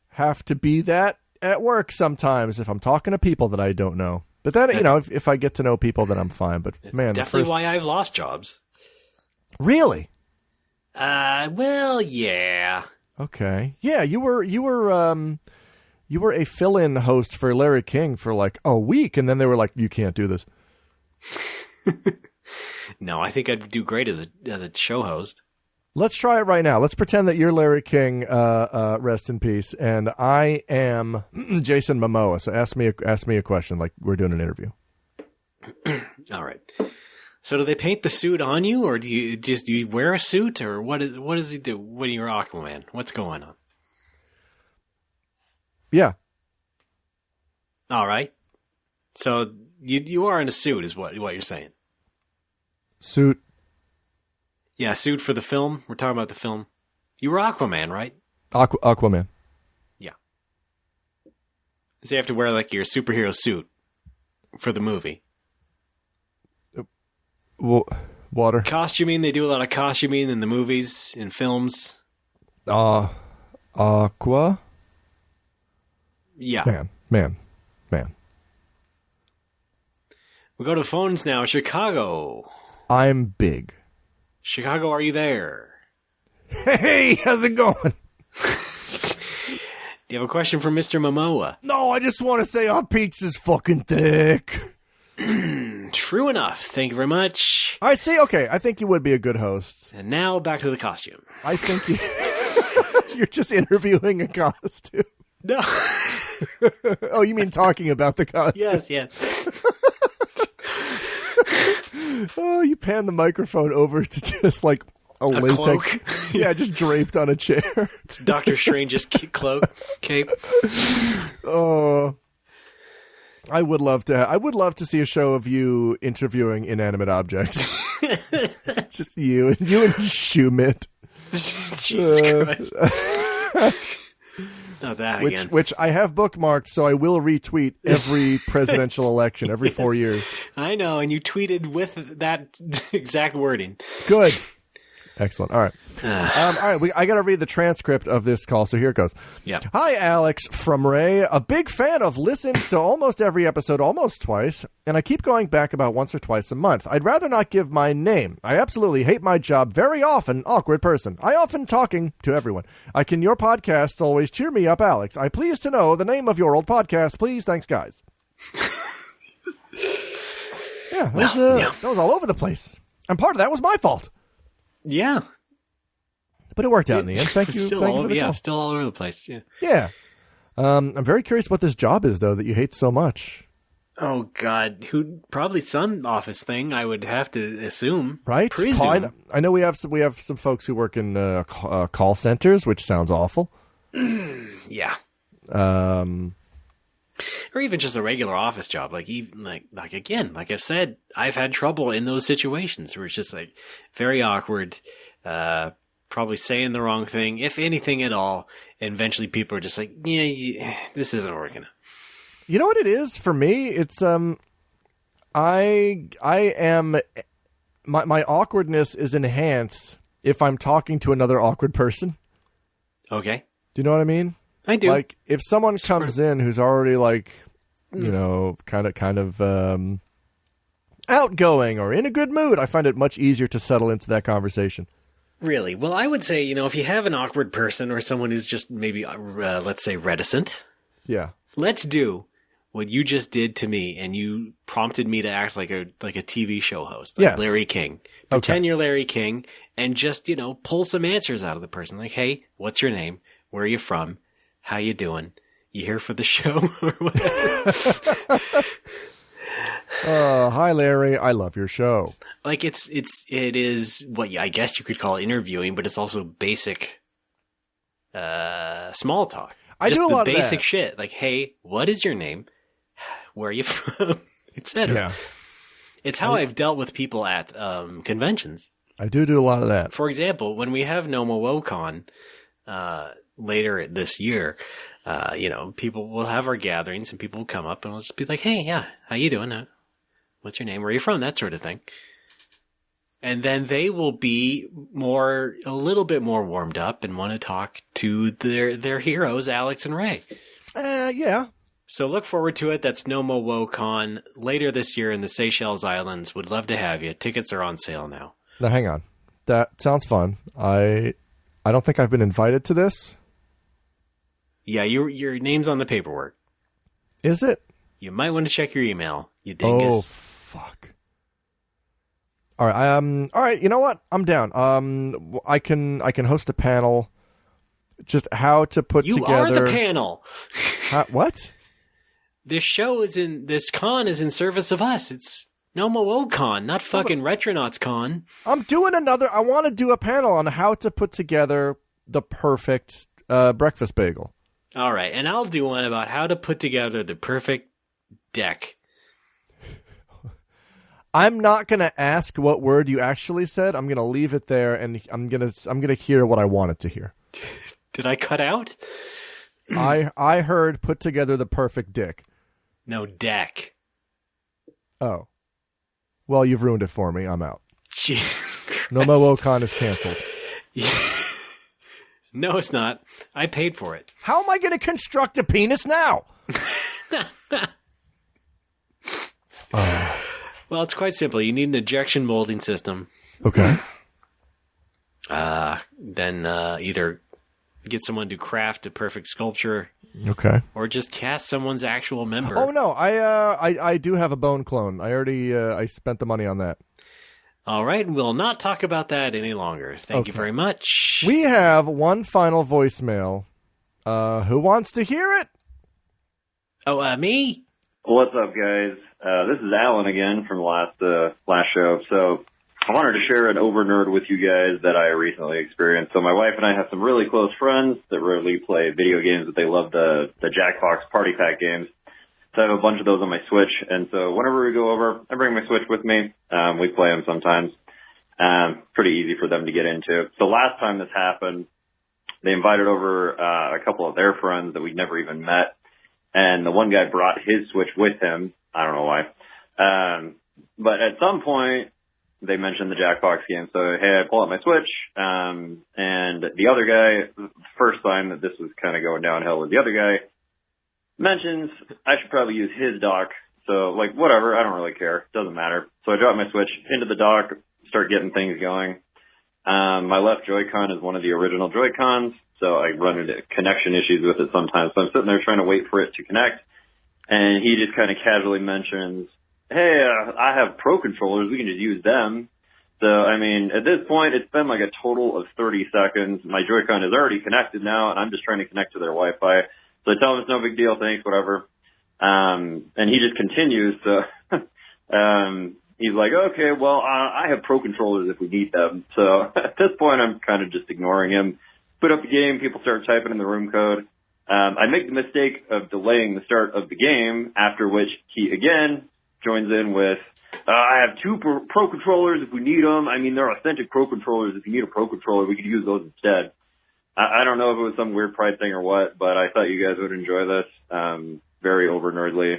have to be that at work sometimes if I'm talking to people that I don't know. But then, if I get to know people, then I'm fine. But man, definitely why I've lost jobs. Really? Well, yeah. Okay. Yeah, you were a fill-in host for Larry King for like a week, and then they were like, "You can't do this." No, I think I'd do great as a show host. Let's try it right now. Let's pretend that you're Larry King, rest in peace, and I am Jason Momoa. So ask me a question like we're doing an interview. All right. So do they paint the suit on you, or do you wear a suit, or what does he do when you're Aquaman? What's going on? Yeah. All right. So you are in a suit, is what you're saying? Suit. Yeah, suit for the film. We're talking about the film. You were Aquaman, right? Aquaman. Yeah. So you have to wear like your superhero suit for the movie. Water. Costuming. They do a lot of costuming in the movies, in films. Aqua. Yeah. Man. We go to the phones now. Chicago. I'm big. Chicago, are you there? Hey, how's it going? Do you have a question for Mr. Momoa? No, I just want to say our pizza's fucking thick. True enough. Thank you very much. All right, see, okay, I think you would be a good host. And now back to the costume. I think you're just interviewing a costume. No. Oh, you mean talking about the costume? Yes. Oh, you pan the microphone over to just like a latex. Cloak. Yeah, just draped on a chair. It's Doctor Strange's cloak, cape. Oh, I would love to see a show of you interviewing inanimate objects. Just you and Schumit. Jesus Christ. Not that again. Which I have bookmarked, so I will retweet every presidential election every 4 years. I know, and you tweeted with that exact wording. Good. Excellent. All right. All right. I got to read the transcript of this call, so here it goes. Yeah. Hi, Alex from Ray. A big fan of listens to almost every episode, almost twice, and I keep going back about once or twice a month. I'd rather not give my name. I absolutely hate my job. Very often, awkward person. I often talking to everyone. Your podcasts always cheer me up, Alex. I please to know the name of your old podcast, please. Thanks, guys. Yeah, that was all over the place. And part of that was my fault. Yeah. But it worked out in the end. Thank you. Still all over the place. Yeah. Yeah. I'm very curious what this job is, though, that you hate so much. Oh, God. Probably some office thing, I would have to assume. Right? Presume. I know we have some folks who work in call centers, which sounds awful. Yeah. Or even just a regular office job. Like I've said, I've had trouble in those situations where it's just like very awkward, probably saying the wrong thing, if anything at all. And eventually people are just like, yeah, this isn't working. You know what it is for me? It's, I am, my awkwardness is enhanced if I'm talking to another awkward person. Okay. Do you know what I mean? I do. Like, if someone comes in who's already like, kind of outgoing or in a good mood, I find it much easier to settle into that conversation. Really? Well, I would say, if you have an awkward person or someone who's just maybe, let's say, reticent. Yeah. Let's do what you just did to me, and you prompted me to act like a TV show host, like Larry King. Pretend you're Larry King, and just, pull some answers out of the person. Like, hey, what's your name? Where are you from? How you doing? You here for the show or whatever? Hi, Larry. I love your show. Like it is what I guess you could call interviewing, but it's also basic small talk. I do a lot of basic that. Shit. Like, hey, what is your name? Where are you from? Etc. Yeah. It's how I've dealt with people at conventions. I do a lot of that. For example, when we have NoMoWo Con later this year, people will have our gatherings and people will come up and we'll just be like, hey, yeah, how you doing? What's your name? Where are you from? That sort of thing. And then they will be a little bit more warmed up and want to talk to their heroes, Alex and Ray. Yeah. So look forward to it. That's NoMoWo Con later this year in the Seychelles Islands. Would love to have you. Tickets are on sale now. Now, hang on. That sounds fun. I don't think I've been invited to this. Yeah, your name's on the paperwork. Is it? You might want to check your email, you dingus. Oh, fuck. All right. You know what? I'm down. I can host a panel. Just how to put together. You are the panel. What? This con is in service of us. It's NoMoWo Con, not fucking Retronauts Con. I want to do a panel on how to put together the perfect breakfast bagel. All right, and I'll do one about how to put together the perfect deck. I'm not going to ask what word you actually said. I'm going to leave it there, and I'm going to hear what I wanted to hear. Did I cut out? I heard put together the perfect dick. No, deck. Oh. Well, you've ruined it for me. I'm out. Jesus Christ. NoMoWo Con is canceled. No, it's not. I paid for it. How am I going to construct a penis now? Well, it's quite simple. You need an injection molding system. Okay. Then either get someone to craft a perfect sculpture. Okay. Or just cast someone's actual member. Oh no, I do have a bone clone. I already I spent the money on that. All right, we'll not talk about that any longer. Thank you very much. We have one final voicemail. Who wants to hear it? Oh, me? What's up, guys? This is Alan again from the last show. So I wanted to share an over nerd with you guys that I recently experienced. So my wife and I have some really close friends that rarely play video games, but they love the Jackbox Party Pack games. So I have a bunch of those on my Switch, and so whenever we go over, I bring my Switch with me. We play them sometimes. Pretty easy for them to get into. So last time this happened, they invited over a couple of their friends that we'd never even met, and the one guy brought his Switch with him. I don't know why. But at some point, they mentioned the Jackbox game. So, hey, I pull out my Switch, and the other guy, the first time that this was kind of going downhill was the other guy mentions I should probably use his dock. So, whatever, I don't really care. Doesn't matter. So I drop my Switch into the dock, start getting things going. My left Joy-Con is one of the original Joy-Cons, so I run into connection issues with it sometimes. So I'm sitting there trying to wait for it to connect, and he just kind of casually mentions, hey, I have Pro Controllers. We can just use them. So, I mean, at this point, it's been like a total of 30 seconds. My Joy-Con is already connected now, and I'm just trying to connect to their Wi-Fi. So I tell him it's no big deal, thanks, whatever. And he just continues. So he's like, okay, well, I have Pro Controllers if we need them. So at this point, I'm kind of just ignoring him. Put up the game. People start typing in the room code. I make the mistake of delaying the start of the game, after which he, again, joins in with, I have two Pro Controllers if we need them. I mean, they're authentic Pro Controllers. If you need a Pro Controller, we could use those instead. I don't know if it was some weird pride thing or what, but I thought you guys would enjoy this. Very over nerdly.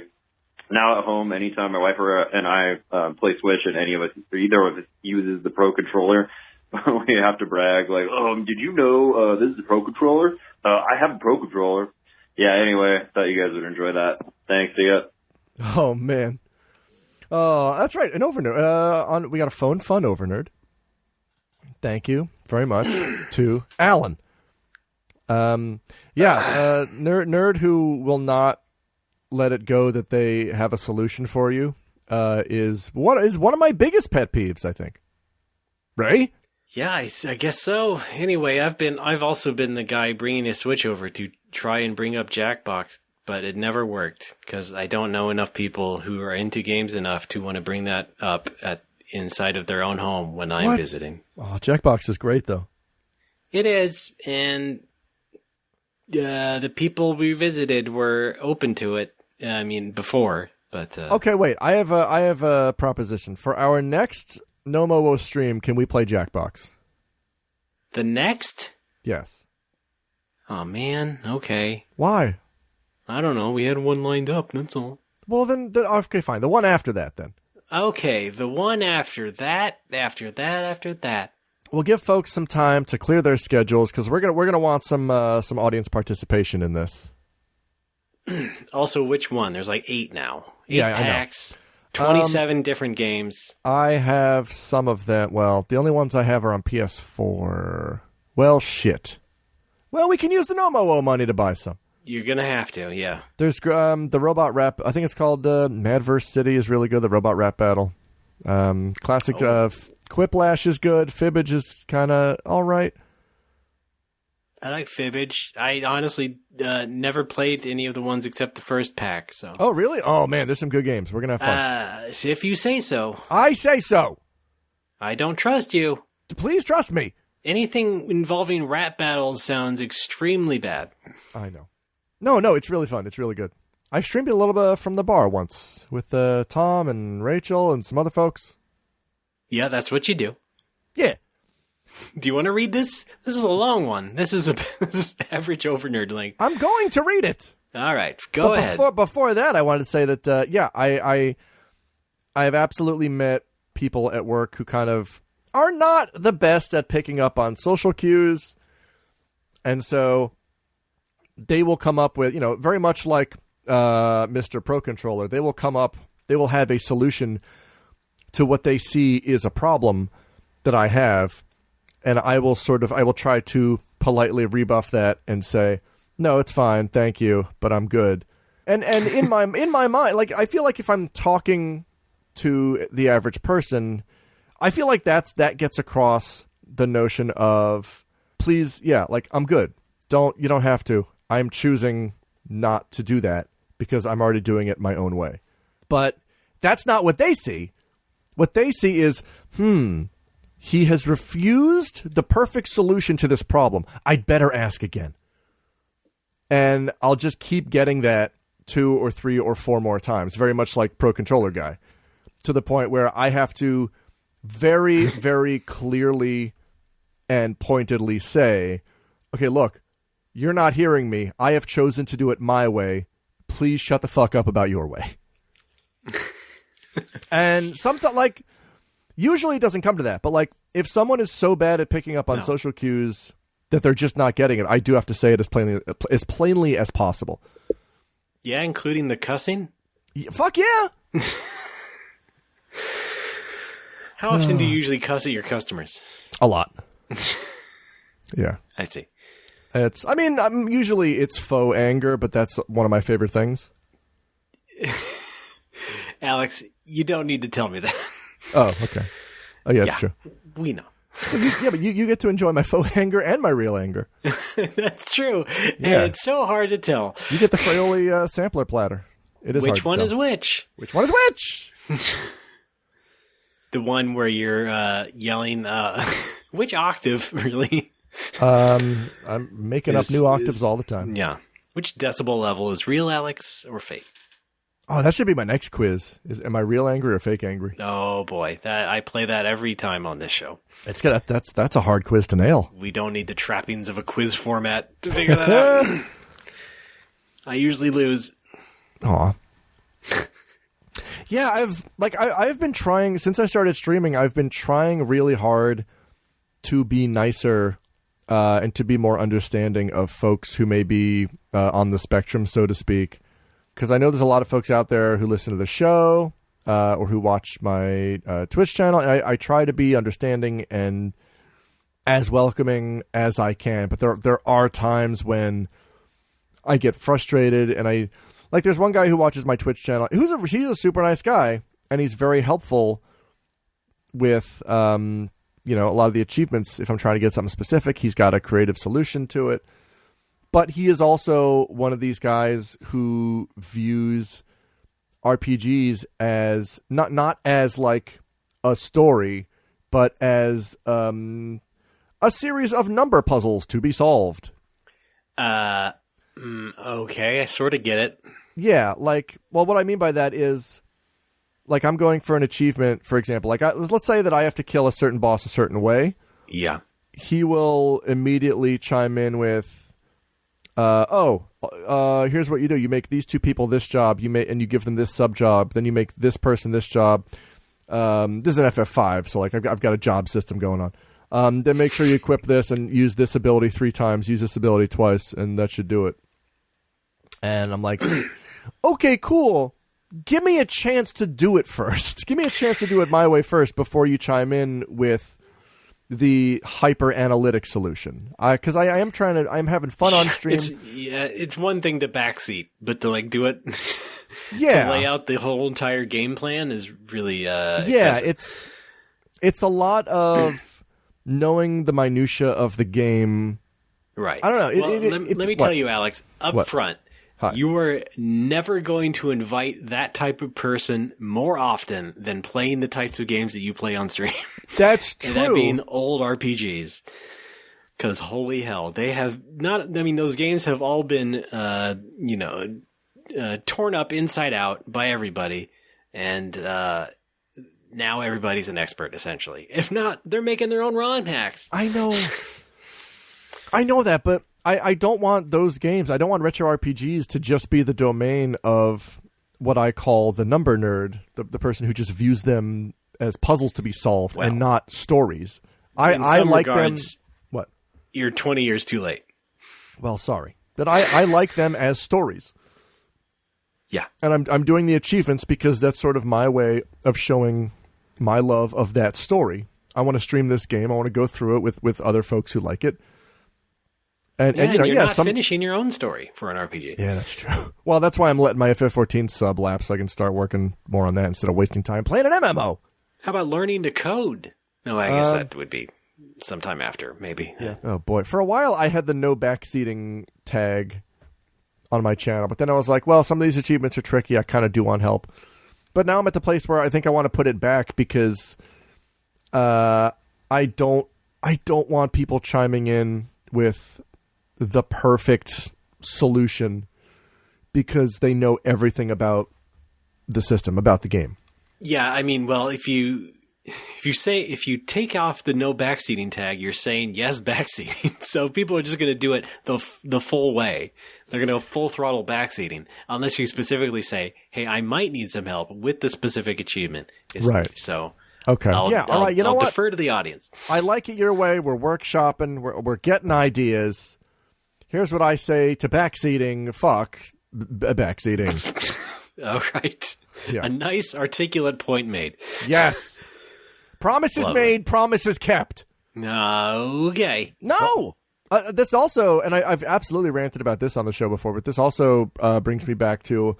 Now at home, anytime my wife and I play Switch and either of us uses the Pro Controller, we have to brag like, did you know this is a Pro Controller? I have a Pro Controller. Yeah, anyway, thought you guys would enjoy that. Thanks, see ya. Oh, man. Oh, that's right. An over nerd. We got a fun over nerd. Thank you very much to Alan. Nerd who will not let it go that they have a solution for you is one of my biggest pet peeves, I think. Ray? Yeah, I guess so. Anyway, I've also been the guy bringing a Switch over to try and bring up Jackbox, but it never worked because I don't know enough people who are into games enough to want to bring that up inside of their own home when I'm visiting. Oh, Jackbox is great, though. It is, and the people we visited were open to it. I mean, before, But okay, wait. I have a proposition for our next NoMoWo stream. Can we play Jackbox? The next? Yes. Oh man. Okay. Why? I don't know. We had one lined up. That's all. Well, then okay, fine. The one after that, then. Okay, the one after that. We'll give folks some time to clear their schedules because we're gonna want some audience participation in this. Also, which one? There's like 8 now. 8 packs, 27 different games. I have some of them. Well, the only ones I have are on PS4. Well, shit. Well, we can use the NoMoWo money to buy some. You're gonna have to, yeah. There's the robot rap. I think it's called Madverse City is really good. The robot rap battle. Classic Quiplash is good. Fibbage is kind of all right. I like Fibbage. I honestly never played any of the ones except the first pack. So. Oh, really? Oh, man, there's some good games. We're going to have fun. If you say so. I say so. I don't trust you. Please trust me. Anything involving rap battles sounds extremely bad. I know. No, it's really fun. It's really good. I streamed it a little bit from the bar once with Tom and Rachel and some other folks. Yeah, that's what you do. Yeah. Do you want to read this? This is a long one. This is average overnerd length. I'm going to read it. All right, go ahead. Before that, I wanted to say that, I have absolutely met people at work who kind of are not the best at picking up on social cues. And so they will come up with, very much like Mr. Pro Controller, they will have a solution to what they see is a problem that I have. And I will try to politely rebuff that and say, no, it's fine. Thank you. But I'm good. And in my mind, like, I feel like if I'm talking to the average person, I feel like that gets across the notion of, please. Yeah. Like, I'm good. You don't have to. I'm choosing not to do that because I'm already doing it my own way. But that's not what they see. What they see is, he has refused the perfect solution to this problem. I'd better ask again. And I'll just keep getting that 2 or 3 or 4 more times, very much like Pro Controller Guy, to the point where I have to very, very clearly and pointedly say, okay, look, you're not hearing me. I have chosen to do it my way. Please shut the fuck up about your way. And sometimes, like, usually it doesn't come to that, but like if someone is so bad at picking up on social cues that they're just not getting it, I do have to say it as plainly as possible. Yeah, including the cussing? Fuck yeah! How often do you usually cuss at your customers? A lot. Yeah. I see. Usually it's faux anger, but that's one of my favorite things. Alex, you don't need to tell me that. Oh, okay. Oh, yeah, it's true. We know. Yeah, but you get to enjoy my faux anger and my real anger. That's true. Yeah. And it's so hard to tell. You get the Fraioli sampler platter. It is hard to tell. Which one is which? Which one is which? The one where you're yelling, which octave, really? I'm making up new octaves all the time. Yeah. Which decibel level is real, Alex, or fake? Oh, that should be my next quiz. Am I real angry or fake angry? Oh boy, I play that every time on this show. It's good. That's a hard quiz to nail. We don't need the trappings of a quiz format to figure that out. I usually lose. Aw. Yeah, I've been trying since I started streaming. I've been trying really hard to be nicer and to be more understanding of folks who may be on the spectrum, so to speak. Because I know there's a lot of folks out there who listen to the show or who watch my Twitch channel, and I try to be understanding and as welcoming as I can. But there are times when I get frustrated, and there's one guy who watches my Twitch channel. He's a super nice guy, and he's very helpful with a lot of the achievements. If I'm trying to get something specific, he's got a creative solution to it. But he is also one of these guys who views RPGs as not as like a story, but as a series of number puzzles to be solved. Okay, I sort of get it. Yeah, like, well, what I mean by that is, like, I'm going for an achievement, for example. Like, let's say that I have to kill a certain boss a certain way. Yeah. He will immediately chime in with, here's what you do. You make these two people this job, and you give them this sub-job. Then you make this person this job. This is an FF5, so, like, I've got a job system going on. Then make sure you equip this and use this ability 3 times, use this ability twice, and that should do it. And I'm like, okay, cool. Give me a chance to do it first. Give me a chance to do it my way first before you chime in with the hyper analytic solution. Because I'm having fun on stream. It's one thing to backseat, but to like do it, yeah, to lay out the whole entire game plan is really excessive. It's a lot of knowing the minutia of the game. Right. I don't know. Let me tell you, Alex, up front. Hi. You are never going to invite that type of person more often than playing the types of games that you play on stream. That's true. And that being old RPGs. Because holy hell, they have not. I mean, those games have all been, torn up inside out by everybody, and now everybody's an expert essentially. If not, they're making their own ROM hacks. I know that, but I don't want those games. I don't want retro RPGs to just be the domain of what I call the number nerd, the person who just views them as puzzles to be solved and not stories. I like regards, them. What? You're 20 years too late. Well, sorry, but I like them as stories. Yeah, and I'm doing the achievements because that's sort of my way of showing my love of that story. I want to stream this game. I want to go through it with other folks who like it. And you're not finishing your own story for an RPG. Yeah, that's true. Well, that's why I'm letting my FF14 sub lapse so I can start working more on that instead of wasting time playing an MMO. How about learning to code? No, I guess that would be sometime after, maybe. Yeah. Oh, boy. For a while, I had the no backseating tag on my channel, but then I was like, well, some of these achievements are tricky. I kind of do want help. But now I'm at the place where I think I want to put it back because I don't want people chiming in with the perfect solution because they know everything about the system, about the game. Yeah, I mean, well, if you take off the no backseating tag, you're saying yes backseating. So people are just going to do it the full way. They're going to go full throttle backseating unless you specifically say, "Hey, I might need some help with the specific achievement." Right. So okay. All right. You know what? Defer to the audience. I like it your way. We're workshopping. We're getting ideas. Here's what I say to backseating. Fuck backseating. All right. Yeah. A nice articulate point made. Yes. Promises made, promises kept. Okay. No. This also, and I've absolutely ranted about this on the show before, but this also brings me back to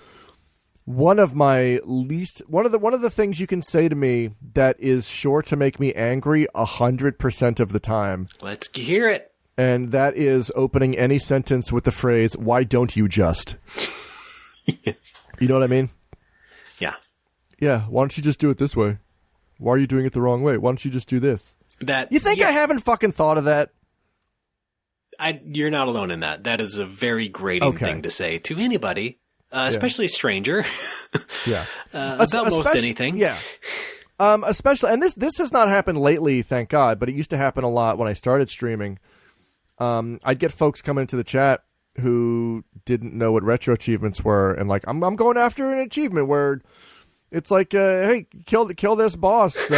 one of the things you can say to me that is sure to make me angry 100% of the time. Let's hear it. And that is opening any sentence with the phrase, "Why don't you just?" Yes. You know what I mean? Yeah. Yeah. Why don't you just do it this way? Why are you doing it the wrong way? Why don't you just do this? You think I haven't fucking thought of that? You're not alone in that. That is a very grating thing to say to anybody, especially a stranger. Yeah. About most anything. Yeah. Especially, and this has not happened lately, thank God, but it used to happen a lot when I started streaming. I'd get folks come into the chat who didn't know what retro achievements were, and like, I'm going after an achievement where it's like, hey, kill this boss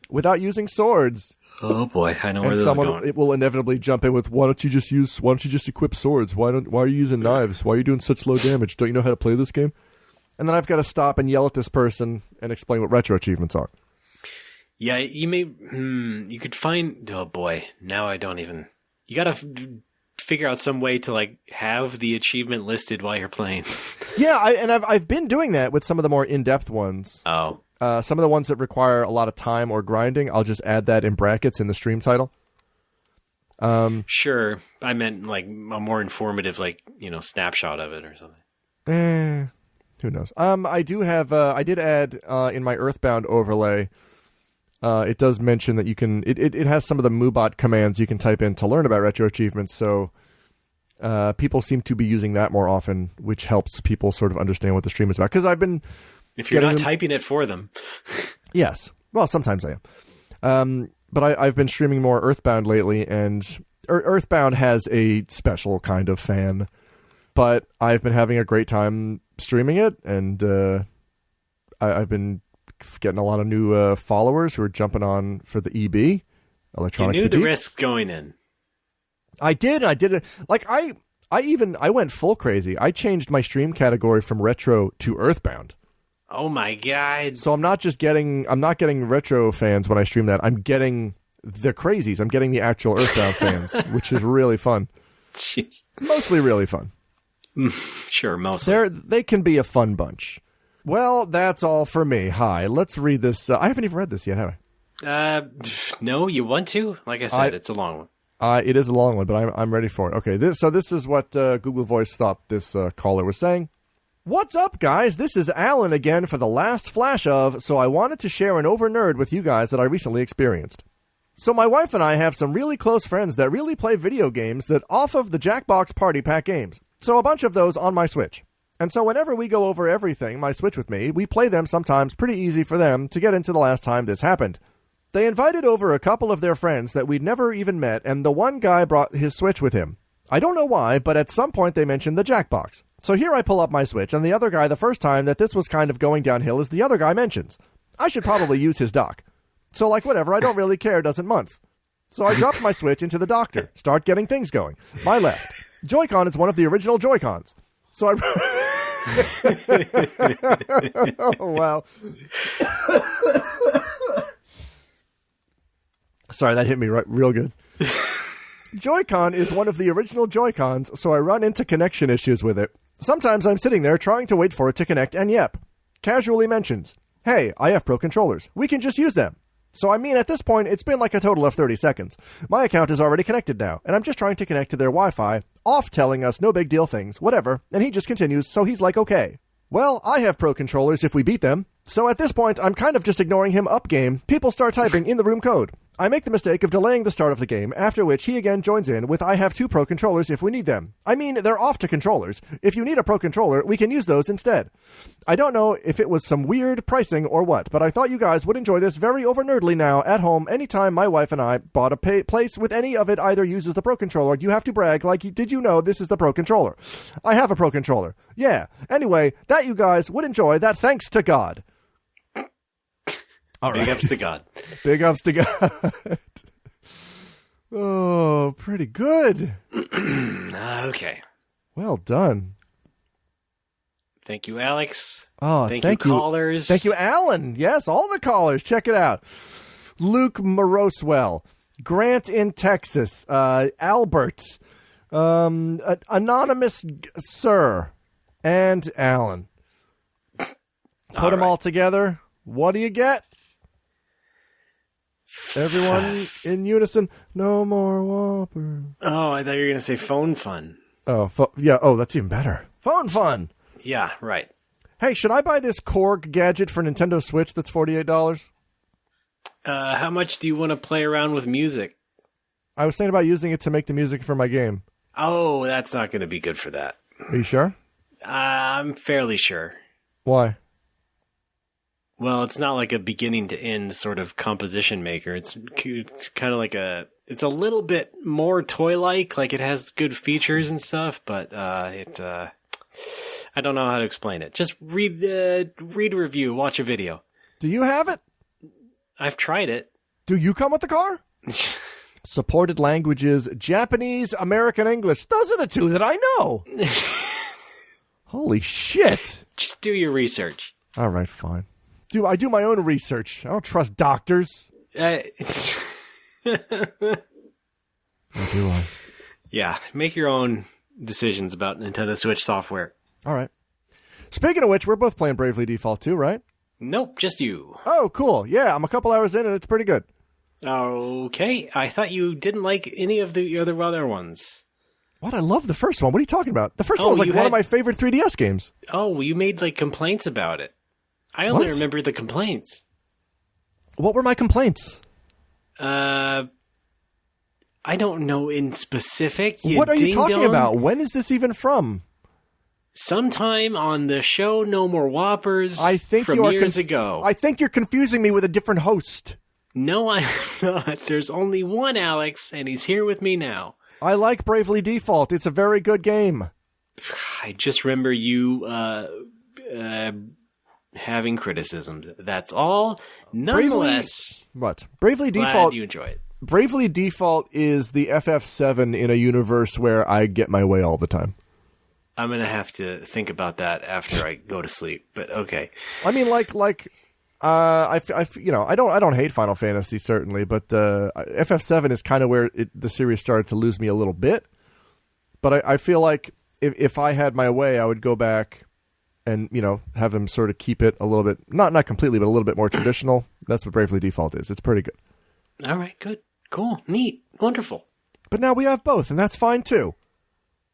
without using swords. Oh boy, I know where this is going. It will inevitably jump in with, why don't you just equip swords? Why are you using knives? Why are you doing such low damage? Don't you know how to play this game? And then I've got to stop and yell at this person and explain what retro achievements are. Yeah, you could find, oh boy, now I don't even, you got to figure out some way to like have the achievement listed while you're playing. Yeah, I've been doing that with some of the more in-depth ones. Oh. Some of the ones that require a lot of time or grinding, I'll just add that in brackets in the stream title. Sure. I meant like a more informative, like, snapshot of it or something. Who knows? I did add in my Earthbound overlay, it does mention that you can, it has some of the MooBot commands you can type in to learn about retro achievements. So People seem to be using that more often, which helps people sort of understand what the stream is about. Because I've been... If you're not typing it for them. Yes. Well, sometimes I am. But I've been streaming more Earthbound lately, and Earthbound has a special kind of fan. But I've been having a great time streaming it, and I've been getting a lot of new followers who are jumping on for the EB. Electronic You knew Boutique. the risks going in. I did it. Like, I went full crazy. I changed my stream category from retro to Earthbound. Oh my god. So I'm not getting retro fans when I stream that. I'm getting the crazies. I'm getting the actual Earthbound fans, which is really fun. Jeez. Mostly really fun. Sure, mostly. They can be a fun bunch. Well, that's all for me. Hi. Let's read this. I haven't even read this yet, have I? No, you want to? Like I said, it's a long one. It is a long one, but I'm ready for it. Okay, this is what Google Voice thought this caller was saying. What's up, guys? This is Alan again for the last flash of, so I wanted to share an over-nerd with you guys that I recently experienced. So my wife and I have some really close friends that really play video games that off of the Jackbox Party Pack games. So a bunch of those on my Switch. And so whenever we go over everything, my Switch with me, we play them sometimes pretty easy for them to get into the last time this happened. They invited over a couple of their friends that we'd never even met, and the one guy brought his Switch with him. I don't know why, but at some point they mentioned the Jackbox. So here I pull up my Switch, and the other guy, the first time that this was kind of going downhill, is the other guy mentions. I should probably use his dock. So like whatever, I don't really care, doesn't month. So I dropped my Switch into the doctor, start getting things going. My left. Joy-Con is one of the original Joy-Cons. So I... Oh, wow. Sorry, that hit me real good. Joy-Con is one of the original Joy-Cons, so I run into connection issues with it. Sometimes I'm sitting there trying to wait for it to connect, and yep, casually mentions, hey, I have Pro Controllers. We can just use them. So I mean, at this point, it's been like a total of 30 seconds. My account is already connected now, and I'm just trying to connect to their Wi-Fi, off telling us no big deal things, whatever, and he just continues, so he's like, okay. Well, I have Pro Controllers if we beat them. So at this point, I'm kind of just ignoring him up game. People start typing in the room code. I make the mistake of delaying the start of the game, after which he again joins in with I have 2 Pro Controllers if we need them. I mean, they're off to controllers. If you need a Pro Controller, we can use those instead. I don't know if it was some weird pricing or what, but I thought you guys would enjoy this very over-nerdly now at home anytime my wife and I bought a place with any of it either uses the Pro Controller. You have to brag like, did you know this is the Pro Controller? I have a Pro Controller. Yeah. Anyway, that you guys would enjoy that thanks to God. All right. Big ups to God. Big ups to God. Oh, pretty good. Okay. Well done. Thank you, Alex. Oh, thank you, callers. Thank you, Alan. Yes, all the callers. Check it out. Luke Moroswell, Grant in Texas, Albert, Anonymous Sir, and Alan. Put them all together. What do you get? Everyone in unison. No more Whopper. Oh, I thought you were going to say phone fun. Oh, yeah. Oh, that's even better. Phone fun. Yeah, right. Hey, should I buy this Korg gadget for Nintendo Switch that's $48? How much do you want to play around with music? I was thinking about using it to make the music for my game. Oh, that's not going to be good for that. Are you sure? I'm fairly sure. Why? Well, it's not like a beginning to end sort of composition maker. It's kind of like it's a little bit more toy-like, like it has good features and stuff, but I don't know how to explain it. Just read a review, watch a video. Do you have it? I've tried it. Do you come with the car? Supported languages, Japanese, American English. Those are the 2 that I know. Holy shit. Just do your research. All right, fine. I do my own research. I don't trust doctors. Or do I? Yeah, make your own decisions about Nintendo Switch software. All right. Speaking of which, we're both playing Bravely Default 2, right? Nope, just you. Oh, cool. Yeah, I'm a couple hours in and it's pretty good. Okay, I thought you didn't like any of the other ones. What? I love the first one. What are you talking about? The first one was like one of my favorite 3DS games. Oh, you made like complaints about it. I only remember the complaints. What were my complaints? I I don't know in specific. What are you talking about? When is this even from? Sometime on the show No More Whoppers from years ago. I think you're confusing me with a different host. No, I'm not. There's only one Alex, and he's here with me now. I like Bravely Default. It's a very good game. I just remember you having criticisms. That's all. Nonetheless, Bravely glad Default. You enjoy it. Bravely Default is the FF7 in a universe where I get my way all the time. I'm gonna have to think about that after I go to sleep. But okay. I mean, I don't hate Final Fantasy certainly, but FF7 is kind of where the series started to lose me a little bit. But I feel like if I had my way, I would go back and have them sort of keep it a little bit, not completely, but a little bit more traditional. That's what Bravely Default is. It's pretty good. All right, good, cool, neat, wonderful. But now we have both, and that's fine too.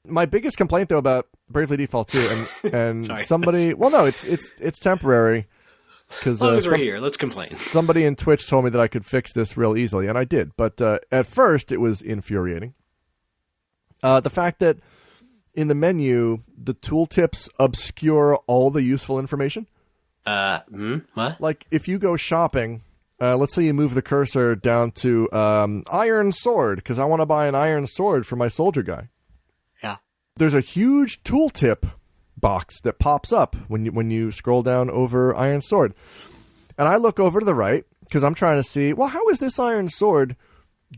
My biggest complaint though about Bravely Default 2 and somebody, well, no, it's temporary. As long as we're here, let's complain. Somebody in Twitch told me that I could fix this real easily, and I did. But at first, it was infuriating. The fact that in the menu, the tooltips obscure all the useful information. What? Like, if you go shopping, let's say you move the cursor down to iron sword, because I want to buy an iron sword for my soldier guy. Yeah. There's a huge tooltip box that pops up when you scroll down over iron sword. And I look over to the right, because I'm trying to see, well, how is this iron sword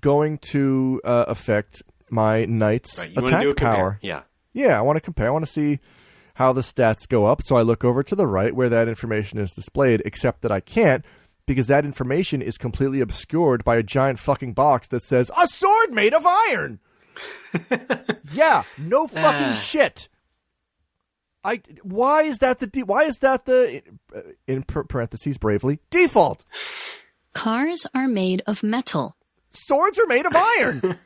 going to affect my knight's attack power? Yeah, I want to compare. I want to see how the stats go up. So I look over to the right where that information is displayed, except that I can't because that information is completely obscured by a giant fucking box that says, a sword made of iron! Yeah, no fucking shit. Why is that the in parentheses bravely default? Cars are made of metal. Swords are made of iron.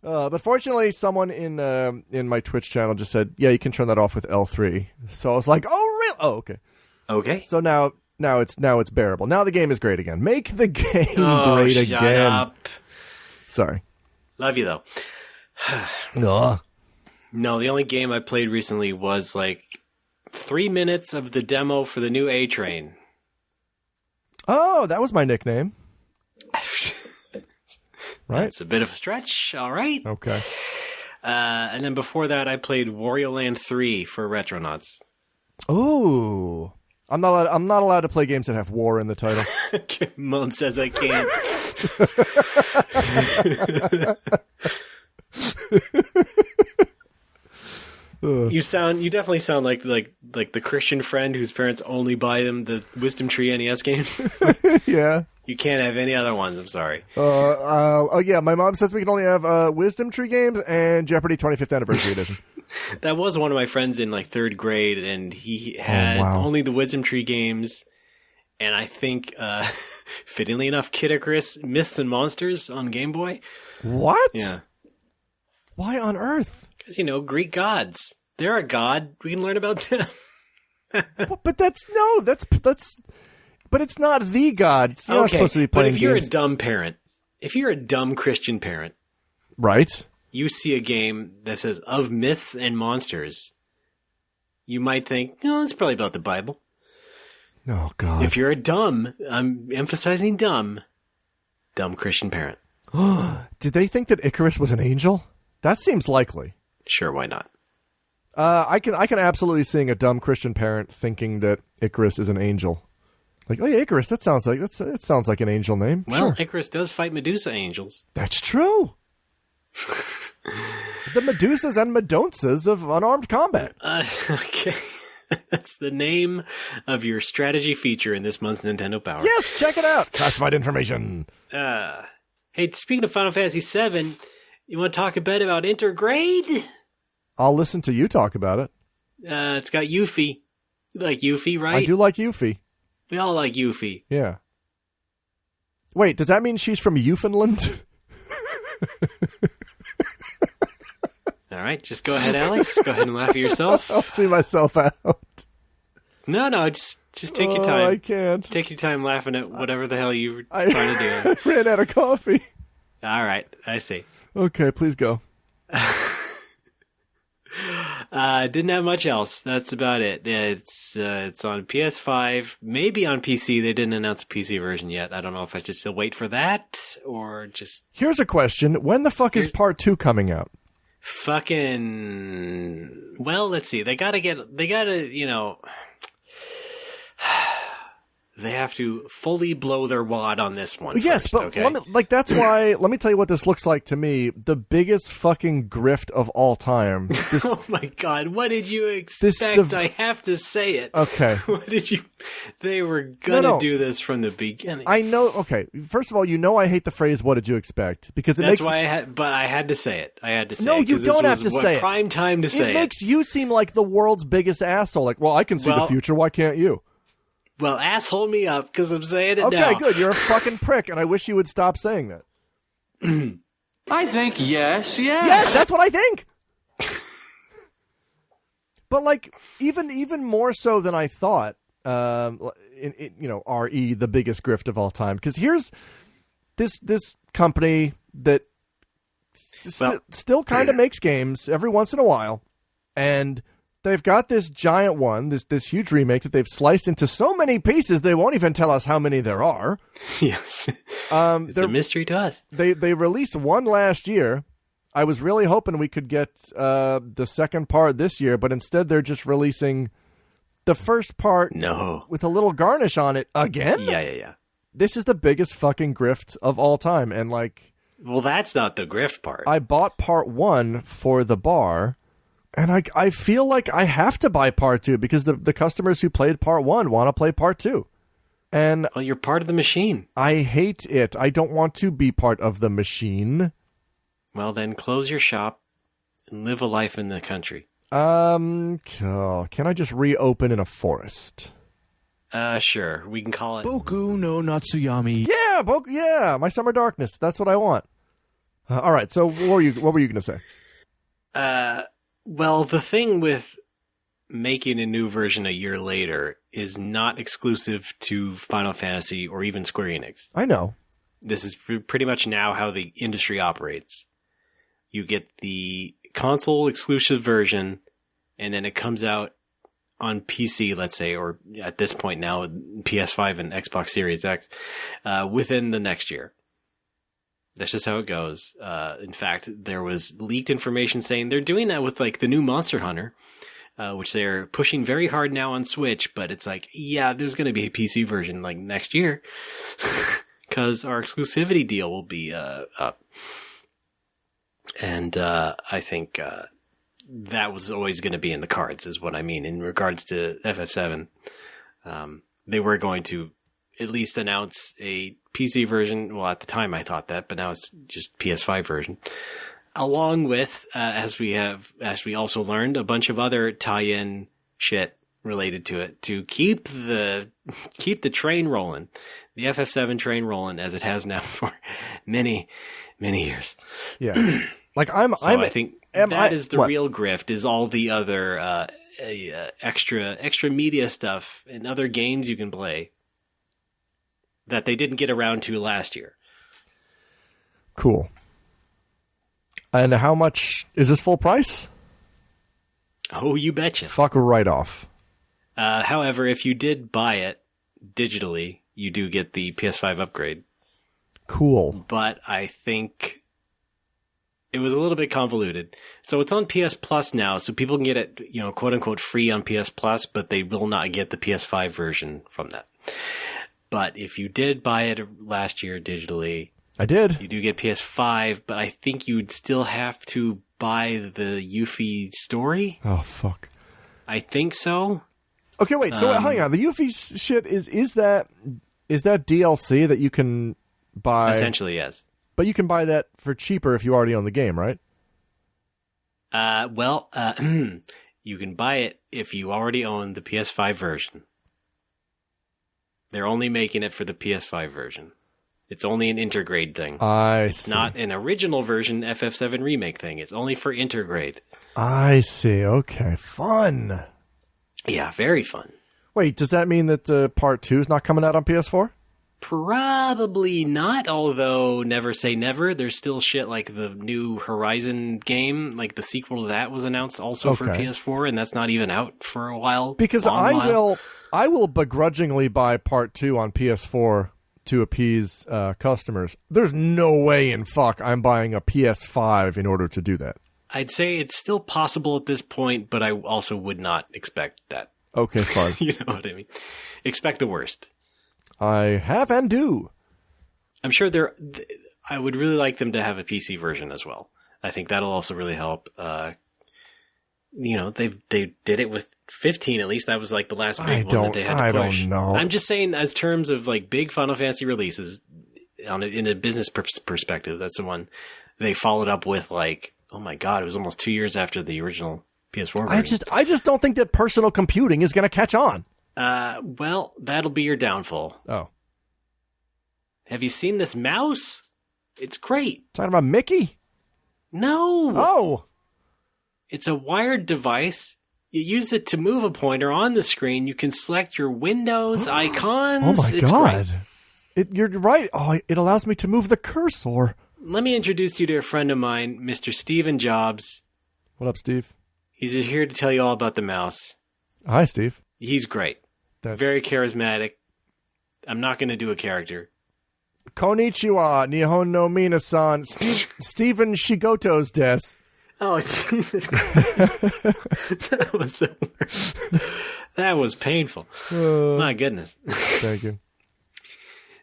But fortunately, someone in my Twitch channel just said, "Yeah, you can turn that off with L3." So I was like, "Oh, really? Oh, okay." Okay. So now it's bearable. Now the game is great again. Make the game great again. Shut up. Sorry. Love you though. No, the only game I played recently was like 3 minutes of the demo for the new A-Train. Oh, that was my nickname. Right? It's a bit of a stretch. All right. Okay. And then before that, I played Wario Land 3 for Retronauts. Ooh. I'm not allowed to play games that have war in the title. Mom says I can't. You definitely sound like the Christian friend whose parents only buy them the Wisdom Tree NES games. Yeah. You can't have any other ones. I'm sorry. Oh yeah, my mom says we can only have Wisdom Tree games and Jeopardy 25th Anniversary Edition. That was one of my friends in like 3rd grade, and he had only the Wisdom Tree games, and I think, fittingly enough, Kid Icarus Myths and Monsters on Game Boy. What? Yeah. Why on earth? Because, Greek gods. They're a god. We can learn about them. But but it's not the god. You're not supposed to be playing but if you're games. a dumb parent, if you're a dumb Christian parent, right? You see a game that says of myths and monsters, you might think, it's probably about the Bible. Oh, God. If you're a dumb, I'm emphasizing dumb Christian parent. Did they think that Icarus was an angel? That seems likely. Sure, why not? I can absolutely see a dumb Christian parent thinking that Icarus is an angel. Like, oh yeah, Icarus. That sounds like an angel name. Well, sure. Icarus does fight Medusa angels. That's true. The Medusas and Medonsas of unarmed combat. Okay. That's the name of your strategy feature in this month's Nintendo Power. Yes, check it out. Classified information. Hey, speaking of Final Fantasy VII, you want to talk a bit about Intergrade? I'll listen to you talk about it. It's got Yuffie. You like Yuffie, right? I do like Yuffie. We all like Yuffie. Yeah. Wait, does that mean she's from Newfoundland? All right, just go ahead, Alex. Go ahead and laugh at yourself. I'll see myself out. No, just take your time. I can't. Just take your time laughing at whatever the hell you were trying to do. I ran out of coffee. All right, I see. Okay, please go. Didn't have much else. That's about it. It's on PS5, maybe on PC. They didn't announce a PC version yet. I don't know if I should still wait for that or just... Here's a question. When the fuck is Part 2 coming out? Fucking... Well, let's see. They gotta, you know... They have to fully blow their wad on this one. Yes, first, but okay? that's why. Let me tell you what this looks like to me. The biggest fucking grift of all time. Oh my god! What did you expect? I have to say it. Okay. What did you? They were gonna do this from the beginning. I know. Okay. First of all, you know I hate the phrase "What did you expect?" because that's why I had. But I had to say it. I had to say it. No, you don't have to say it. Prime time to say it. It makes you seem like the world's biggest asshole. Like, well, I can see the future. Why can't you? Well, asshole me up because I'm saying it now. Okay, good. You're a fucking prick, and I wish you would stop saying that. I think yes. Yes, that's what I think. But like, even more so than I thought. RE the biggest grift of all time. Because here's this company that still kind of makes games every once in a while, and they've got this giant one, this huge remake that they've sliced into so many pieces they won't even tell us how many there are. Yes, it's a mystery to us. They released one last year. I was really hoping we could get the second part this year, but instead they're just releasing the first part with a little garnish on it again? Yeah. This is the biggest fucking grift of all time. And like... Well, that's not the grift part. I bought part 1 for the bar, and I feel like I have to buy part 2 because the customers who played part 1 want to play part 2. And well, you're part of the machine. I hate it. I don't want to be part of the machine. Well, then close your shop and live a life in the country. Can I just reopen in a forest? Sure. We can call it Boku no Natsuyami. Yeah, my Summer Darkness. That's what I want. All right. So what were you going to say? Well, the thing with making a new version a year later is not exclusive to Final Fantasy or even Square Enix. I know. This is pretty much now how the industry operates. You get the console exclusive version, and then it comes out on PC, let's say, or at this point now, PS5 and Xbox Series X, within the next year. That's just how it goes. In fact, there was leaked information saying they're doing that with like the new Monster Hunter, which they're pushing very hard now on Switch, but it's like, yeah, there's going to be a PC version like next year because our exclusivity deal will be up. And I think that was always going to be in the cards, is what I mean. In regards to FF7, they were going to at least announce a PC version. Well, at the time I thought that, but now it's just PS5 version. Along with, as we also learned, a bunch of other tie-in shit related to it to keep the train rolling, the FF7 train rolling as it has now for many, many years. Yeah. Like I think that is the real grift, is all the other extra media stuff and other games you can play that they didn't get around to last year. Cool. And how much is this full price? Oh, you betcha. Fuck right off. However, if you did buy it digitally, you do get the PS5 upgrade. Cool. But I think it was a little bit convoluted. So it's on PS Plus now, so people can get it, quote unquote free on PS Plus, but they will not get the PS5 version from that. But if you did buy it last year digitally, I did. You do get PS5, but I think you'd still have to buy the Yuffie story. Oh fuck. I think so. Okay, wait. So hang on. The Yuffie shit is that DLC that you can buy? Essentially, yes. But you can buy that for cheaper if you already own the game, right? You can buy it if you already own the PS5 version. They're only making it for the PS5 version. It's only an intergrade thing. It's not an original version FF7 remake thing. It's only for intergrade. I see. Okay, fun. Yeah, very fun. Wait, does that mean that part 2 is not coming out on PS4? Probably not, although never say never. There's still shit like the new Horizon game, like the sequel to that was announced also for PS4, and that's not even out for a while. Because I will begrudgingly buy Part 2 on PS4 to appease customers. There's no way in fuck I'm buying a PS5 in order to do that. I'd say it's still possible at this point, but I also would not expect that. Okay, fine. You know what I mean? Expect the worst. I have and do. I'm sure I would really like them to have a PC version as well. I think that'll also really help. They did it with 15. At least that was like the last big one that they had to push. I don't know. I'm just saying, as terms of like big Final Fantasy releases, in a business perspective, that's the one they followed up with. Like, oh my god, it was almost 2 years after the original PS4 version. I just don't think that personal computing is going to catch on. Well, that'll be your downfall. Oh. Have you seen this mouse? It's great. Talking about Mickey? No. Oh. It's a wired device. You use it to move a pointer on the screen. You can select your Windows icons. Oh my it's god. You're right. Oh, it allows me to move the cursor. Let me introduce you to a friend of mine, Mr. Steven Jobs. What up, Steve? He's here to tell you all about the mouse. Hi, Steve. He's great. Very charismatic. I'm not going to do a character. Konnichiwa, Nihon no Minasan, Steven Shigoto's desu. Oh, Jesus Christ. That was the worst. That was painful. My goodness. Thank you.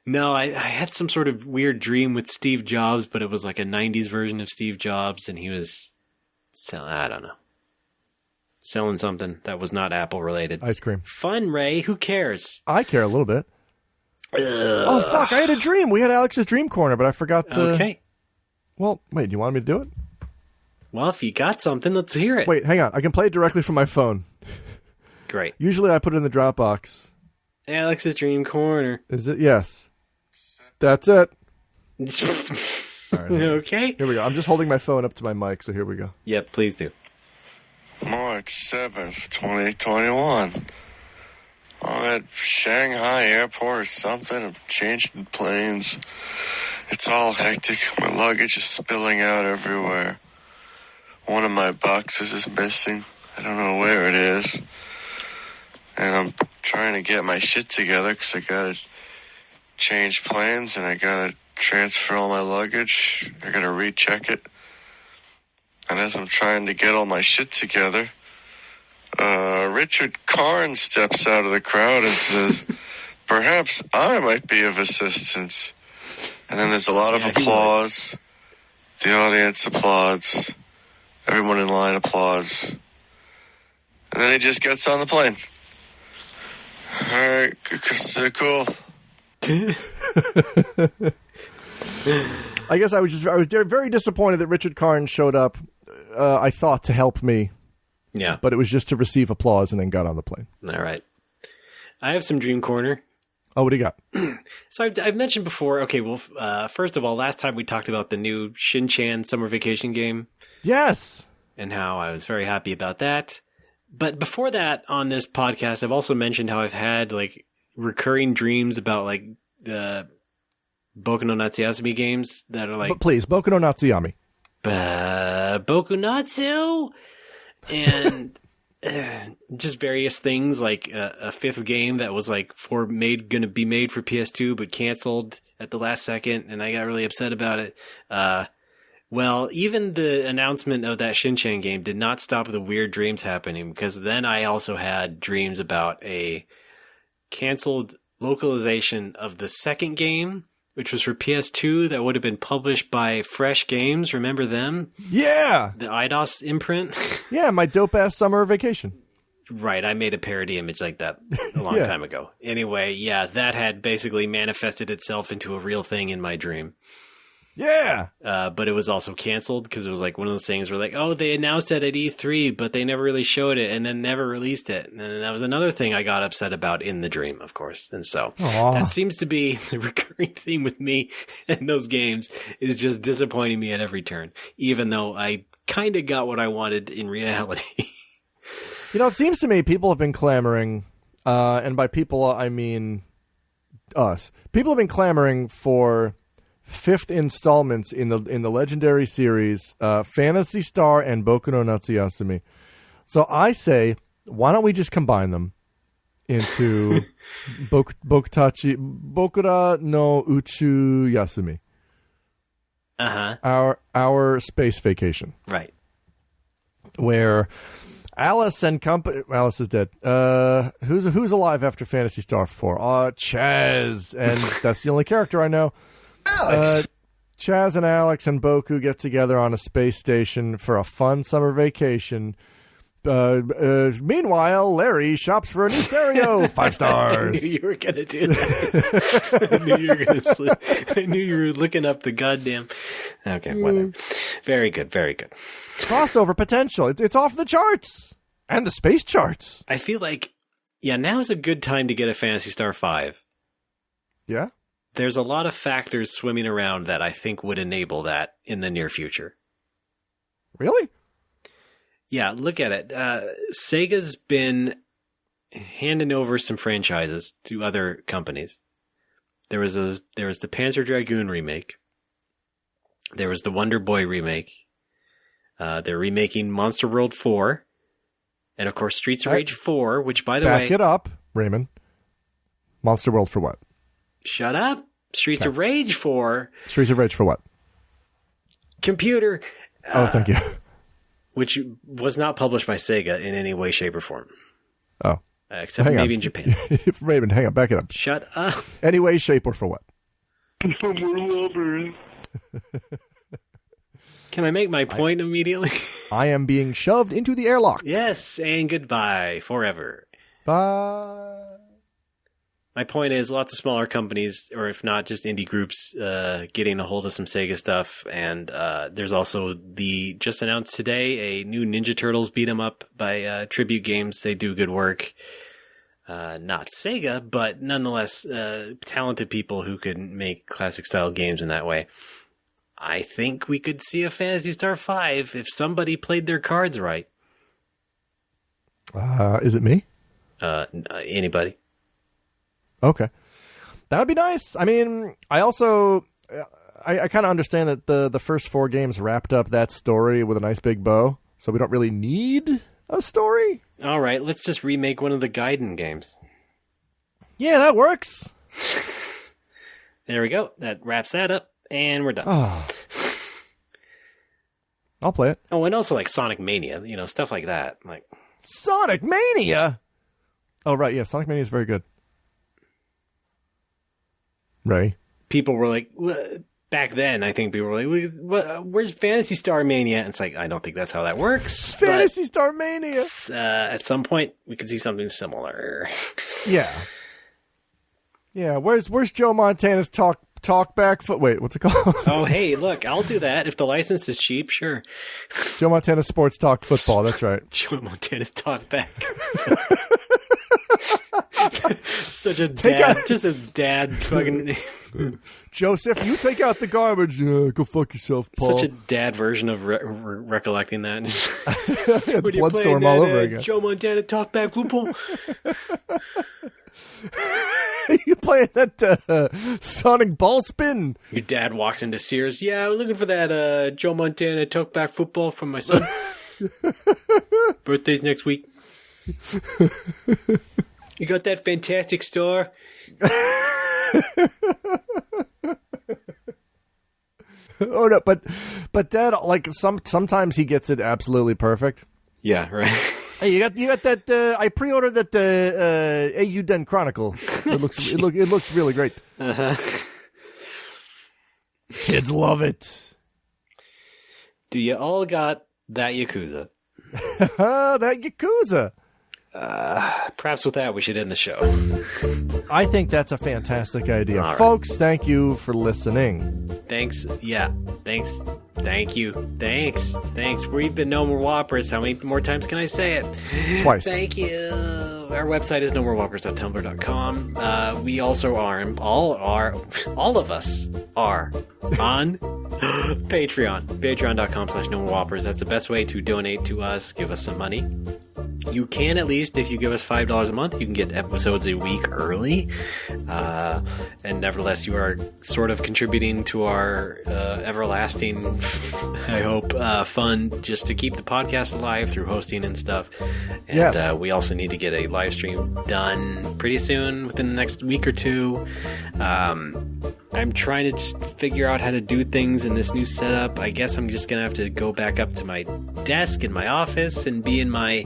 No, I had some sort of weird dream with Steve Jobs, but it was like a 90s version of Steve Jobs, and he was selling, I don't know, selling something that was not Apple related. Ice cream. Fun, Ray. Who cares? I care a little bit. Oh, fuck. I had a dream. We had Alex's Dream Corner, but I forgot to... Okay. Well, wait. Do you want me to do it? Well, if you got something, let's hear it. Wait, hang on. I can play it directly from my phone. Great. Usually I put it in the Dropbox. Alex's Dream Corner. Is it? Yes. That's it. Right, okay. Here we go. I'm just holding my phone up to my mic, so here we go. Yep, please do. March 7th, 2021. I'm at Shanghai Airport or something. I'm changing planes. It's all hectic. My luggage is spilling out everywhere. One of my boxes is missing. I don't know where it is. And I'm trying to get my shit together because I got to change planes and I got to transfer all my luggage. I got to recheck it. And as I'm trying to get all my shit together, Richard Karn steps out of the crowd and says, perhaps I might be of assistance. And then there's a lot of applause. The audience applauds. Everyone in line applauds. And then he just gets on the plane. All right, cool. I guess I was very disappointed that Richard Karn showed up, I thought, to help me. Yeah. But it was just to receive applause and then got on the plane. All right. I have some Dream Corner. Oh, what do you got? So I've mentioned before, okay, well, first of all, last time we talked about the new Shin-Chan Summer Vacation game. Yes! And how I was very happy about that. But before that, on this podcast, I've also mentioned how I've had, like, recurring dreams about, like, the Boku no Natsuyasumi games that are, like... But please, Boku no Natsuyami. Boku Natsu! And... just various things, like a fifth game that was like gonna be made for PS2 but canceled at the last second, and I got really upset about it. Well, even the announcement of that Shin-Chan game did not stop the weird dreams happening, because then I also had dreams about a canceled localization of the second game, which was for PS2, that would have been published by Fresh Games. Remember them? Yeah! The IDOS imprint? Yeah, my dope-ass summer vacation. Right, I made a parody image like that a long time ago. Anyway, yeah, that had basically manifested itself into a real thing in my dream. Yeah! But it was also canceled, because it was like one of those things where like, oh, they announced it at E3, but they never really showed it, and then never released it. And that was another thing I got upset about in the dream, of course. And so that seems to be the recurring theme with me and those games, is just disappointing me at every turn, even though I kind of got what I wanted in reality. You know, it seems to me people have been clamoring, and by people I mean us. People have been clamoring for fifth installments in the legendary series, Phantasy Star and Boku no Natsuyasumi. So I say, why don't we just combine them into Bokura no Uchu Yasumi? Our space vacation. Right. Where Alice and company. Alice is dead. Who's alive after Phantasy Star 4? Chaz, and that's the only character I know. Alex. Chaz and Alex and Boku get together on a space station for a fun summer vacation. Meanwhile, Larry shops for a new stereo. 5 stars. I knew you were going to do that. I knew you were going to slip. I knew you were looking up the goddamn. Okay, whatever. Very good, very good. Crossover potential. It's off the charts. And the space charts. I feel like, now's a good time to get a Phantasy Star 5. Yeah? There's a lot of factors swimming around that I think would enable that in the near future. Really? Yeah, look at it. Sega's been handing over some franchises to other companies. There was the Panzer Dragoon remake. There was the Wonder Boy remake. They're remaking Monster World 4. And of course, Streets of Rage 4, which by the way... Back it up, Raymond. Monster World for what? Shut up. Streets of Rage 4. Streets of Rage for what? Computer. Oh, thank you. Which was not published by Sega in any way, shape, or form. Oh. Except maybe in Japan. Raymond, hang on, back it up. Shut up. Any way, shape, or for what? Can I make my point immediately? I am being shoved into the airlock. Yes, and goodbye forever. Bye. My point is lots of smaller companies, or if not just indie groups, getting a hold of some Sega stuff. And there's also the just announced today a new Ninja Turtles beat 'em up by Tribute Games. They do good work. Not Sega, but nonetheless talented people who could make classic style games in that way. I think we could see a Phantasy Star 5 if somebody played their cards right. Is it me? Anybody. Okay. That would be nice. I mean, I also... I kind of understand that the first 4 games wrapped up that story with a nice big bow, so we don't really need a story. All right, let's just remake one of the Gaiden games. Yeah, that works. There we go. That wraps that up, and we're done. Oh. I'll play it. Oh, and also like Sonic Mania, stuff like that. Like Sonic Mania? Oh, right, yeah, Sonic Mania is very good. Right. People were like, back then, I think people were like, where's Phantasy Star Mania? And it's like, I don't think that's how that works. Phantasy Star Mania. At some point, we could see something similar. Yeah. Yeah, where's Joe Montana's talk back foot? Wait, what's it called? Oh, hey, look, I'll do that. If the license is cheap, sure. Joe Montana's Sports Talk Football, that's right. Joe Montana's Talk Back. Such a dad, just a dad fucking... Joseph, you take out the garbage. Go fuck yourself, Paul. Such a dad version of recollecting that. It's Bloodstorm all over again. Joe Montana Talk Back football. You playing that Sonic Ball Spin? Your dad walks into Sears. Yeah, we're looking for that Joe Montana Talk Back football from my son. Birthday's next week. You got that fantastic store? Oh no, but Dad, like sometimes he gets it absolutely perfect. Yeah, right. Hey, you got that? I pre-ordered that Eiyuden Chronicle. It looks really great. Uh-huh. Kids love it. Do you all got that Yakuza? That Yakuza. Perhaps with that, we should end the show. I think that's a fantastic idea. All right. Folks, thank you for listening. Thanks. Yeah. Thanks. Thank you. Thanks. We've been No More Whoppers. How many more times can I say it? Twice. Thank you. Our website is nomorewhoppers.tumblr.com. We also are, all of us are on Patreon. Patreon.com/nomorewhoppers. That's the best way to donate to us. Give us some money. You can, at least, if you give us $5 a month, you can get episodes a week early. And nevertheless, you are sort of contributing to our everlasting, I hope, fund just to keep the podcast alive through hosting and stuff. And yes. We also need to get a live stream done pretty soon, within the next week or two. I'm trying to just figure out how to do things in this new setup. I guess I'm just going to have to go back up to my desk in my office and be in my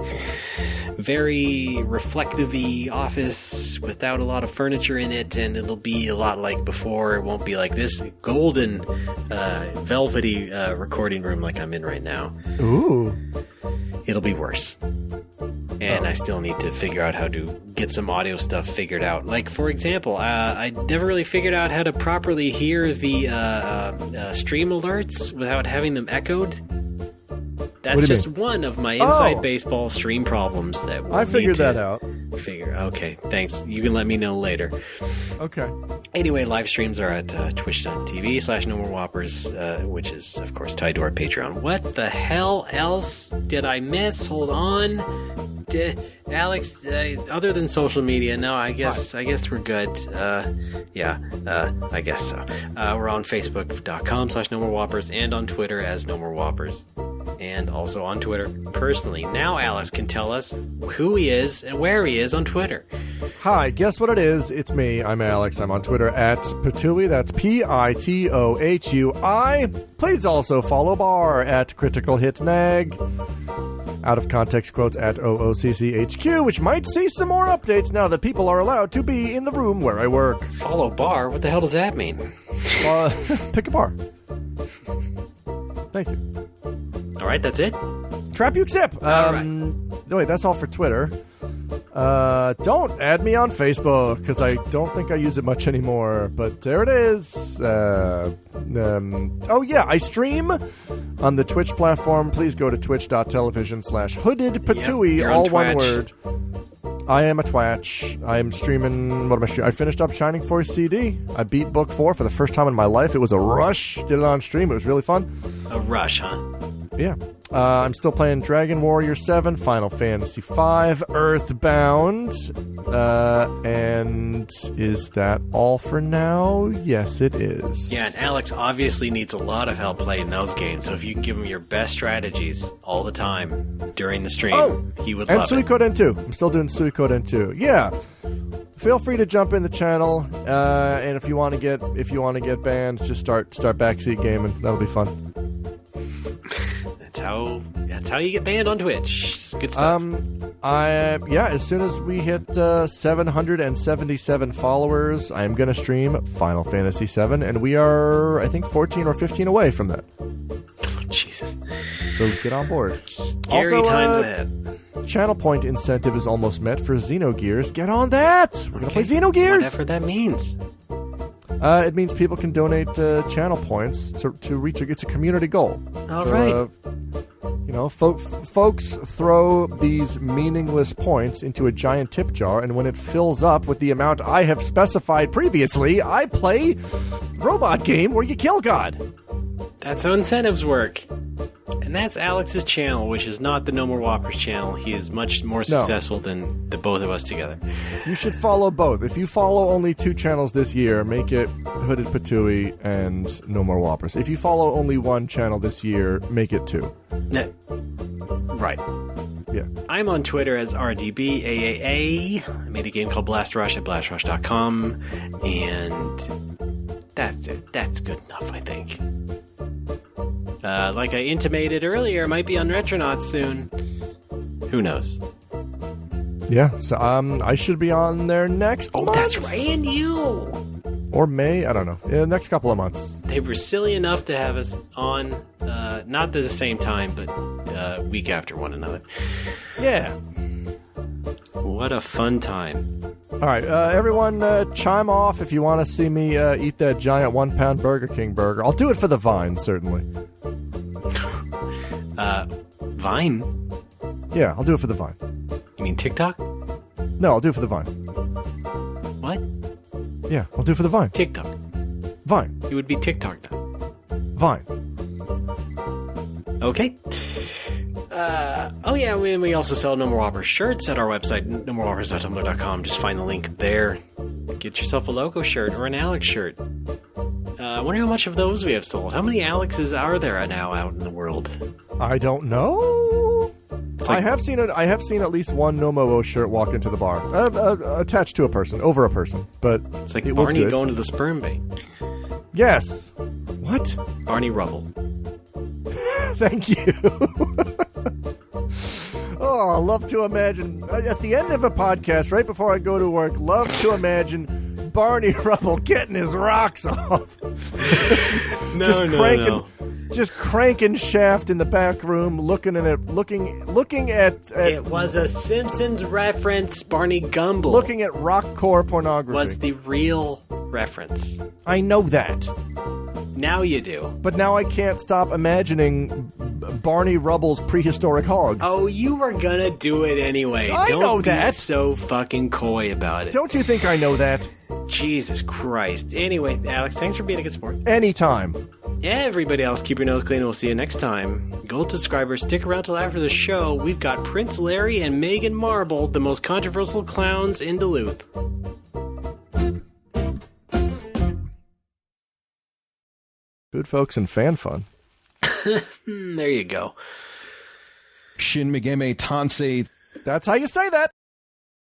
very reflective-y office without a lot of furniture in it, and it'll be a lot like before. It won't be like this golden, velvety recording room like I'm in right now. Ooh. It'll be worse. And I still need to figure out how to get some audio stuff figured out. Like, for example, I never really figured out how to properly hear the stream alerts without having them echoed. That's just one of my Inside Baseball stream problems that we'll I figured need to that out. Okay, thanks. You can let me know later. Okay. Anyway, live streams are at twitch.tv/NoMoWoPers, which is, of course, tied to our Patreon. What the hell else did I miss? Hold on. Alex, other than social media, no, I guess we're good. I guess so. We're on Facebook.com/NoMoWoPers and on Twitter as NoMoWoPers. And also on Twitter personally. Now Alex can tell us who he is and where he is on Twitter. Hi, guess what it is? It's me. I'm Alex. I'm on Twitter at Pitohui. That's Pitohui. Please also follow Bar at Critical Hit Nag. Out of context quotes at OOCCHQ, which might see some more updates now that people are allowed to be in the room where I work. Follow Bar? What the hell does that mean? Pick a bar. Thank you. All right, that's it? Trap you sip. All right. Wait, that's all for Twitter. Don't add me on Facebook, because I don't think I use it much anymore. But there it is. I stream on the Twitch platform. Please go to twitch.tv/hoodedpatohui, all one word. I am a twatch. I am streaming. What am I streaming? I finished up Shining Force CD. I beat Book 4 for the first time in my life. It was a rush. Did it on stream. It was really fun. A rush, huh? Yeah. I'm still playing Dragon Warrior 7, Final Fantasy V, Earthbound. And is that all for now? Yes, it is. Yeah, and Alex obviously needs a lot of help playing those games, so if you can give him your best strategies all the time during the stream, he would love it. And Suikoden 2. I'm still doing Suikoden 2. Yeah. Feel free to jump in the channel, and if you want to get banned, just start backseat gaming. That'll be fun. That's how you get banned on Twitch. Good stuff. As soon as we hit 777 followers, I'm going to stream Final Fantasy VII, and we are, I think, 14 or 15 away from that. Oh, Jesus. So get on board. Scary times ahead. Channel point incentive is almost met for Xenogears. Get on that! We're going to play Xenogears! Whatever that means. It means people can donate channel points to reach it's a community goal. All right. Folks throw these meaningless points into a giant tip jar, and when it fills up with the amount I have specified previously, I play robot game where you kill God. That's how incentives work. And that's Alex's channel, which is not the No More Whoppers channel. He is much more successful than the both of us together. You should follow both. If you follow only 2 channels this year, make it Hooded Patohui and No More Whoppers. If you follow only 1 channel this year, make it 2. Right. Yeah. I'm on Twitter as RDBAAA. I made a game called Blast Rush at blastrush.com. And that's it. That's good enough, I think. Like I intimated earlier, it might be on Retronauts soon. Who knows? Yeah, so I should be on there next month. That's right, and you! Or May, I don't know. In the next couple of months. They were silly enough to have us on, not at the same time, but week after one another. Yeah. What a fun time. All right, everyone chime off if you want to see me eat that giant 1-pound Burger King burger. I'll do it for the Vine, certainly. Vine? Yeah, I'll do it for the Vine. You mean TikTok? No, I'll do it for the Vine. What? Yeah, I'll do it for the Vine. TikTok. Vine. It would be TikTok now. Vine. Okay. Oh, yeah, we also sell No More Whopper shirts at our website, nomorewhoppers.tumblr.com. Just find the link there. Get yourself a logo shirt or an Alex shirt. I wonder how much of those we have sold. How many Alexes are there now out in the world? I don't know. I have seen at least one NoMoWo shirt walk into the bar, attached to a person, over a person. But it's like Barney going to the sperm bank. Yes. What? Barney Rubble. Thank you. Oh, I love to imagine at the end of a podcast, right before I go to work. Love to imagine Barney Rubble getting his rocks off. Just cranking Shaft in the back room, looking at. It was a Simpsons reference, Barney Gumble. Looking at rockcore pornography. Was the real reference. I know that. Now you do. But now I can't stop imagining Barney Rubble's prehistoric hog. Oh, you were gonna do it anyway. I know that. Don't be so fucking coy about it. Don't you think I know that? Jesus Christ. Anyway, Alex, thanks for being a good sport. Anytime. Everybody else, keep your nose clean, and we'll see you next time. Gold subscribers, stick around till after the show. We've got Prince Larry and Meghan Marble, the most controversial clowns in Duluth. Good folks and fan fun. There you go. Shin Megame Tansei. That's how you say that.